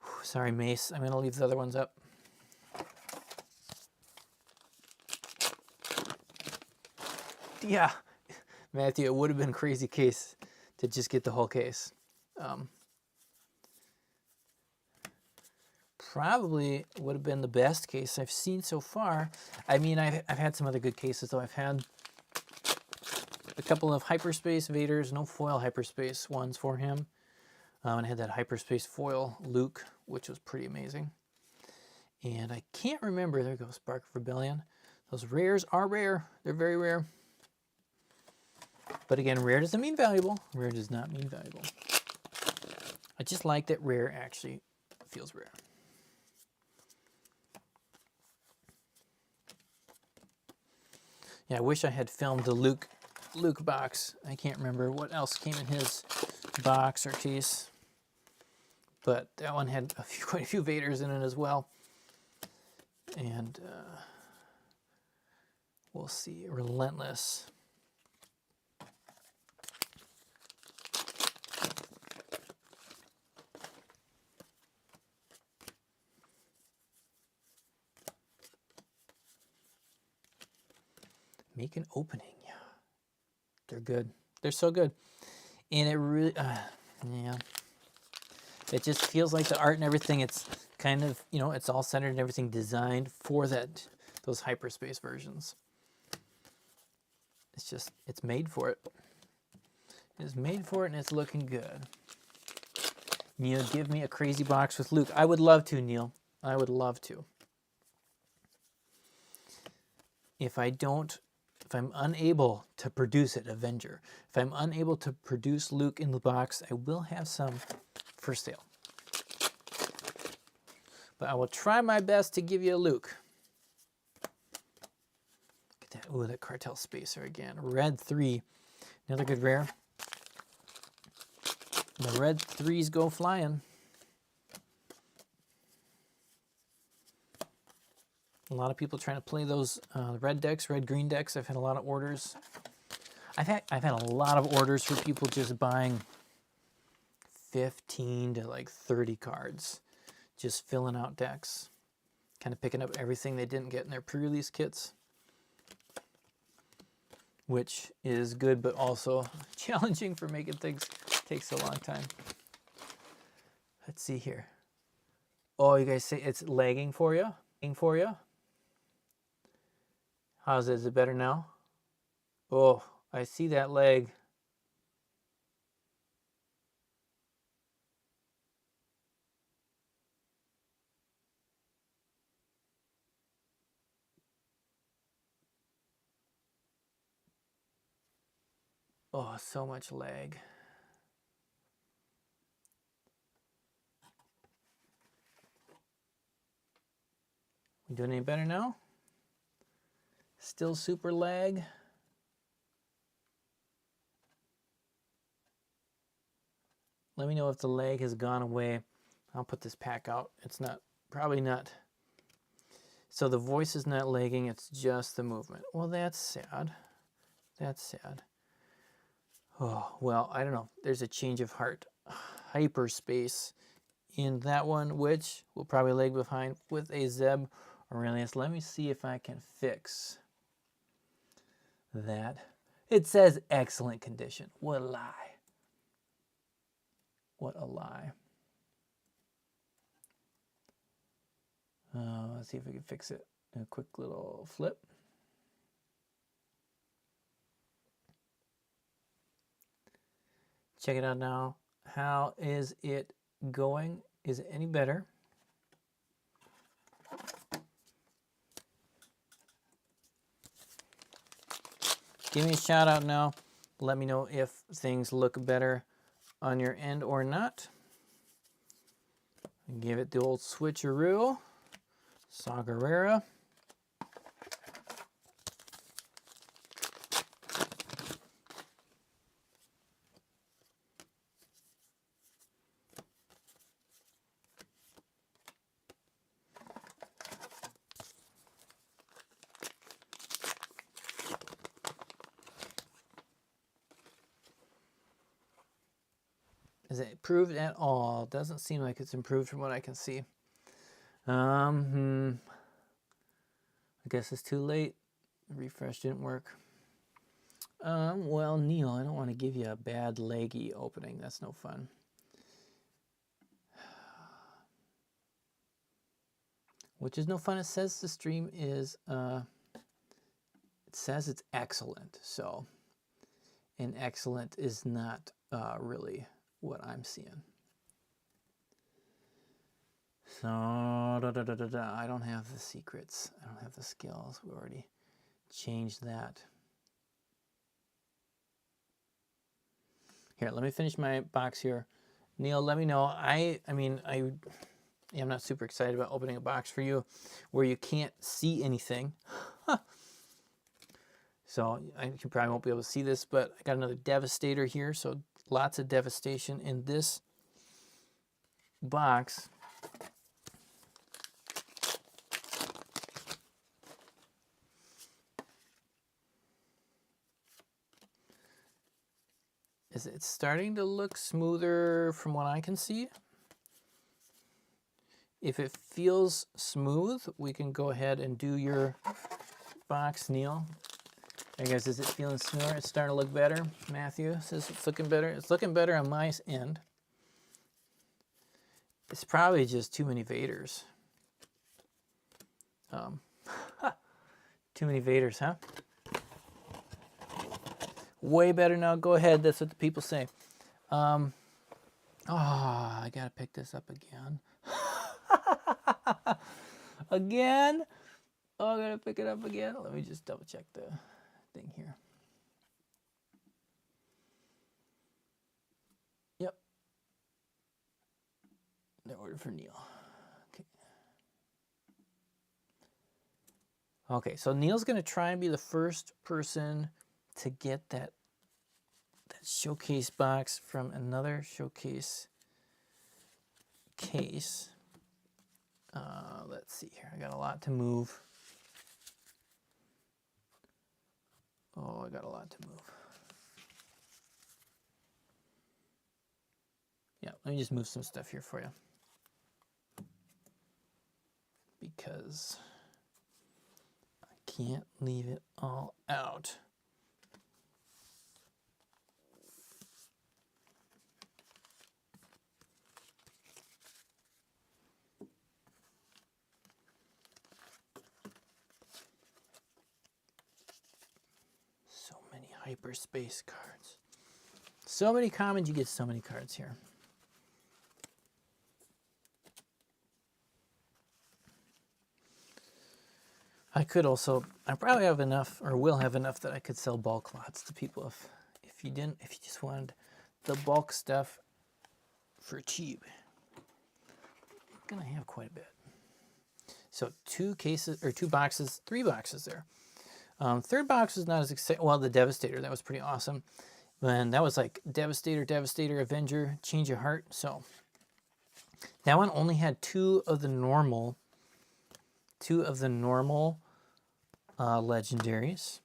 Whew, sorry, Mace. I'm going to leave the other ones up. Yeah, Matthew, it would have been a crazy case to just get the whole case. Probably would have been the best case I've seen so far. I mean, I've had some other good cases, though. I've had a couple of Hyperspace Vaders, no foil Hyperspace ones for him. And I had that Hyperspace foil Luke, which was pretty amazing. And I can't remember, there goes Spark of Rebellion. Those rares are rare. They're very rare. But again, rare doesn't mean valuable. Rare does not mean valuable. I just like that rare actually feels rare. Yeah, I wish I had filmed the Luke box. I can't remember what else came in his box or case. But that one had quite a few Vaders in it as well. And we'll see. Relentless. Make an opening. Yeah. They're good. They're so good. And it really, yeah. It just feels like the art and everything, it's kind of, you know, it's all centered and everything designed for those Hyperspace versions. It's just, it's made for it. It's made for it and it's looking good. Neil, give me a crazy box with Luke. I would love to, Neil. I would love to. If I'm unable to produce it, Avenger, if I'm unable to produce Luke in the box, I will have some for sale. But I will try my best to give you a Luke. Look at that. Ooh, that Cartel Spacer again. Red 3. Another good rare. The red 3s go flying. A lot of people trying to play those red decks, red-green decks. I've had a lot of orders. I've had a lot of orders for people just buying 15 to like 30 cards, just filling out decks, kind of picking up everything they didn't get in their pre-release kits, which is good, but also challenging for making things take so long time. Let's see here. Oh, you guys say it's lagging for you? How's it? Is it better now? Oh, I see that lag. Oh, so much lag. We doing any better now? Still super lag? Let me know if the lag has gone away. I'll put this pack out. It's probably not. So the voice is not lagging, it's just the movement. Well, that's sad. That's sad. Oh, well, I don't know. There's a change of heart. Hyperspace in that one, which will probably lag behind with a Zeb Aurelius. Let me see if I can fix that. It says excellent condition. What a lie. What a lie. Let's see if we can fix it. A quick little flip. Check it out now. How is it going? Is it any better? Give me a shout out now. Let me know if things look better on your end or not. Give it the old switcheroo. Sagarera. Is it improved at all? Doesn't seem like it's improved from what I can see. I guess it's too late. Refresh didn't work. Well, Neil, I don't want to give you a bad leggy opening. That's no fun. Which is no fun. It says the stream is, it says it's excellent. So, and excellent is not really what I'm seeing. So, I don't have the secrets. I don't have the skills. We already change that. Here, let me finish my box here. Neil, let me know. I mean, I'm not super excited about opening a box for you where you can't see anything. So you probably won't be able to see this, but I got another Devastator here. So lots of devastation in this box. Is it starting to look smoother from what I can see? If it feels smooth, we can go ahead and do your box, Neil. I guess, is it feeling smoother? It's starting to look better. Matthew says it's looking better. It's looking better on my end. It's probably just too many Vaders. Too many Vaders, huh? Way better now. Go ahead. That's what the people say. Oh, I gotta pick this up again. Again? Oh, I gotta pick it up again. Let me just double check the thing here. Yep. No order for Neil. Okay. Okay, so Neil's gonna try and be the first person to get that showcase box from another showcase case. Let's see here. I got a lot to move. Oh, I got a lot to move. Yeah, let me just move some stuff here for you. Because I can't leave it all out. So many Hyperspace cards. So many commons, you get so many cards here. I probably have enough, or will have enough, that I could sell bulk lots to people if you just wanted the bulk stuff for cheap. I'm gonna have quite a bit. So 2 boxes, 3 boxes there. Third box was not as exciting. Well, the Devastator, that was pretty awesome. And that was like Devastator, Devastator, Avenger, Change of Heart. So that one only had 2 of the normal legendaries.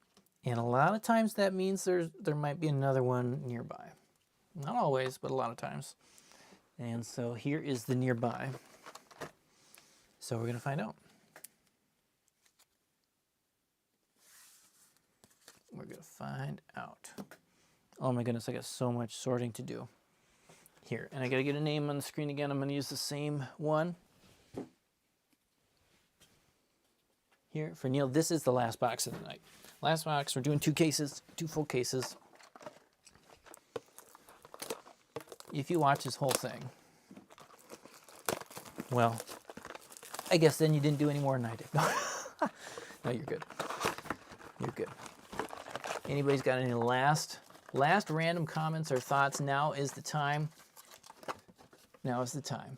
And a lot of times that means there might be another one nearby. Not always, but a lot of times. And so here is the nearby. So we're going to find out. We're going to find out. Oh my goodness, I got so much sorting to do. Here, and I got to get a name on the screen again. I'm going to use the same one. Here for Neil, this is the last box of the night. Last box, we're doing 2 cases, 2 full cases. If you watch this whole thing, well, I guess then you didn't do any more than I did. No, you're good. You're good. Anybody's got any last random comments or thoughts? Now is the time. Now is the time.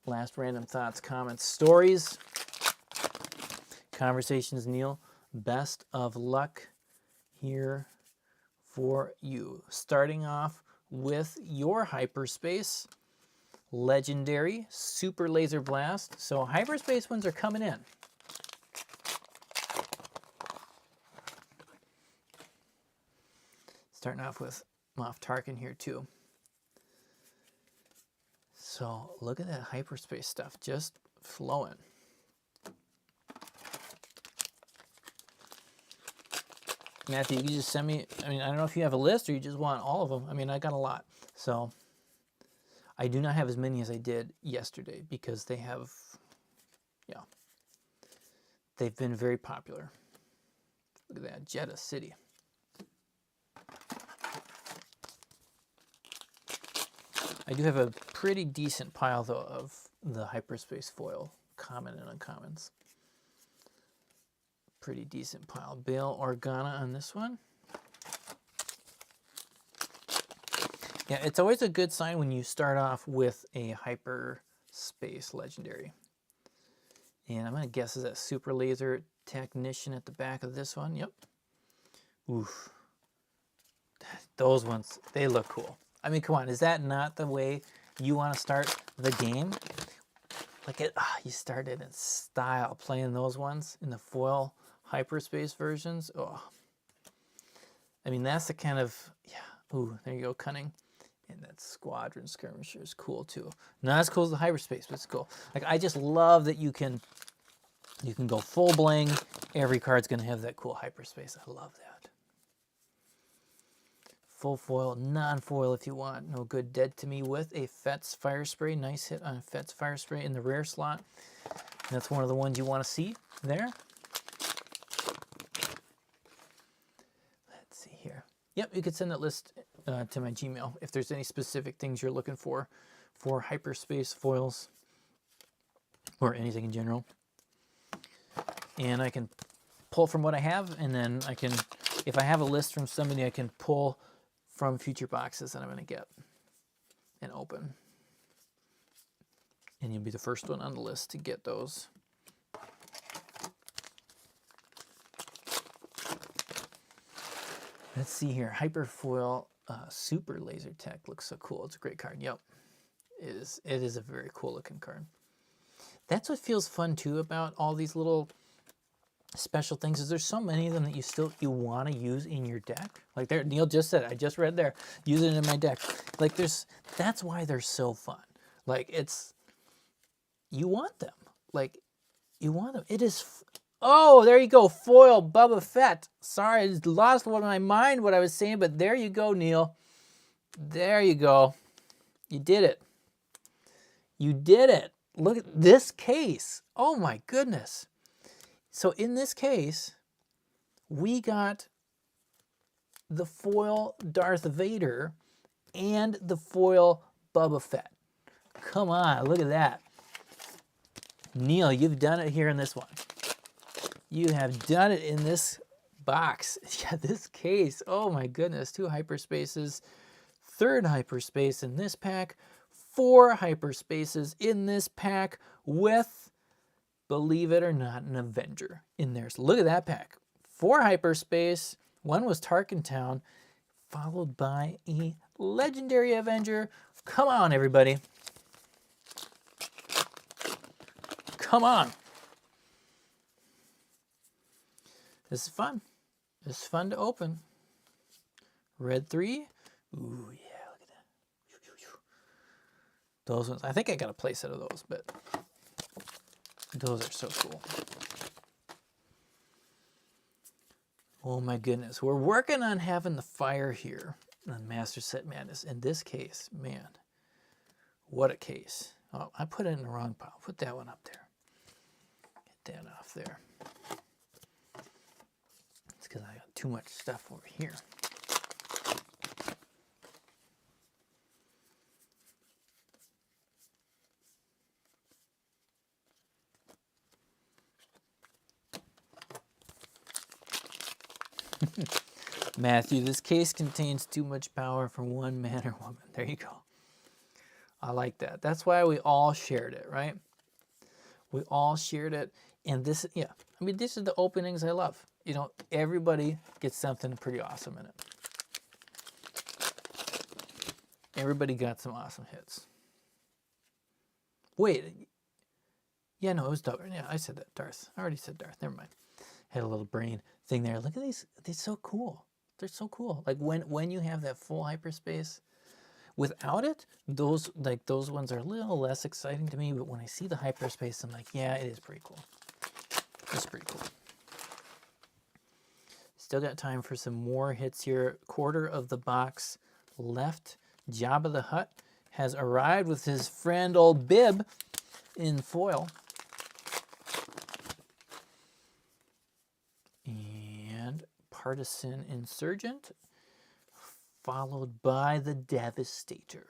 Last random thoughts, comments, stories, conversations, Neil. Best of luck here for you. Starting off with your Hyperspace Legendary Super Laser Blast. So Hyperspace ones are coming in. Starting off with Moff Tarkin here too. So look at that Hyperspace stuff just flowing. Matthew, you can just send me, I don't know if you have a list or you just want all of them. I got a lot. So I do not have as many as I did yesterday because they have, they've been very popular. Look at that, Jeddah City. I do have a pretty decent pile, though, of the Hyperspace foil common and uncommons. Pretty decent pile. Bail Organa on this one. Yeah, it's always a good sign when you start off with a Hyperspace Legendary. And I'm going to guess is that Super Laser Technician at the back of this one. Yep. Oof. Those ones, they look cool. I mean, come on, is that not the way you want to start the game? Like, you started in style playing those ones in the foil Hyperspace versions. Oh, I mean, that's the kind of, yeah. Ooh, there you go, Cunning. And that Squadron Skirmisher is cool too. Not as cool as the Hyperspace, but it's cool. Like, I just love that you can go full bling. Every card's gonna have that cool Hyperspace. I love that. Full foil, non-foil if you want. No good. Dead to Me with a Fetz Fire Spray. Nice hit on Fetz Fire Spray in the rare slot. That's one of the ones you want to see there. Let's see here. Yep, you could send that list to my Gmail if there's any specific things you're looking for Hyperspace foils or anything in general. And I can pull from what I have, and then I can, if I have a list from somebody, I can pull from future boxes that I'm going to get and open. And you'll be the first one on the list to get those. Let's see here. Hyperfoil Super Laser Tech looks so cool. It's a great card. Yep. It is a very cool looking card. That's what feels fun too about all these little special things, is there's so many of them that you want to use in your deck. Like there, Neil just said, I just read there, use it in my deck. Like that's why they're so fun. Like you want them. Like you want them. It is, oh, there you go, foil Boba Fett. Sorry, I just lost my mind what I was saying, but there you go, Neil. There you go. You did it. You did it. Look at this case. Oh my goodness. So in this case, we got the foil Darth Vader and the foil Boba Fett. Come on, look at that. Neil, you've done it here in this one. You have done it in this box. Yeah, this case. Oh my goodness, 2 hyperspaces, 3rd hyperspace in this pack, 4 hyperspaces in this pack with, believe it or not, an Avenger in there. So look at that pack. 4 hyperspace, 1 was Tarkin Town, followed by a legendary Avenger. Come on, everybody. Come on. This is fun. This is fun to open. Red 3. Ooh, yeah, look at that. Those ones. I think I got a playset of those, but those are so cool. Oh my goodness. We're working on having the fire here on Master Set Madness. In this case, man, what a case. Oh, I put it in the wrong pile. Put that one up there. Get that off there. It's because I got too much stuff over here. Matthew, this case contains too much power for one man or woman. There you go. I like that. That's why we all shared it, right? We all shared it. And this, yeah, I mean, these are the openings I love. You know, everybody gets something pretty awesome in it. Everybody got some awesome hits. Wait. Yeah, no, it was Darth. Yeah, I said that. Darth. I already said Darth. Never mind. Had a little brain thing there. Look at these. They're so cool. They're so cool. Like when you have that full hyperspace, without it, those ones are a little less exciting to me. But when I see the hyperspace, I'm like, yeah, it is pretty cool. It's pretty cool. Still got time for some more hits here. Quarter of the box left. Jabba the Hutt has arrived with his friend old Bib in foil. And Partisan Insurgent, followed by the Devastator.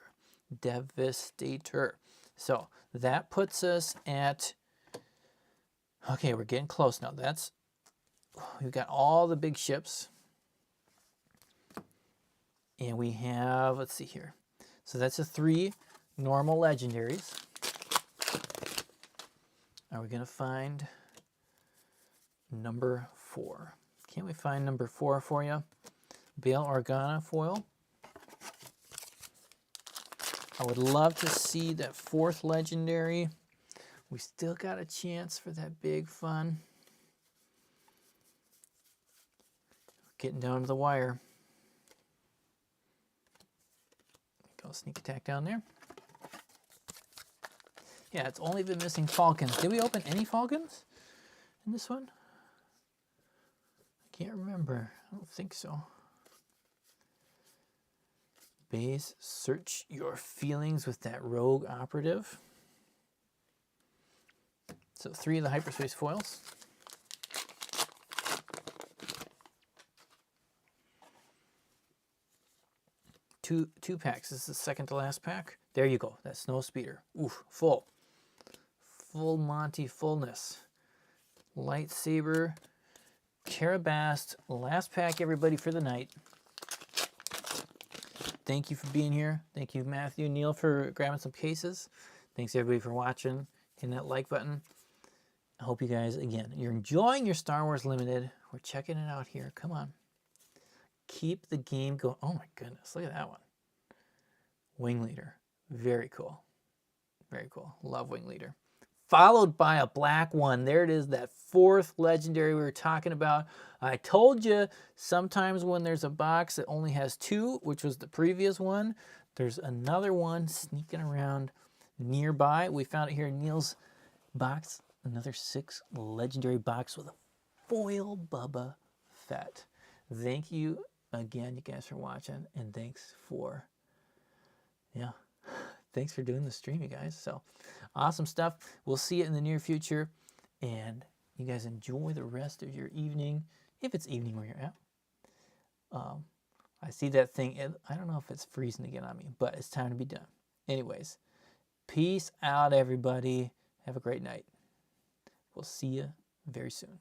Devastator. So that puts us at, okay, we're getting close now. That's we've got all the big ships. And we have, let's see here. So that's the 3 normal legendaries. Are we going to find number 4? Can't we find number 4 for you? Bail Organa foil. I would love to see that 4th legendary. We still got a chance for that big fun. Getting down to the wire. Go sneak attack down there. Yeah, it's only been missing Falcons. Did we open any Falcons in this one? I can't remember. I don't think so. Base, search your feelings with that rogue operative. So 3 of the Hyperspace foils. Two packs. This is the second to last pack. There you go. That Snow Speeder. Oof, full. Full Monty fullness. Lightsaber. Carabast. Last pack, everybody, for the night. Thank you for being here. Thank you, Matthew and Neil, for grabbing some cases. Thanks, everybody, for watching. Hitting that like button. I hope you guys, again, you're enjoying your Star Wars Limited. We're checking it out here. Come on. Keep the game going. Oh, my goodness. Look at that one. Wing Leader. Very cool. Very cool. Love Wing Leader. Followed by a black one. There it is, that 4th legendary we were talking about. I told you sometimes when there's a box that only has 2, which was the previous one, there's another one sneaking around nearby. We found it here in Neil's box. Another 6 legendary box with a foil Boba Fett. Thank you again, you guys, for watching, and thanks for doing the stream, you guys. So awesome stuff. We'll see you in the near future, and you guys enjoy the rest of your evening, if it's evening where you're at. I see that thing. I don't know if it's freezing again on me, but it's time to be done. Anyways, peace out, everybody. Have a great night. We'll see you very soon.